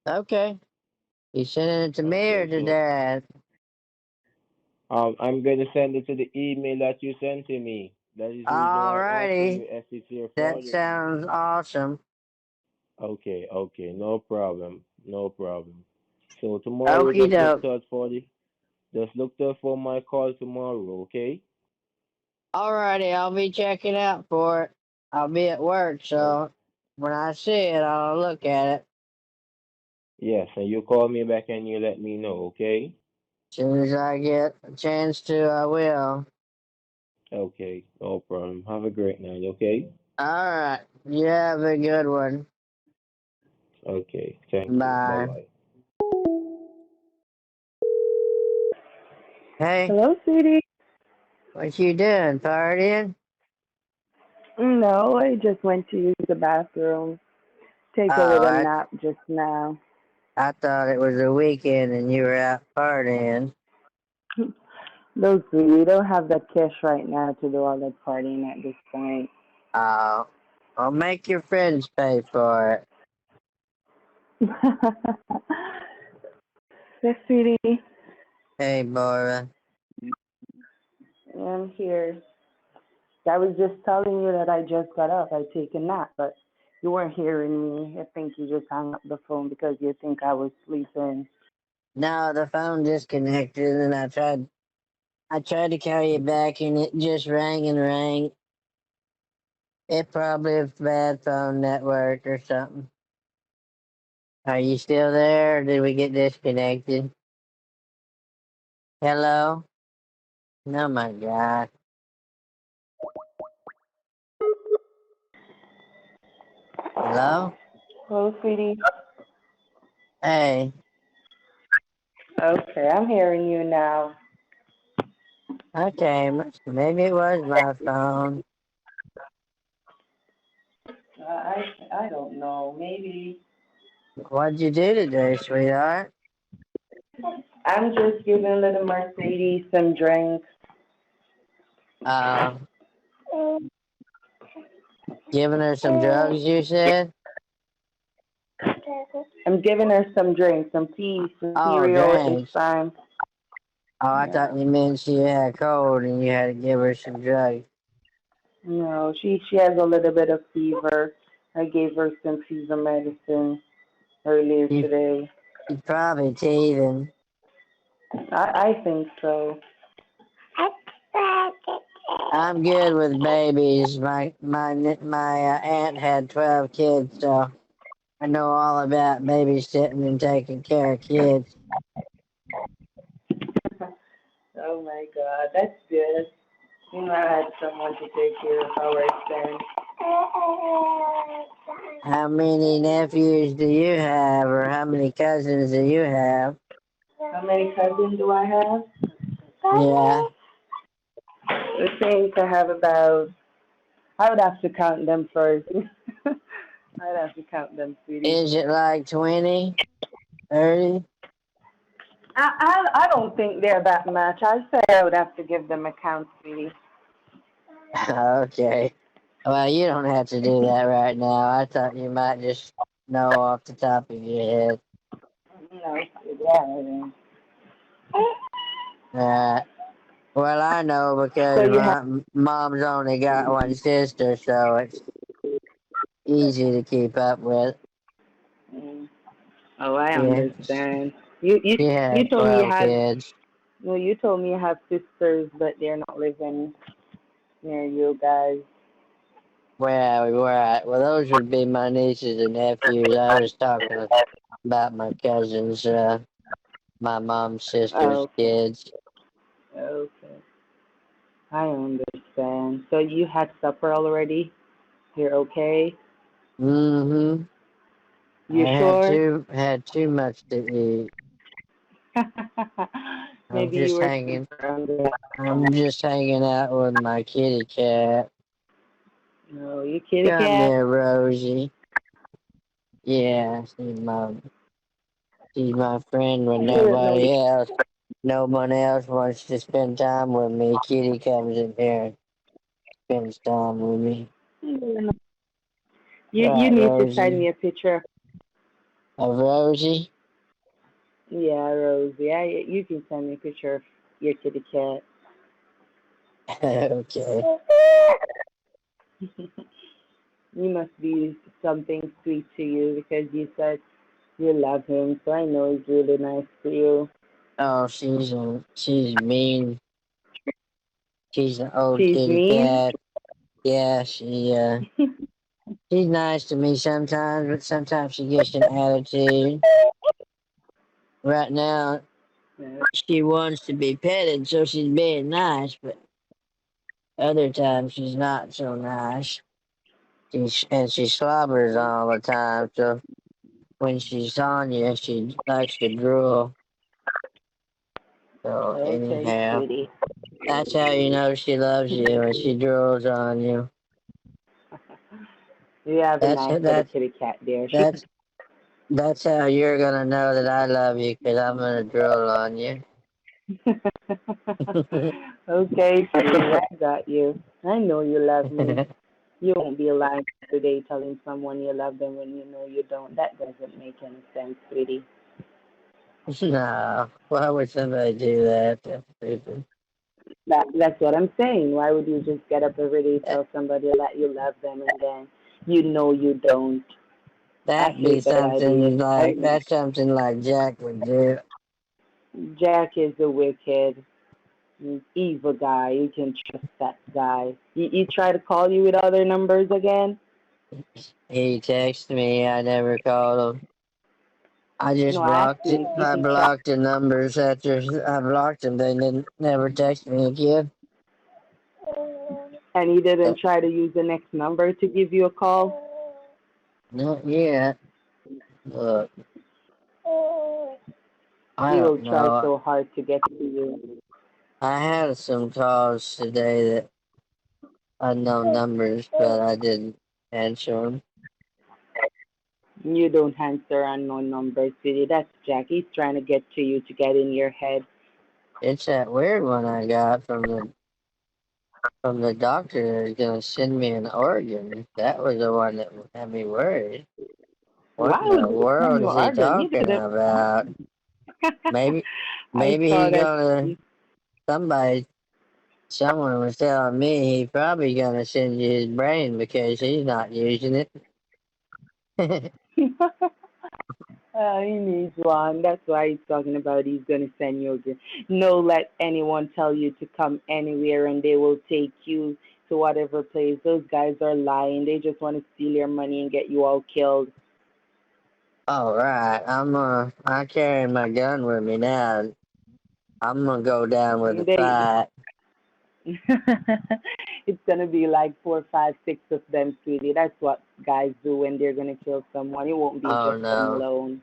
Okay. You sending it to me or Okay. to So Dad? I'm gonna send it to the email that you sent to me. That is the reason why I'm asking you Alrighty. if it's your That father. sounds awesome. Okay. Okay. No problem. No problem. So tomorrow, Okie just doke. look out for my call tomorrow. Okay. Alrighty, I'll be checking out for it. I'll be at work, Oh, so when I see it, I'll look at it. yes. And you call me back and you let me know. Okay. As soon as I get a chance to, I will. Okay. No problem. Have a great night. Okay. Alright. You have a good one. Okay. Thank you. Bye Bye. bye. Hey, Hello, sweetie. what you doing? Partying? No, I just went to use the bathroom. Take a Oh, little nap just now. I thought it was a weekend and you were out partying. No, sweetie, you don't have the cash right now to do all that partying at this point. Oh, well, make your friends pay for it. Yes, sweetie. Hey, Bora. I'm here. I was just telling you that I just got up. I take a nap, but you weren't hearing me. I think you just hung up the phone because you think I was sleeping. No, the phone disconnected and I tried to call you back and it just rang and rang. It probably a bad phone network or something. Are you still there or did we get disconnected? Hello? Oh my god. Hello? Oh, sweetie. Hey, Okay, I'm hearing you now. okay, maybe it was my phone. I don't know. Maybe What'd you do today, sweetheart? I'm just giving little Mercedes some drinks. Uh, giving her some drugs, you said? I'm giving her some drinks, some tea, some Oh, cereal at this drinks. time. Oh, I Yeah. thought you meant she had a cold and you had to give her some drugs. No, she has a little bit of fever. I gave her some fever medicine earlier You, today. you probably teething. I think so. I'm good with babies. My aunt had 12 kids, so I know all about babysitting and taking care of kids. Oh my God, that's good. You know, I had someone to take care of our son. How many nephews do you have, or how many cousins do you have? How many cousins do I have? Yeah. I think I have about, I would have to count them first. I'd have to count them, sweetie. Is it like 20, 30? I don't think they're that much. I'd say I would have to give them a count, sweetie. Okay. Well, you don't have to do that right now. I thought you might just know off the top of your head. No, yeah. Well, I know So because you have. my mom's only got one sister, so it's easy to keep up with. Mm. Oh, I Yeah, understand. You she you had told me you 12 had. kids. No, you told me you have sisters, but they're not living near you guys. Well, right. Well, those would be my nieces and nephews. I was talking about my cousins, my mom's sister's Oh, okay. kids. Okay. I understand. So you had supper already? You're okay? Mm-hmm. You I sure? had too much to eat. I'm Maybe you just were hanging. super hungry. I'm just hanging out with my kitty cat. No, you kitty Come cat? here, Rosie. Yeah, she's mom. She's my friend when I didn't know you. no one else wants to spend time with me. Kitty comes in here and spends time with me. You Right, need to send Rosie? me a picture. Of Rosie? Yeah, Rosie. You can send me a picture of your kitty cat. Okay. He must be something sweet to you because you said you love him, so I know he's really nice to you. Oh, she's mean. She's an old She's kitty mean. cat. Yeah, she's nice to me sometimes, but sometimes she gets an attitude. Right now, she wants to be petted, so she's being nice, but other times she's not so nice. She slobbers all the time, so when she's on you, she likes to drool. So Okay, anyhow, sweetie. that's how you know she loves you when she drools on you. You have a That's nice little that's kitty cat there. that's that's how you're gonna know that I love you, 'cause I'm gonna drool on you. Okay, sweetie, I got you. I know you love me. You won't be lying today telling someone you love them when you know you don't. That doesn't make any sense, sweetie. No, why would somebody do that? That's stupid. That's what I'm saying. Why would you just get up every day That, tell somebody that you love them and then you know you don't? I that'd be hate that idea. that's something like Jack would do. Jack is a wicked, evil guy. You can trust that guy. He try to call you with other numbers again? He texted me. I never called him. I No, just I asked blocked you it. if I he tried. blocked the numbers after I blocked them. They didn't never text me again. And he Uh, didn't try to use the next number to give you a call? Not yet. Look, I He will don't try know. so hard to get to you. I had some calls today that unknown numbers, but I didn't answer them. You don't answer unknown numbers, sweetie. That's Jack. He's trying to get to you to get in your head. It's that weird one I got from the doctor that's gonna send me an organ. That was the one that had me worried. What Why in would the you send world your is he organ? You talking didn't. about? Maybe I maybe saw he that. gonna somebody someone was telling me he probably gonna send you his brain because he's not using it. He needs one. That's why he's talking about he's going to send you again. No, let anyone tell you to come anywhere and they will take you to whatever place. Those guys are lying. They just want to steal your money and get you all killed. All right, I carry my gun with me now. I'm gonna go down with the They, fight. it's going to be like four, five, six of them, sweetie. That's what guys do when they're going to kill someone. It won't be Oh just them no, alone.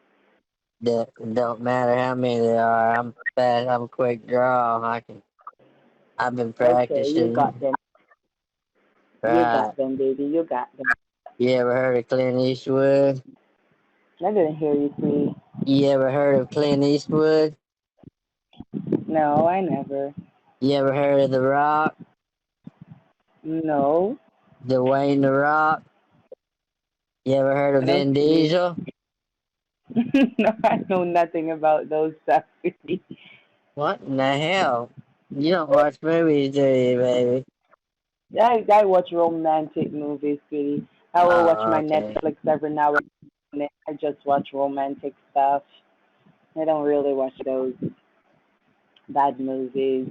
that don't matter how many there are. I'm fast. I'm a quick draw. I've been Okay, you got practicing. them. You Right. got them, baby. You got them. You ever heard of Clint Eastwood? I didn't hear you, sweetie. You ever heard of Clint Eastwood? No, I never. You ever heard of The Rock? No. Dwayne The Rock? You ever heard of No, Vin sweetie. Diesel? No, I know nothing about those stuff, sweetie. What in the hell? You don't watch movies, do you, baby? I watch romantic movies, sweetie. I will watch Oh, my okay. Netflix every now and then. I just watch romantic stuff. I don't really watch those bad movies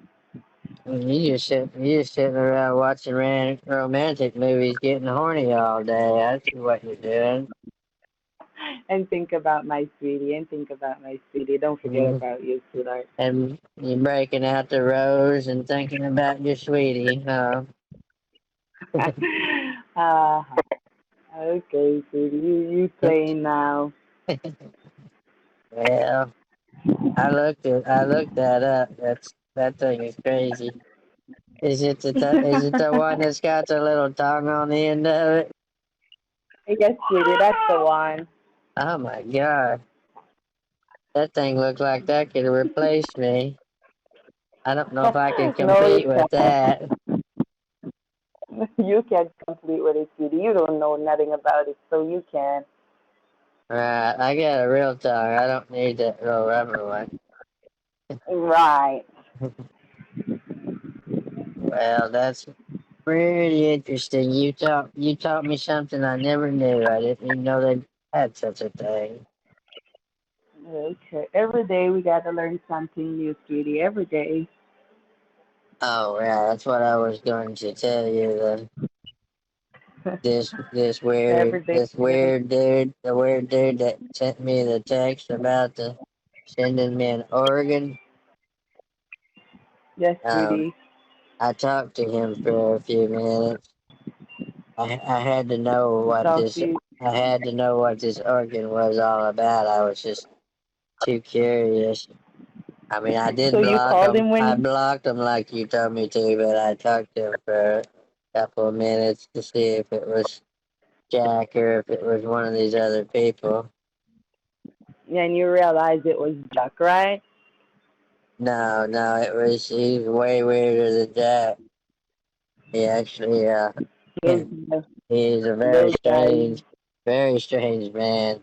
You just sitting around watching romantic movies, getting horny all day. That's what you're doing. and think about my sweetie and think about my sweetie. Don't forget Mhm. about you, sweetheart. And you're breaking out the rose and thinking about your sweetie, huh? uh, okay, sweetie. You playing now. Well, I looked that up. That thing is crazy. Is it the one that's got the little tongue on the end of it? Yes, sweetie, that's the one. Oh my god. That thing looked like that could replace me. I don't know if I could No, you compete with can't. that. You can't complete with it, sweetie. You don't know nothing about it, so you can. Right, I got a real tongue. I don't need that real rubber one. Right. Well, that's pretty interesting. You taught me something I never knew. I didn't even know they had such a thing. Okay. Every day we gotta learn something new, sweetie. Every day. Oh yeah, that's what I was going to tell you. This Every weird day this we gotta. weird dude, the weird dude that sent me the text about the sending me an organ. Yes, Um, sweetie. I talked to him for a few minutes. I had to know what Talk to this you. I had to know what this organ was all about. I was just too curious. I mean, I did So you block called him. him when I you. blocked him like you told me to, but I talked to him for a couple of minutes to see if it was Jack or if it was one of these other people. And you realized it was Jack, right? No, no, he's way weirder than Jack. He actually, Those, he's a those guys. very strange man.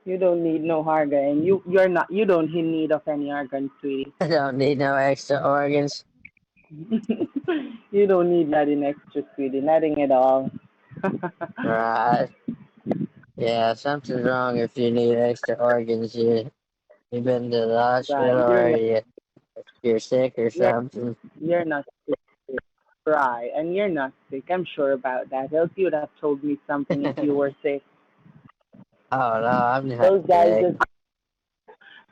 You don't need no organ, and you're not. You don't in need of any organ, sweetie. I don't need no extra organs. You don't need nothing extra, sweetie. Nothing at all. Right. Yeah, something's wrong if you need extra organs. You've been to the Right. hospital or you're sick or You're something. you're not sick. Right. And you're not sick. I'm sure about that. Else you would have told me something if you were sick. Oh no, I'm not Those guys sick. just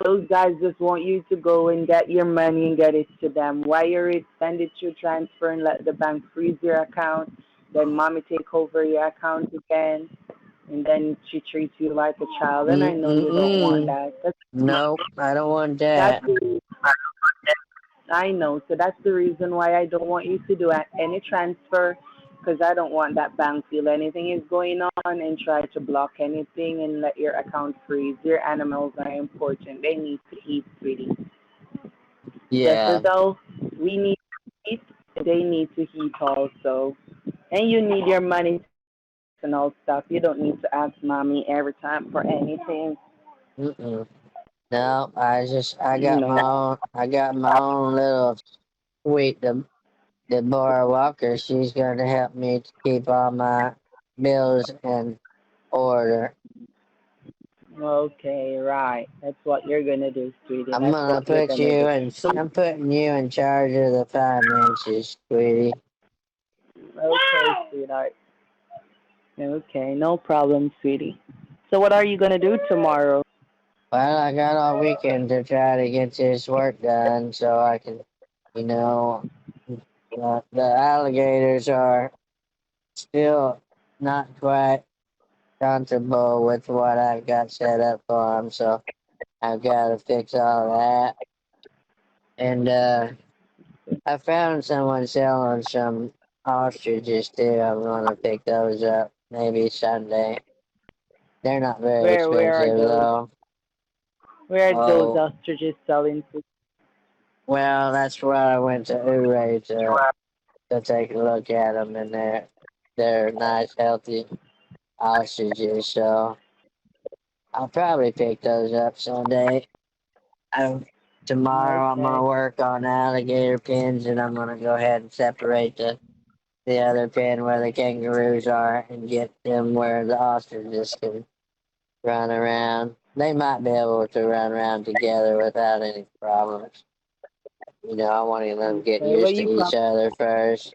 those guys just want you to go and get your money and get it to them. Wire it, send it to transfer and let the bank freeze your account. Then mommy take over your account again, and then she treats you like a child. And I know you don't want Mm-mm. that. Nope, I don't want That's that. the I know. So that's the reason why I don't want you to do any transfer, because I don't want that bank feel anything is going on and try to block anything and let your account freeze. Your animals are important. They need to eat, sweetie. Just as Yeah. though we need to eat, they need to eat also. And you need your money to buy personal stuff. You don't need to ask mommy every time for anything. Mm-mm. No, No. I got my own little sweet Deborah Walker. She's going to help me to keep all my bills in order. Okay, right. That's what you're gonna do, sweetie. That's what you're gonna do. So I'm putting you in charge of the finances, sweetie. okay, sweetheart. Okay, no problem, sweetie. So what are you gonna do tomorrow? Well, I got all weekend to try to get this work done so I can, you know, the alligators are still not quite comfortable with what I've got set up for them, so I've got to fix all that. And I found someone selling some ostriches too. I'm gonna pick those up maybe Sunday. They're not very Where are expensive those? though. Where are those Oh, ostriches selling to? well, that's why I went to Ouray to take a look at them, and they're nice, healthy ostriches. So I'll probably pick those up Sunday. I, Tomorrow I'm Okay, gonna work on alligator pins, and I'm gonna go ahead and separate the other pen where the kangaroos are and get them where the ostriches can run around. They might be able to run around together without any problems. I want to let them get okay. Well, used to each other first.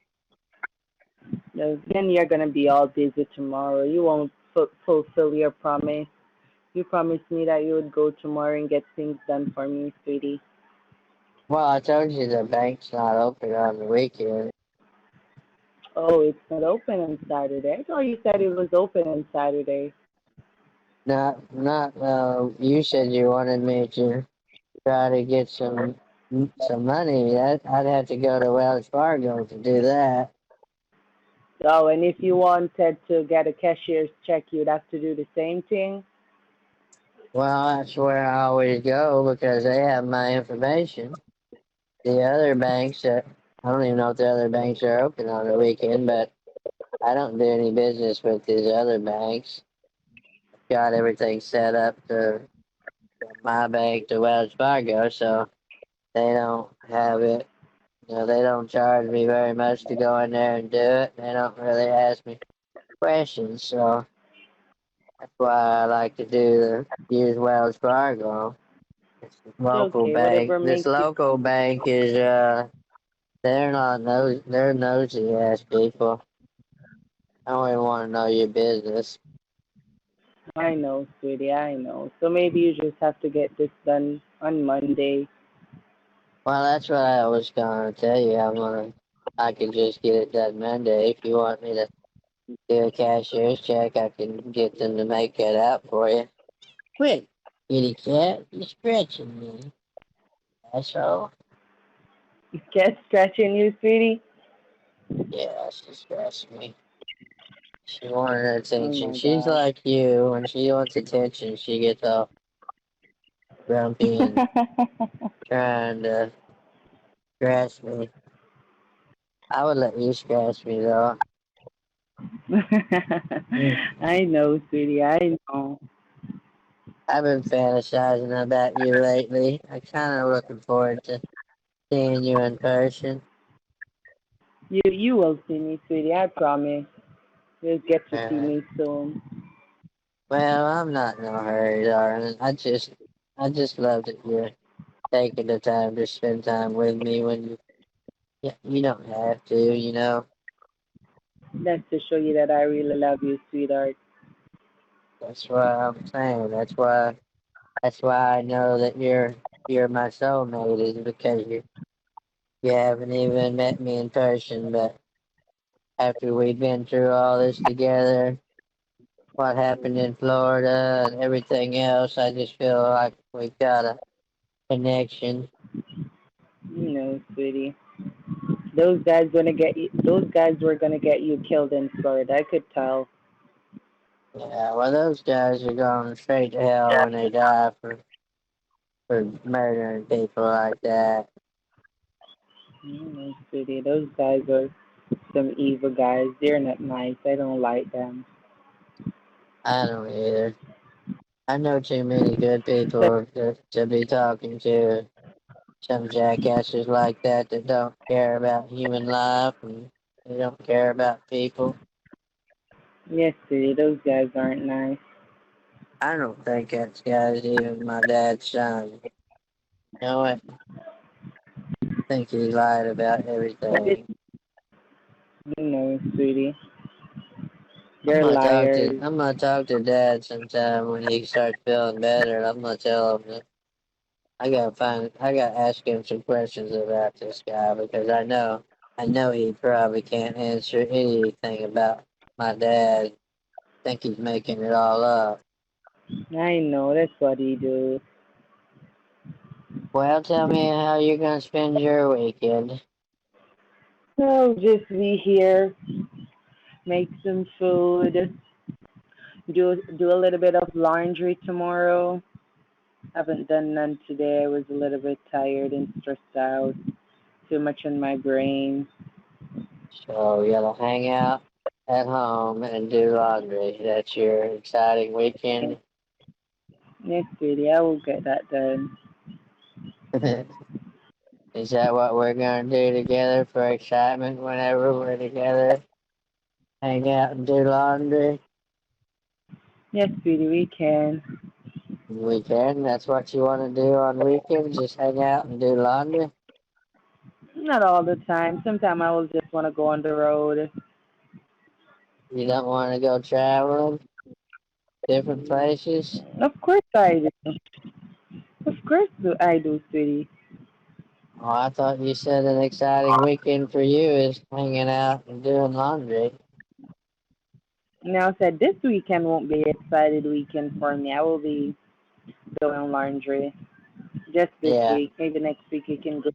then you're gonna be all busy tomorrow. You won't fulfill your promise. You promised me that you would go tomorrow and get things done for me, sweetie. Well, I told you the bank's not open on the weekend. Oh, it's not open on Saturday. I thought you said it was open on Saturday. Not. You said you wanted me to try to get some money. I'd have to go to Wells Fargo to do that. Oh, and if you wanted to get a cashier's check, you'd have to do the same thing. Well, that's where I always go because they have my information. The other banks, I don't even know if the other banks are open on the weekend, but I don't do any business with these other banks. Got everything set up to my bank to Wells Fargo, so they don't have it. You know, they don't charge me very much to go in there and do it. They don't really ask me questions, so that's why I like to use Wells Fargo. This It's local okay. bank. Whatever This makes you. local bank is they're not they're nosy ass people. I don't even want to know your business. I know, sweetie. I know. So maybe you just have to get this done on Monday. Well, that's what I was gonna tell you. I can just get it done Monday. If you want me to do a cashier's check, I can get them to make that out for you. Quick, kitty cat, you're scratching me. That's all. Cat scratching you, sweetie. Yeah, she scratched me. She wanted Oh attention. my She's God. like you. When she wants attention, she gets all grumpy and trying to scratch me. I would let you scratch me though. Mm. I know, sweetie. I know. I've been fantasizing about you lately. I'm kind of looking forward to seeing you in person. You will see me, sweetie. I promise. You'll get to see Uh, me soon. well, I'm not in a hurry, darling. I just love that you're taking the time to spend time with me when you don't have to, you know. That's to show you that I really love you, sweetheart. That's what I'm saying. That's why I know that you're my soulmate is because you haven't even met me in person, but after we've been through all this together, what happened in Florida and everything else, I just feel like we've got a connection. You know, sweetie. Those guys gonna get you. Those guys were gonna get you killed in Florida. I could tell. Yeah, well, those guys are going straight to hell when they die for murdering people like that. You know, sweetie. Those guys are some evil guys. They're not nice. I don't like them. I don't either. I know too many good So, people to be talking to. Some jackasses like that that don't care about human life and they don't care about people. yes, sweetie. Those guys aren't nice. I don't think that guy's even my dad's son. You know what? I think he lied about everything. You know, sweetie. They're liars. I'm gonna talk to Dad sometime when he starts feeling better. And I'm gonna tell him that I gotta ask him some questions about this guy because I know he probably can't answer anything about my dad. I think he's making it all up. I know. That's what he do. Well, tell me how you're gonna spend your weekend. So just be here, make some food, do a little bit of laundry tomorrow. Haven't done none today. I was a little bit tired and stressed out. Too much on my brain. So you gotta hang out at home and do laundry. That's your exciting weekend. Yes, sweetie, I will get that done. Is that what we're gonna do together for excitement whenever we're together? Hang out and do laundry? Yes, sweetie, we can. Weekend? That's what you want to do on weekends? Just hang out and do laundry? Not all the time. Sometimes I will just want to go on the road. You don't want to go traveling? Different places? Of course I do. Of course I do, sweetie. Oh, I thought you said an exciting weekend for you is hanging out and doing laundry. Now I said this weekend won't be an excited weekend for me. I will be doing laundry just this Yeah. week. Maybe next week you can go.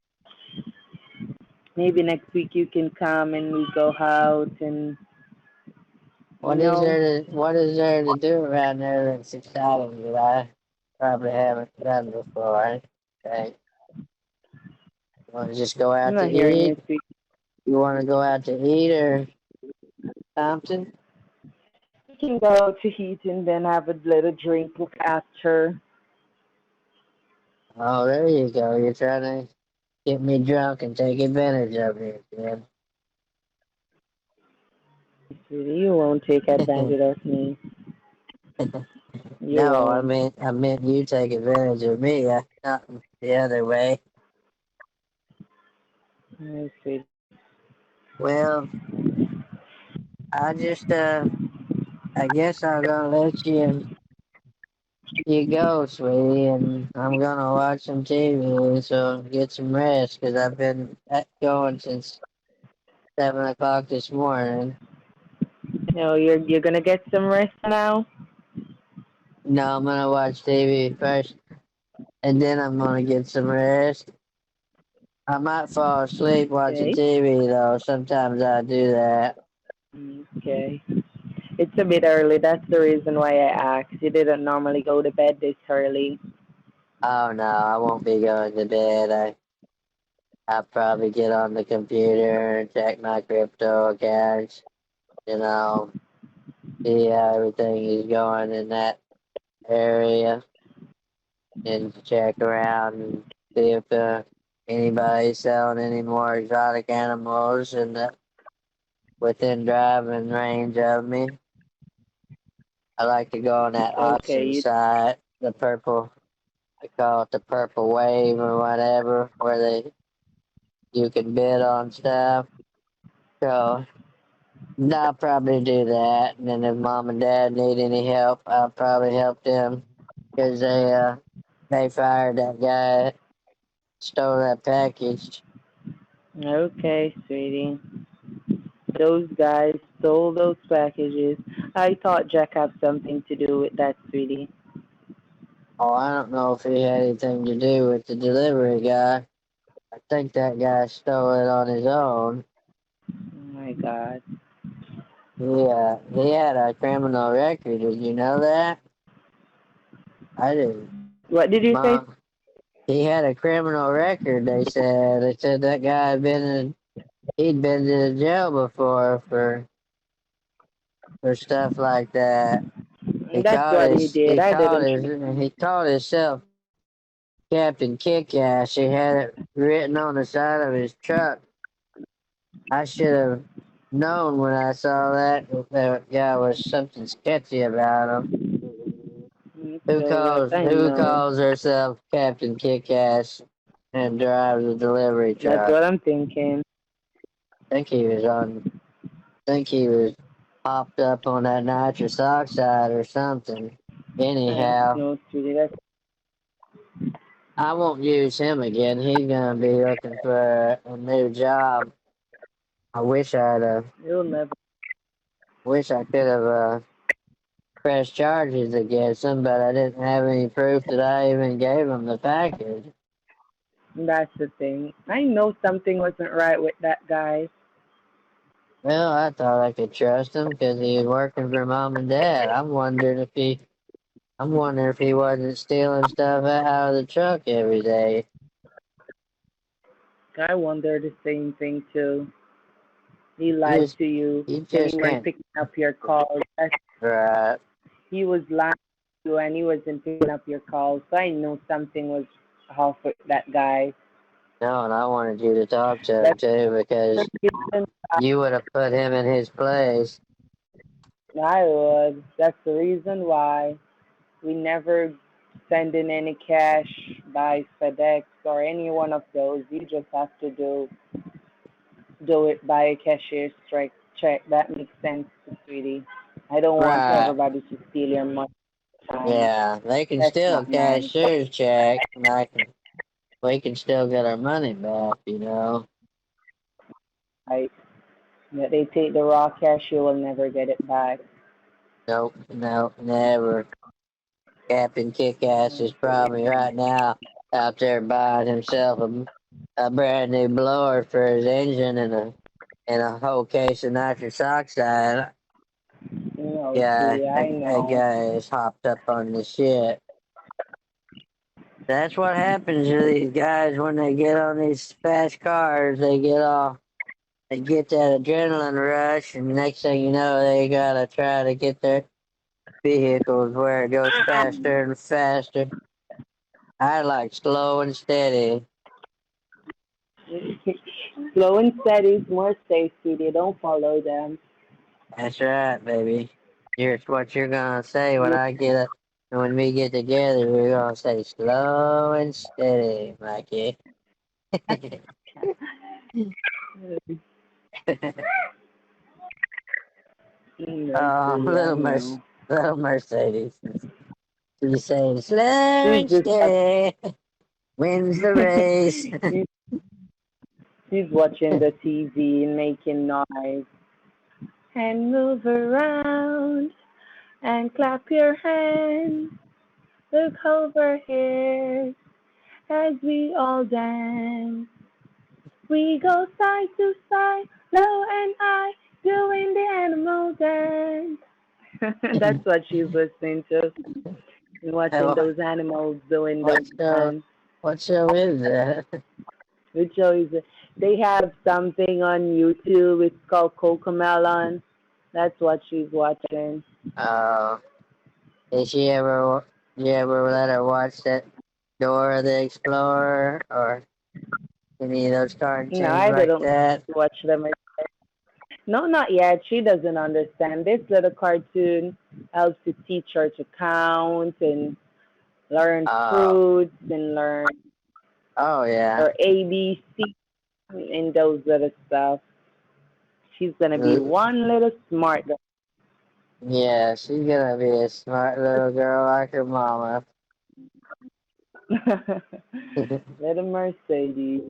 Maybe next week you can come and we go out and you know. What is there to do around there that's exciting, July? Probably haven't done before. Okay. You want to just go I'm out to not hearing you, eat? sweet. You want to go out to eat or something? We can go out to eat and then have a little drink after. Oh, there you go. You're trying to get me drunk and take advantage of me, kid. Sweetie, you won't take advantage of me. You No, won't. I meant you take advantage of me, not the other way. I see. Well, I just, I guess I'm gonna let you go, sweetie, and I'm gonna watch some TV, so get some rest, because I've been going since 7 o'clock this morning. No, you're gonna get some rest now. No, I'm gonna watch TV first, and then I'm gonna get some rest. I might fall asleep watching Okay. TV, though. Sometimes I do that. Okay. It's a bit early. That's the reason why I asked. You didn't normally go to bed this early. Oh no, I won't be going to bed. I'll probably get on the computer and check my crypto accounts, you know, see how everything is going in that area, and check around and see if anybody's selling any more exotic animals in the within driving range of me. I like to go on that Okay. auction site, the purple, they call it the purple wave or whatever, where you can bid on stuff. So I'll probably do that, and then if mom and dad need any help, I'll probably help them, because they fired that guy that stole that package. Okay, sweetie. Those guys stole those packages. I thought Jack had something to do with that, sweetie. Oh, I don't know if he had anything to do with the delivery guy. I think that guy stole it on his own. Oh my God. He had a criminal record. Did you know that? I didn't. What did you say? Mom, he had a criminal record. They said that guy he'd been to jail before for stuff like that. That's what he did. I didn't. He called himself Captain Kickass. He had it written on the side of his truck. I should have known when I saw that guy was something sketchy about him. So yes, I Who know. calls herself Captain Kickass and drives a delivery That's truck? what I'm thinking. Think he was hopped up on that nitrous oxide or something. I Anyhow, know, sweetie. That's I won't use him again. He's gonna be looking for a new job. I you'll never. wish I could have pressed charges against him, but I didn't have any proof that I even gave him the package. That's the thing. I know something wasn't right with that guy. Well, I thought I could trust him because he was working for mom and dad. I'm wondering if he wasn't stealing stuff out of the truck every day. I wonder the same thing too. He He lied was, to you he and he just weren't can't. picking up your calls. Right. He was lying to you and he wasn't picking up your calls. So I know something was off with that guy. No, and I wanted you to talk to him That's too the because reason you would have put him in his place. I would. That's the reason why we never send in any cash by FedEx or any one of those. You just have to do it by a cashier's check. That makes sense, sweetie. I don't want Right. everybody to steal your money all the time. Yeah, they can That's still not nice. cashier's check, and we can still get our money back, you know. Right? But they take the raw cash, you will never get it back. Nope, no, never. Captain Kickass is probably right now out there buying himself a brand new blower for his engine and a whole case of nitrous oxide. You know, Yeah, sweetie, I that know. guy is hopped up on the shit. That's what happens to these guys when they get on these fast cars. They get that adrenaline rush, and next thing you know, they gotta try to get their vehicles where it goes faster and faster. I like slow and steady. Slow and steady is more safe, sweetie. Don't follow them. That's right, baby. Here's what you're gonna say when You, I get up. And when we get together, we're gonna say slow and steady, Mikey. no, Oh, sweetie, I know. little Mercedes. She's saying slow She's and just steady wins the race. she's, she's watching the TV and making noise. And move around and clap your hands. Look over here as we all dance. We go side to side, low and high, doing the animal dance. That's what she's listening to. And watching what, those animals doing what those show? dance. What show is that? Which shows they have something on YouTube. It's called Cocomelon. That's what she's watching. Oh, did she ever? You ever let her watch that Dora the Explorer or any of those No, cartoons I like didn't that? watch them. No, not yet. She doesn't understand. This little cartoon helps to teach her to count and learn Oh, fruits and learn oh yeah. her ABC and those little stuff. She's gonna be Uh, one little smart girl. Yeah, she's gonna be a smart little girl like her mama. Little Mercedes.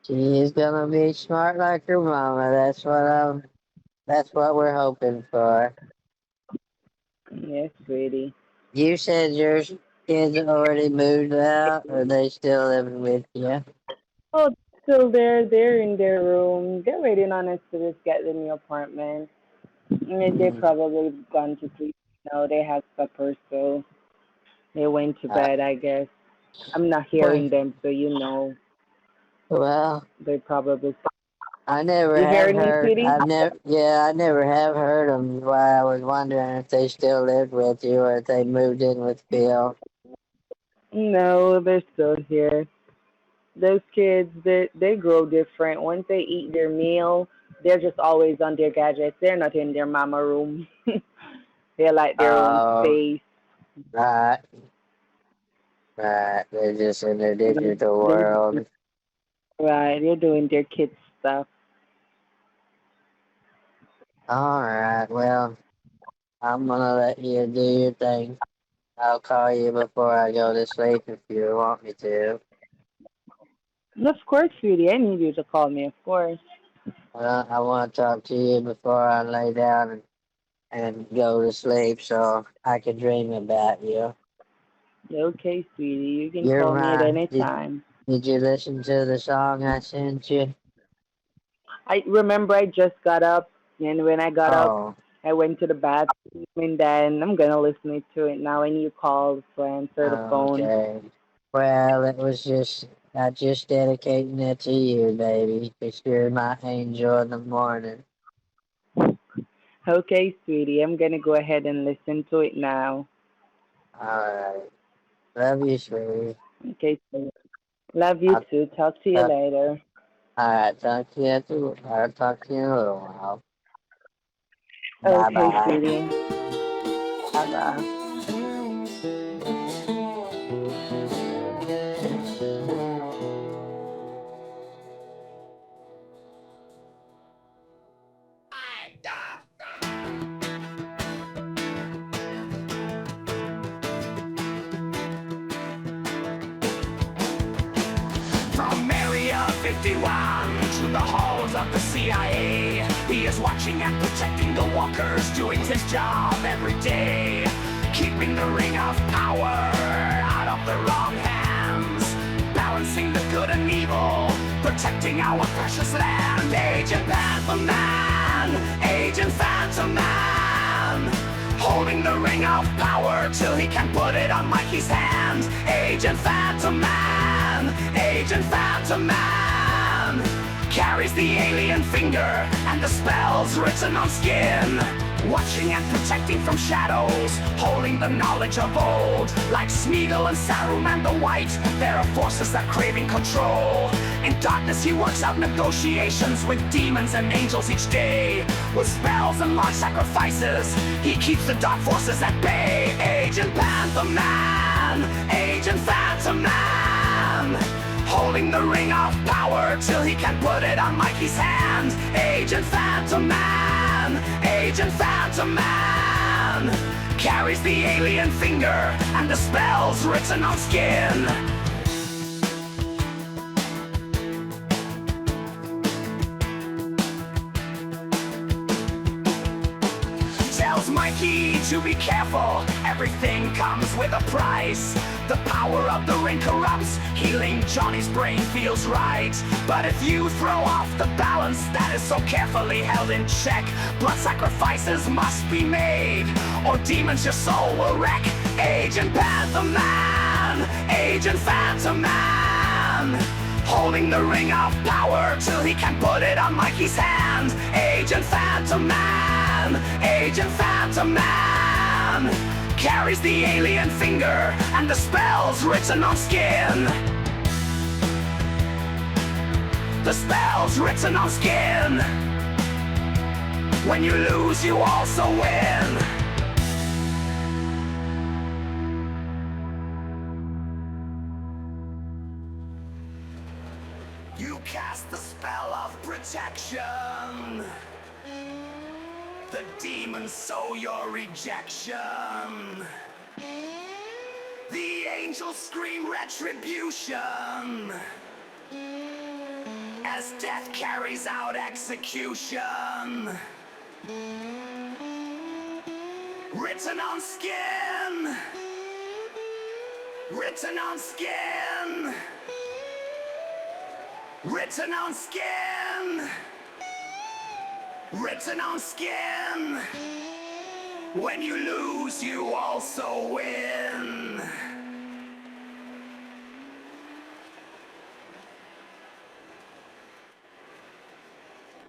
She's gonna be smart like her mama. That's what we're hoping for. Yes, sweetie. You said your kids already moved out, or they still living with you? Oh, still there. They're in their room. They're waiting on us to just get the new apartment. I mean, they Mm. probably gone to sleep. No, they had supper, so they went to Uh, bed, I guess. I'm not well, hearing them, so well, they probably. I never You have hearing me, heard. sweetie? I never have heard them. Why I was wondering if they still lived with you or if they moved in with Bill. No, they're still here. Those kids, they grow different. Once they eat their meal, they're just always on their gadgets. They're not in their mama room. They like their own Oh, space. right, right. They're just in their They, digital they, world. right, they're doing their kids stuff. All right. Well, I'm gonna let you do your thing. I'll call you before I go to sleep if you want me to. And of course, sweetie, I need you to call me, of course. Well, I want to talk to you before I lay down and go to sleep so I can dream about you. Okay, sweetie, you can You're call me at my. any time. Did you listen to the song I sent you? I remember I just got up, and when I got up, Oh, I went to the bathroom, and then I'm gonna listen to it now. And you called, so I answer the phone. okay. Well, it was just, I just dedicating it to you, baby, because you're my angel in the morning. Okay, sweetie, I'm gonna go ahead and listen to it now. Alright. Love you, sweetie. Okay, sweetie. Love you I'll, too. Talk to you uh, later. alright, I'll talk to you in a little while. Bye Okay, bye. sweetie. Bye bye. From Area 51 to the halls of the CIA, he is watching and protecting the walkers, doing his job every day, keeping the ring of power out of the wrong hands, balancing the good and evil, protecting our precious land. Agent Panther Man, Agent Phantom Man, holding the ring of power till he can put it on Mikey's hand. Agent Phantom Man, Agent Phantom Man, carries the alien finger and the spells written on skin. Watching and protecting from shadows, holding the knowledge of old. Like Smeagol and Saruman the White, there are forces that craving control. In darkness he works out negotiations with demons and angels each day. With spells and large sacrifices, he keeps the dark forces at bay. Agent Phantom Man, Agent Phantom Man, holding the ring of power till he can put it on Mikey's hand. Agent Phantom Man, Agent Phantom Man, carries the alien finger and the spells written on skin. Tells Mikey to be careful, everything comes with a price. The power of the ring corrupts, healing Johnny's brain feels right. But if you throw off the balance that is so carefully held in check, blood sacrifices must be made, or demons your soul will wreck. Agent Panther Man, Agent Phantom Man, holding the ring of power till he can put it on Mikey's hand. Agent Phantom Man, Agent Phantom Man, carries the alien finger and the spells written on skin. The spells written on skin. When you lose, you also win. You cast the spell of protection. The demons sow your rejection. The angels scream retribution as death carries out execution. Written on skin. Written on skin. Written on skin. Written on skin. When you lose, you also win.